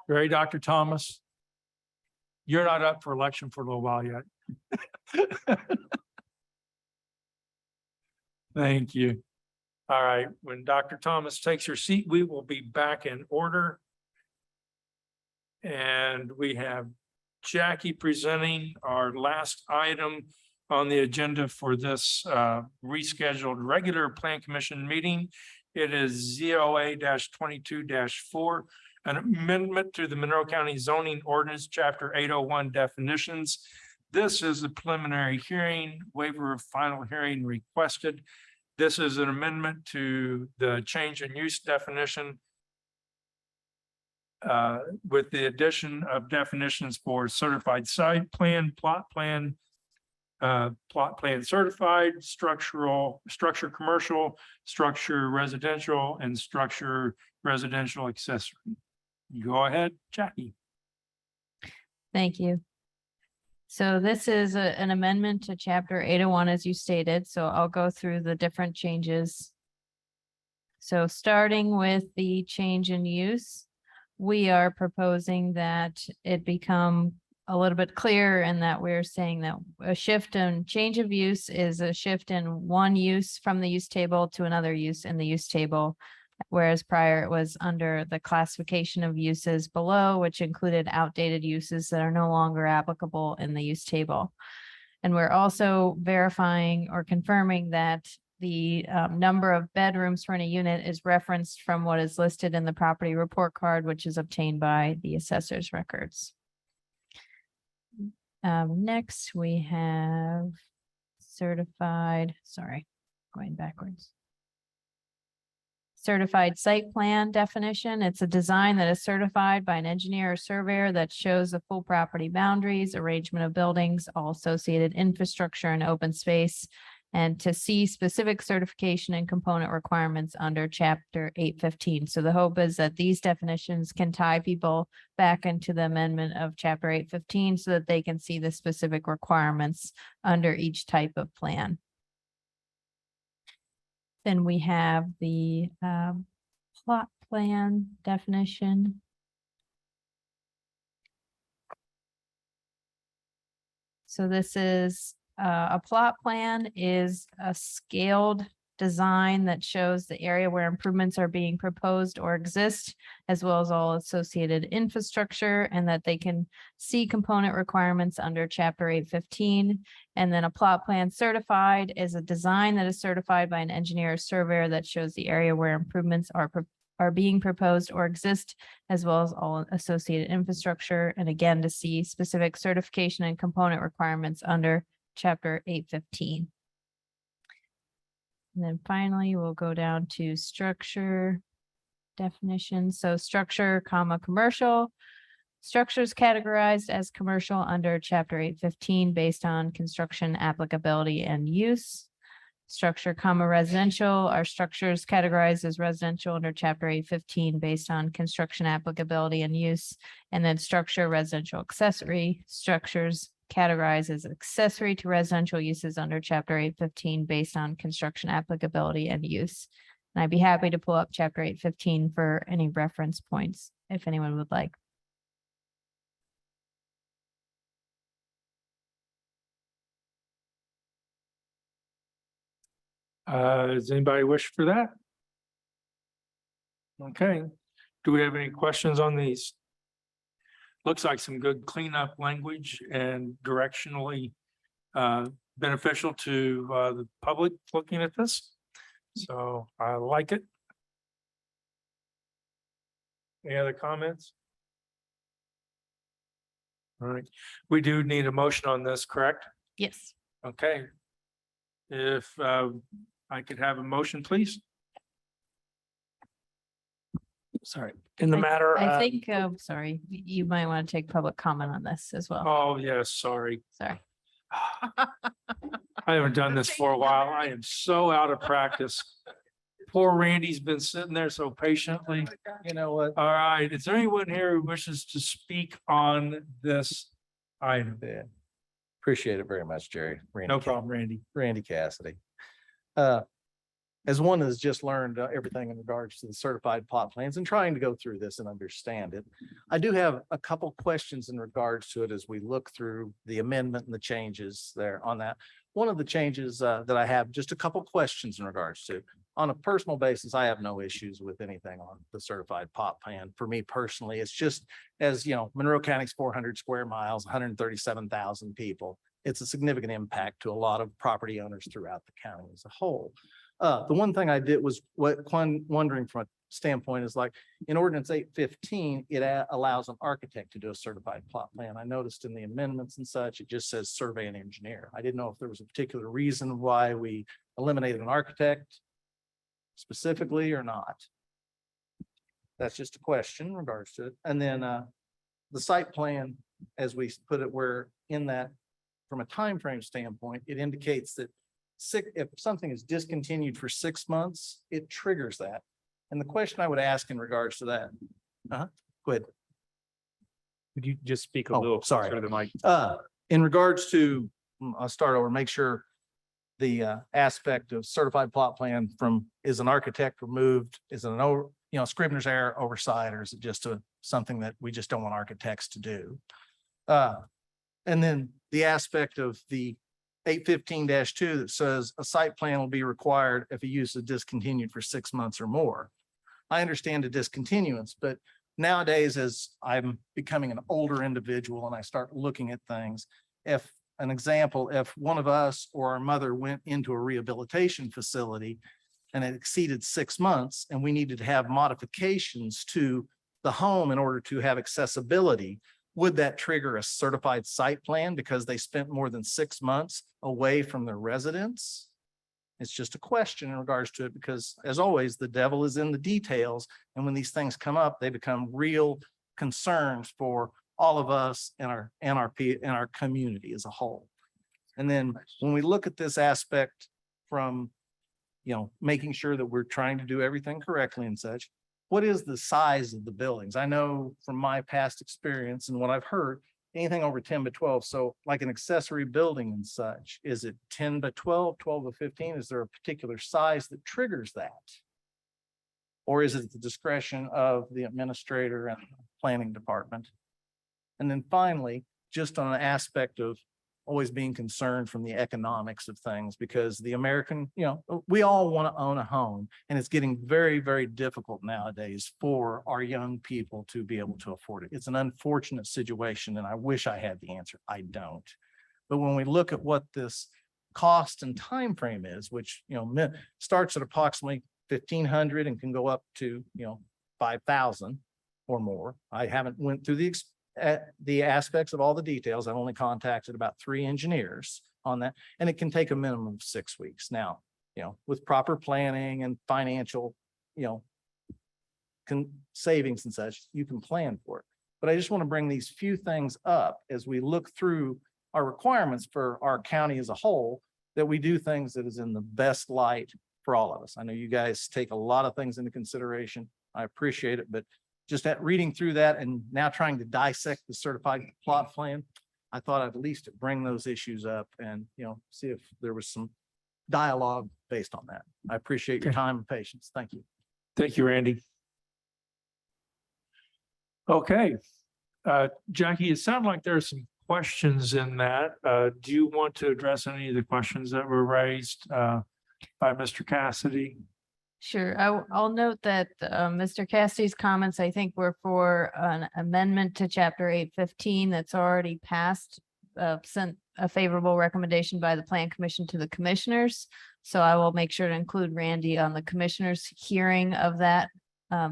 Ready, Dr. Thomas? You're not up for election for a little while yet. Thank you. All right, when Dr. Thomas takes her seat, we will be back in order. And we have Jackie presenting our last item on the agenda for this rescheduled regular Plan Commission meeting. It is ZOA 22-4, an amendment to the Monroe County zoning ordinance, chapter 801 definitions. This is a preliminary hearing, waiver of final hearing requested. This is an amendment to the change in use definition with the addition of definitions for certified site plan, plot plan certified, structure commercial, structure residential, and structure residential accessory. Go ahead, Jackie. Thank you. So this is an amendment to chapter 801, as you stated, so I'll go through the different changes. So starting with the change in use, we are proposing that it become a little bit clearer in that we're saying that a shift and change of use is a shift in one use from the use table to another use in the use table. Whereas prior it was under the classification of uses below, which included outdated uses that are no longer applicable in the use table. And we're also verifying or confirming that the number of bedrooms for a unit is referenced from what is listed in the property report card, which is obtained by the assessor's records. Next, we have certified, sorry, going backwards. Certified site plan definition. It's a design that is certified by an engineer or surveyor that shows the full property boundaries, arrangement of buildings, all associated infrastructure and open space, and to see specific certification and component requirements under chapter 815. So the hope is that these definitions can tie people back into the amendment of chapter 815 so that they can see the specific requirements under each type of plan. Then we have the plot plan definition. So this is a plot plan is a scaled design that shows the area where improvements are being proposed or exist, as well as all associated infrastructure, and that they can see component requirements under chapter 815. And then a plot plan certified is a design that is certified by an engineer or surveyor that shows the area where improvements are being proposed or exist, as well as all associated infrastructure. And again, to see specific certification and component requirements under chapter 815. And then finally, we'll go down to structure definition. So structure, commercial. Structures categorized as commercial under chapter 815 based on construction applicability and use. Structure, residential are structures categorized as residential under chapter 815 based on construction applicability and use. And then structure, residential accessory structures categorized as accessory to residential uses under chapter 815 based on construction applicability and use. And I'd be happy to pull up chapter 815 for any reference points if anyone would like. Does anybody wish for that? Okay, do we have any questions on these? Looks like some good cleanup language and directionally beneficial to the public looking at this. So I like it. Any other comments? All right, we do need a motion on this, correct? Yes. Okay. If I could have a motion, please. Sorry, in the matter. I think, sorry, you might want to take public comment on this as well. Oh, yes, sorry. Sorry. I haven't done this for a while. I am so out of practice. Poor Randy's been sitting there so patiently. You know what? All right, is there anyone here who wishes to speak on this Aye. Yeah. Appreciate it very much, Jerry. No problem, Randy. Randy Cassidy. As one has just learned everything in regards to the certified plot plans and trying to go through this and understand it. I do have a couple questions in regards to it as we look through the amendment and the changes there on that. One of the changes that I have just a couple questions in regards to. On a personal basis, I have no issues with anything on the certified plot plan. For me personally, it's just, as you know, Monroe County's 400 square miles, 137,000 people. It's a significant impact to a lot of property owners throughout the county as a whole. The one thing I did was wondering from a standpoint is like in ordinance 815, it allows an architect to do a certified plot plan. I noticed in the amendments and such, it just says survey and engineer. I didn't know if there was a particular reason why we eliminated an architect specifically or not. That's just a question in regards to it. And then the site plan, as we put it, where in that from a time frame standpoint, it indicates that if something is discontinued for 6 months, it triggers that. And the question I would ask in regards to that, go ahead. Could you just speak a Oh, little sorry. closer to the mic? In regards to, I'll start over, make sure the aspect of certified plot plan from, is an architect removed, is it an Scrivener's error oversight, or is it just something that we just don't want architects to do? And then the aspect of the 815-2 that says a site plan will be required if a use is discontinued for 6 months or more. I understand a discontinuance, but nowadays, as I'm becoming an older individual and I start looking at things, if an example, if one of us or our mother went into a rehabilitation facility and it exceeded 6 months and we needed to have modifications to the home in order to have accessibility, would that trigger a certified site plan because they spent more than 6 months away from their residence? It's just a question in regards to it, because as always, the devil is in the details. And when these things come up, they become real concerns for all of us and our community as a whole. And then when we look at this aspect from, making sure that we're trying to do everything correctly and such, what is the size of the buildings? I know from my past experience and what I've heard, anything over 10 by 12. So like an accessory building and such, is it 10 by 12, 12 by 15? Is there a particular size that triggers that? Or is it the discretion of the administrator and planning department? And then finally, just on an aspect of always being concerned from the economics of things, because the American, we all want to own a home, and it's getting very, very difficult nowadays for our young people to be able to afford it. It's an unfortunate situation, and I wish I had the answer. I don't. But when we look at what this cost and time frame is, which, starts at approximately 1,500 and can go up to, 5,000 or more. I haven't went through the aspects of all the details. I've only contacted about 3 engineers on that, and it can take a minimum of 6 weeks. Now, with proper planning and financial, savings and such, you can plan for it. But I just want to bring these few things up as we look through our requirements for our county as a whole, that we do things that is in the best light for all of us. I know you guys take a lot of things into consideration. I appreciate it, but just at reading through that and now trying to dissect the certified plot plan, I thought I'd at least bring those issues up and, see if there was some dialogue based on that. I appreciate your time and patience. Thank you. Thank you, Randy. Okay. Jackie, it sounded like there are some questions in that. Do you want to address any of the questions that were raised by Mr. Cassidy? Sure. I'll note that Mr. Cassidy's comments, I think, were for an amendment to chapter 815 that's already passed, sent a favorable recommendation by the Plan Commission to the commissioners. So I will make sure to include Randy on the commissioners' hearing of that,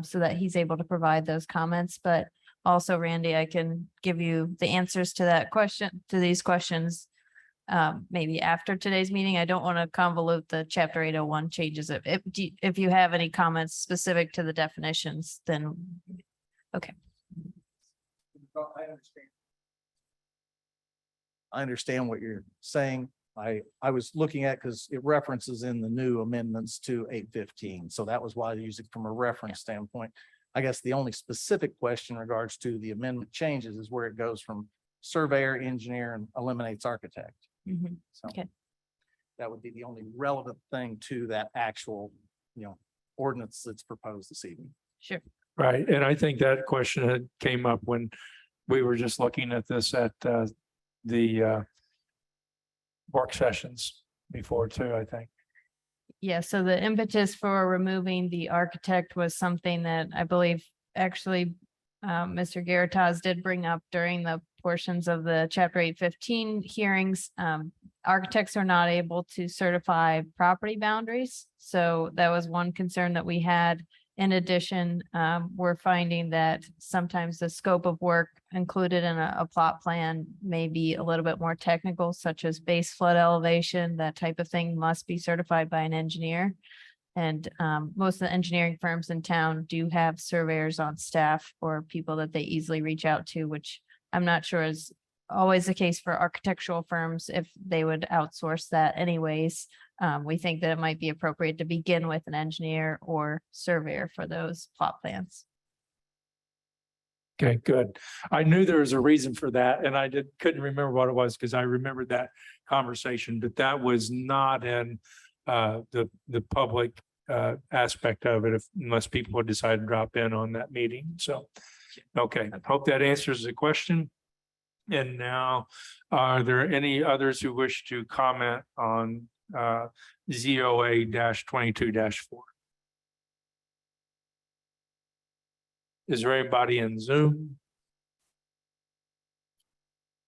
so that he's able to provide those comments. But also, Randy, I can give you the answers to that question, to these questions, maybe after today's meeting. I don't want to convolute the chapter 801 changes. If you have any comments specific to the definitions, then, okay. I understand what you're saying. I was looking at, because it references in the new amendments to 815. So that was why I use it from a reference standpoint. I guess the only specific question in regards to the amendment changes is where it goes from surveyor, engineer, and eliminates architect. Mhm. So Okay. that would be the only relevant thing to that actual, ordinance that's proposed this evening. Sure. Right, and I think that question had came up when we were just looking at this at the work sessions before too, I think. Yeah, so the impetus for removing the architect was something that I believe actually Mr. Garatas did bring up during the portions of the Chapter 815 hearings. Architects are not able to certify property boundaries. So that was one concern that we had. In addition, we're finding that sometimes the scope of work included in a plot plan may be a little bit more technical, such as base flood elevation. That type of thing must be certified by an engineer. And most of the engineering firms in town do have surveyors on staff or people that they easily reach out to, which I'm not sure is always the case for architectural firms if they would outsource that anyways. We think that it might be appropriate to begin with an engineer or surveyor for those plot plans. Okay, good. I knew there was a reason for that and I couldn't remember what it was because I remembered that conversation, but that was not in the public aspect of it unless people would decide to drop in on that meeting. So, okay, hope that answers the question. And now, are there any others who wish to comment on ZOA-22-4? Is there anybody in Zoom?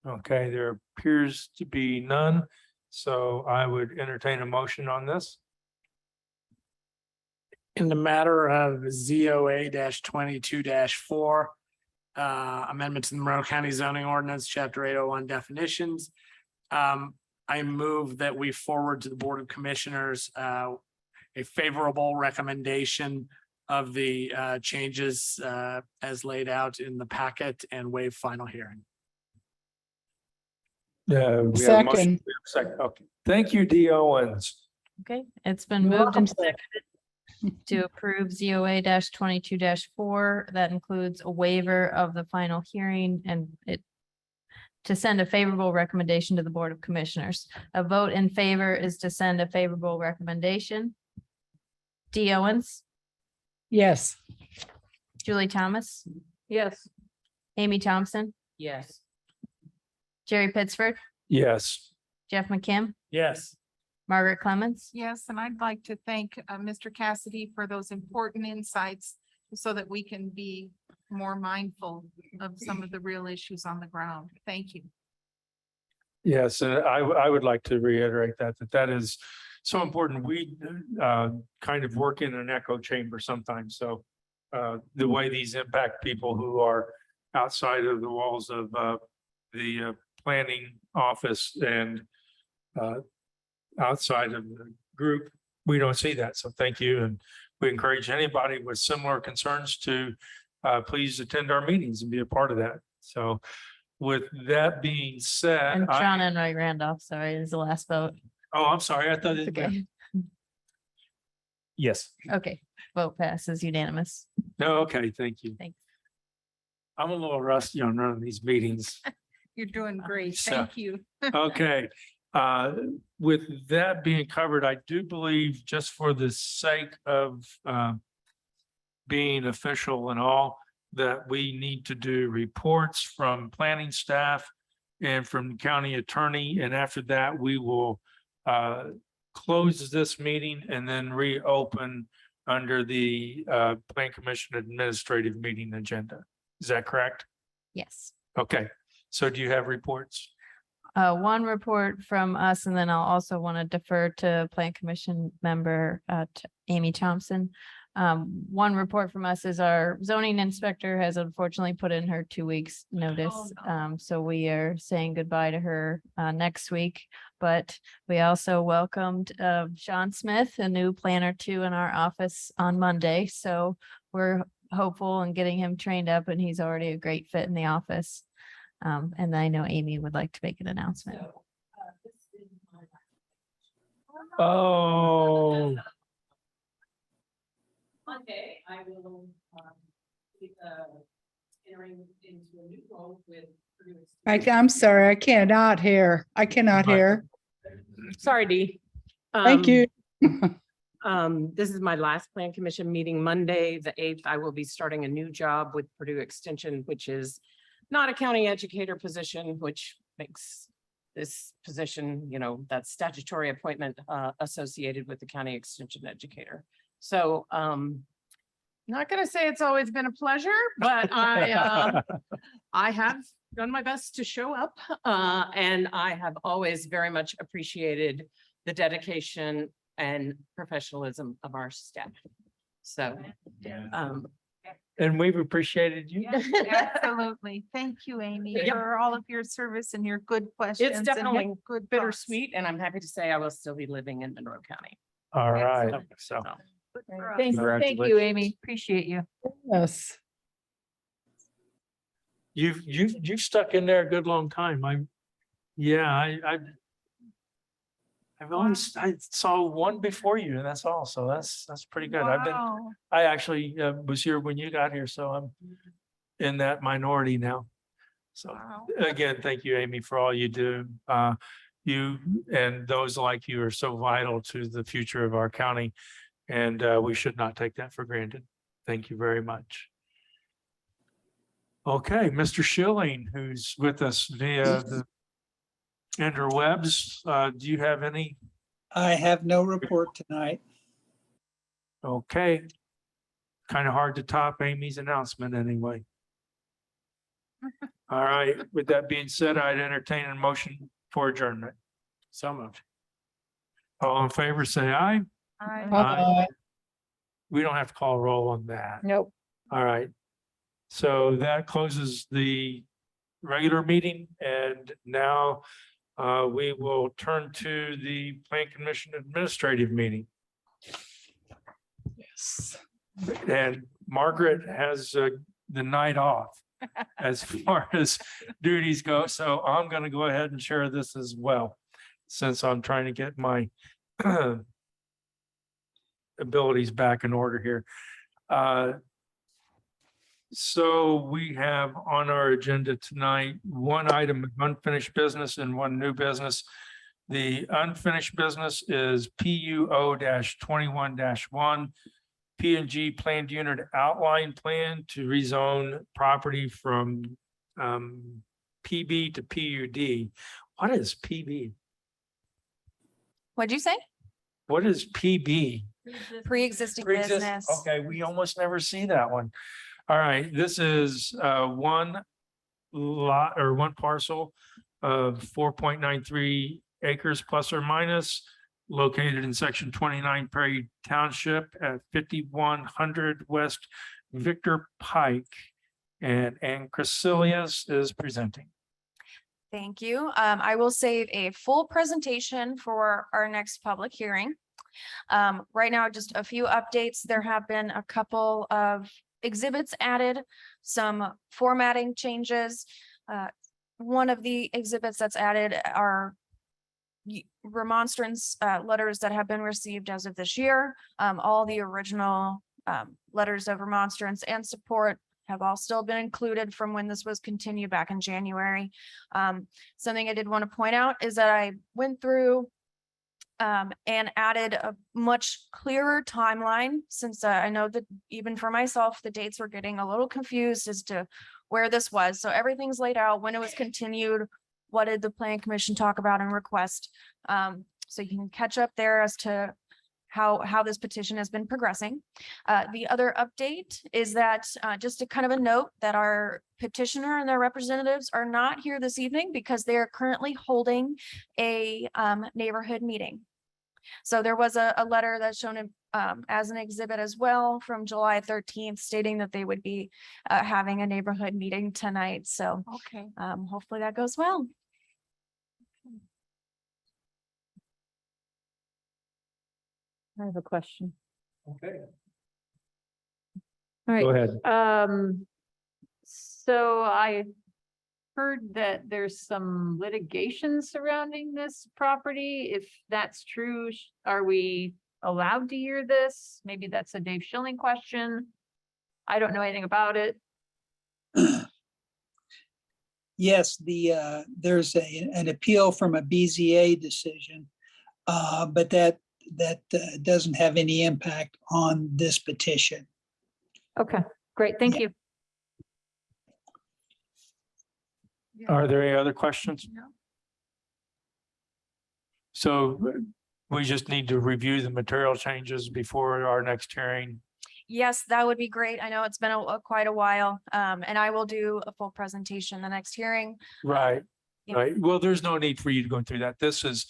Okay, there appears to be none. So I would entertain a motion on this. In the matter of ZOA 22-4, amendment to the Monroe County zoning ordinance, chapter 801 definitions. I move that we forward to the Board of Commissioners a favorable recommendation of the changes as laid out in the packet and waive final hearing. Yeah. Second. Second, okay. Thank you, D. Owens. Okay, it's been You're moved welcome, and sir. seconded to approve ZOA 22-4. That includes a waiver of the final hearing and it to send a favorable recommendation to the Board of Commissioners. A vote in favor is to send a favorable recommendation. D. Owens, Yes. Julie Thomas, Yes. Amy Thompson, Yes. Jerry Pittsford, Yes. Jeff McKim, Yes. Margaret Clemens. Yes, and I'd like to thank Mr. Cassidy for those important insights so that we can be more mindful of some of the real issues on the ground. Thank you. Yes, and I would like to reiterate that is so important. We kind of work in an echo chamber sometimes. So the way these impact people who are outside of the walls of the planning office and outside of the group, we don't see that. So thank you. And we encourage anybody with similar concerns to please attend our meetings and be a part of that. So with that being said, And Sean Enright Randolph, sorry, is the last vote. I'm sorry. I thought It's it. okay. Yes. Okay, vote passes unanimous. No, okay, thank you. Thanks. I'm a little rusty on running these meetings. You're doing great. So- Thank you. Okay, with that being covered, I do believe just for the sake of being official and all, that we need to do reports from planning staff and from county attorney, and after that, we will close this meeting and then reopen under the Plan Commission Administrative Meeting agenda. Is that correct? Yes. Okay, so do you have reports? One report from us, and then I'll also want to defer to Plan Commission member Amy Thompson. One report from us is our zoning inspector has unfortunately put in her 2 weeks notice. So we are saying goodbye to her next week. But we also welcomed Sean Smith, a new planner too, in our office on Monday. So we're hopeful in getting him trained up, and he's already a great fit in the office. And I know Amy would like to make an announcement. Oh. Monday, I will entering into a new role with. I'm sorry, I cannot hear. I cannot hear. Sorry, Dee. Thank you. This is my last plan commission meeting, Monday, the 8th. I will be starting a new job with Purdue Extension, which is not a county educator position, which makes this position, you know, that statutory appointment associated with the county extension educator. So not gonna say it's always been a pleasure, but I have done my best to show up, and I have always very much appreciated the dedication and professionalism of our staff. So, And we've appreciated you. Absolutely. Thank you, Amy, Yep. for all of your service and your good questions. it's and your definitely good bittersweet, and I'm happy to say I will still be living in Monroe County. All right. So Thank you, Amy. Appreciate you. Yes. you've stuck in there a good long time. I've only, I saw one before you and that's all. So that's pretty good. Wow. I actually was here when you got here, so I'm in that minority now. So Wow. again, thank you, Amy, for all you do. You and those like you are so vital to the future of our county, and we should not take that for granted. Thank you very much. Okay, Mr. Schilling, who's with us via the interwebs, do you have any? I have no report tonight. Okay. Kind of hard to top Amy's announcement anyway. All right, with that being said, I'd entertain a motion for adjournment. So moved. All in favor, say aye. Aye. We don't have to call a roll on that. Nope. All right. So that closes the regular meeting, and now we will turn to the Plan Commission Administrative meeting. Yes. And Margaret has the night off as far as duties go. So I'm going to go ahead and share this as well, since I'm trying to get my abilities back in order here. So we have on our agenda tonight, one item of unfinished business and one new business. The unfinished business is PUO 21-1. P&G planned unit outline plan to rezone property from PB to PUD. What is PB? What'd you say? What is PB? Pre-existing Pre-exist- business. Okay, we almost never see that one. All right, this is one lot or one parcel of 4.93 acres plus or minus, located in section 29 Prairie Township at 5100 West Victor Pike. And Ann Crecilius is presenting. Thank you. I will save a full presentation for our next public hearing. Right now, just a few updates. There have been a couple of exhibits added, some formatting changes. One of the exhibits that's added are remonstrance letters that have been received as of this year. All the original letters of remonstrance and support have all still been included from when this was continued back in January. Something I did want to point out is that I went through and added a much clearer timeline, since I know that even for myself, the dates were getting a little confused as to where this was. So everything's laid out, when it was continued, what did the Plan Commission talk about and request? So you can catch up there as to how this petition has been progressing. The other update is that just a kind of a note that our petitioner and their representatives are not here this evening because they are currently holding a neighborhood meeting. So there was a letter that's shown as an exhibit as well from July 13th, stating that they would be having a neighborhood meeting tonight. So Okay. hopefully that goes well. I have a question. Okay. All right. Go ahead. So I heard that there's some litigation surrounding this property. If that's true, are we allowed to hear this? Maybe that's a Dave Schilling question. I don't know anything about it. Yes, there's an appeal from a BZA decision, but that doesn't have any impact on this petition. Okay, great. Thank you. Are there any other questions? So we just need to review the material changes before our next hearing. Yes, that would be great. I know it's been quite a while, and I will do a full presentation the next hearing. Right, Yeah. right. Well, there's no need for you to go through that. This is,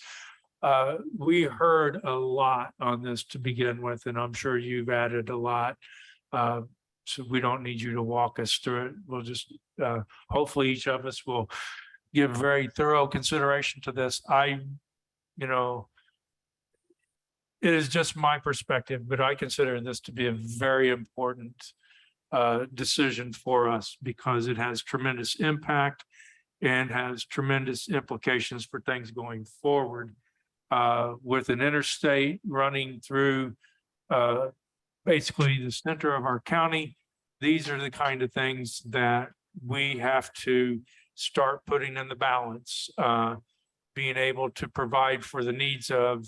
we heard a lot on this to begin with, and I'm sure you've added a lot. So we don't need you to walk us through it. We'll just, hopefully each of us will give very thorough consideration to this. It is just my perspective, but I consider this to be a very important decision for us because it has tremendous impact and has tremendous implications for things going forward. With an interstate running through basically the center of our county, these are the kind of things that we have to start putting in the balance, being able to provide for the needs of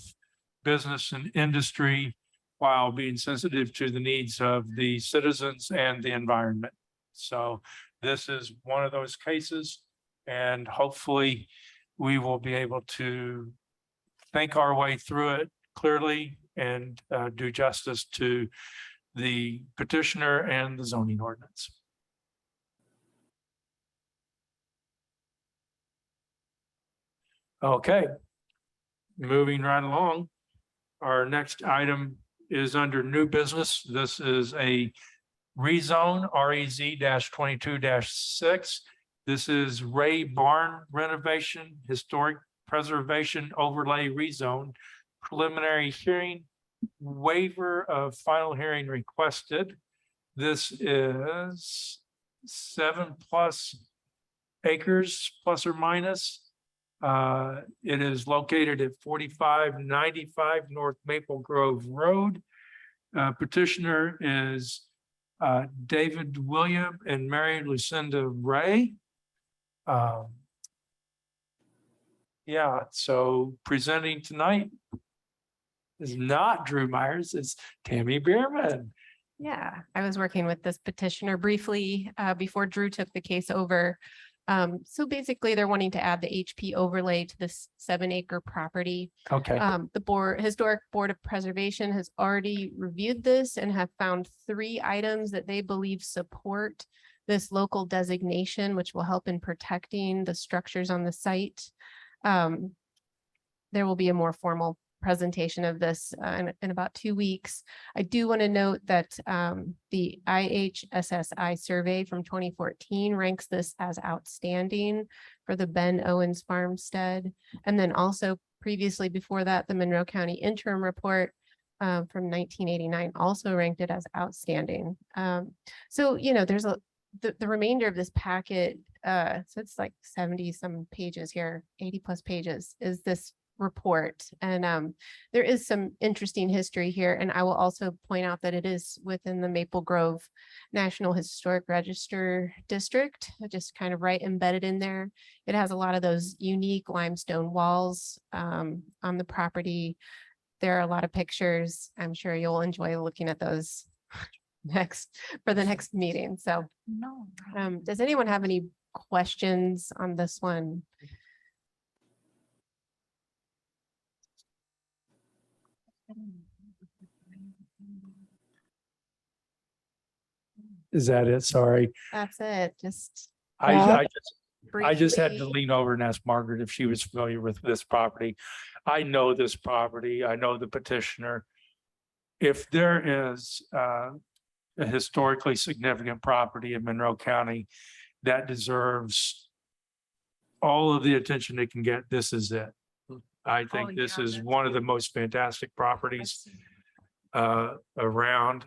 business and industry while being sensitive to the needs of the citizens and the environment. So this is one of those cases, and hopefully we will be able to think our way through it clearly and do justice to the petitioner and the zoning ordinance. Okay, moving right along. Our next item is under new business. This is a rezone REZ-22-6. This is Ray Barn renovation, historic preservation overlay rezone, preliminary hearing, waiver of final hearing requested. This is 7+ acres plus or minus. It is located at 4595 North Maple Grove Road. Petitioner is David William and Mary Lucinda Ray. Yeah, so presenting tonight is not Drew Myers, it's Tammy Bierman. Yeah, I was working with this petitioner briefly before Drew took the case over. So basically, they're wanting to add the HP overlay to this 7-acre property. Okay. The Historic Board of Preservation has already reviewed this and have found 3 items that they believe support this local designation, which will help in protecting the structures on the site. There will be a more formal presentation of this in about 2 weeks. I do want to note that the IHSSI survey from 2014 ranks this as outstanding for the Ben Owens Farmstead. And then also previously before that, the Monroe County interim report from 1989 also ranked it as outstanding. So, you know, there's the remainder of this packet, so it's like 70 some pages here, 80+ pages is this report. And there is some interesting history here. And I will also point out that it is within the Maple Grove National Historic Register District, just kind of right embedded in there. It has a lot of those unique limestone walls on the property. There are a lot of pictures. I'm sure you'll enjoy looking at those for the next meeting. So does anyone have any questions on this one? Is that it? Sorry. That's it. Just I just had to briefly. lean over and ask Margaret if she was familiar with this property. I know this property. I know the petitioner. If there is a historically significant property in Monroe County that deserves all of the attention it can get, this is it. I think this is one of the most fantastic properties around.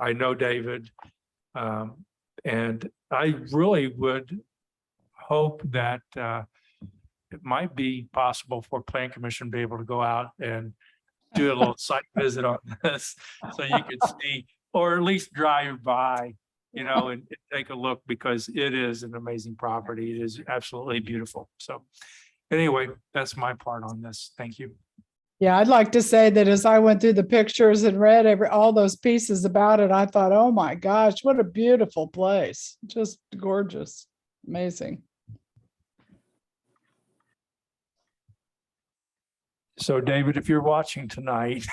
I know David, and I really would hope that it might be possible for Plan Commission to be able to go out and do a little site visit on this, so you could see, or at least drive by and take a look because it is an amazing property. It is absolutely beautiful. So anyway, that's my part on this. Thank you. Yeah, I'd like to say that as I went through the pictures and read all those pieces about it, I thought, oh my gosh, what a beautiful place. Just gorgeous, amazing. So David, if you're watching tonight,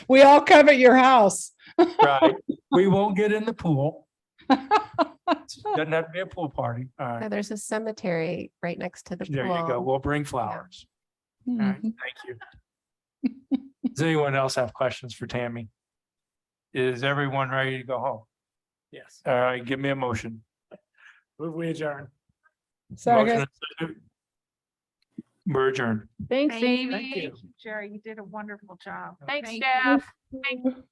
We all come at your house. right, we won't get in the pool. Doesn't have to be a pool party. All Now, right, there's a cemetery right next to the there you go. pool. We'll bring flowers. All right, Mhm. thank you. Does anyone else have questions for Tammy? Is everyone ready to go home? Yes. All right, give me a motion. Move we adjourn. Motion Second. and second. We're adjourned. Thanks, Thank Amy. you, Jerry, you did a wonderful job. Thanks, Thank you. Jeff. Thank you.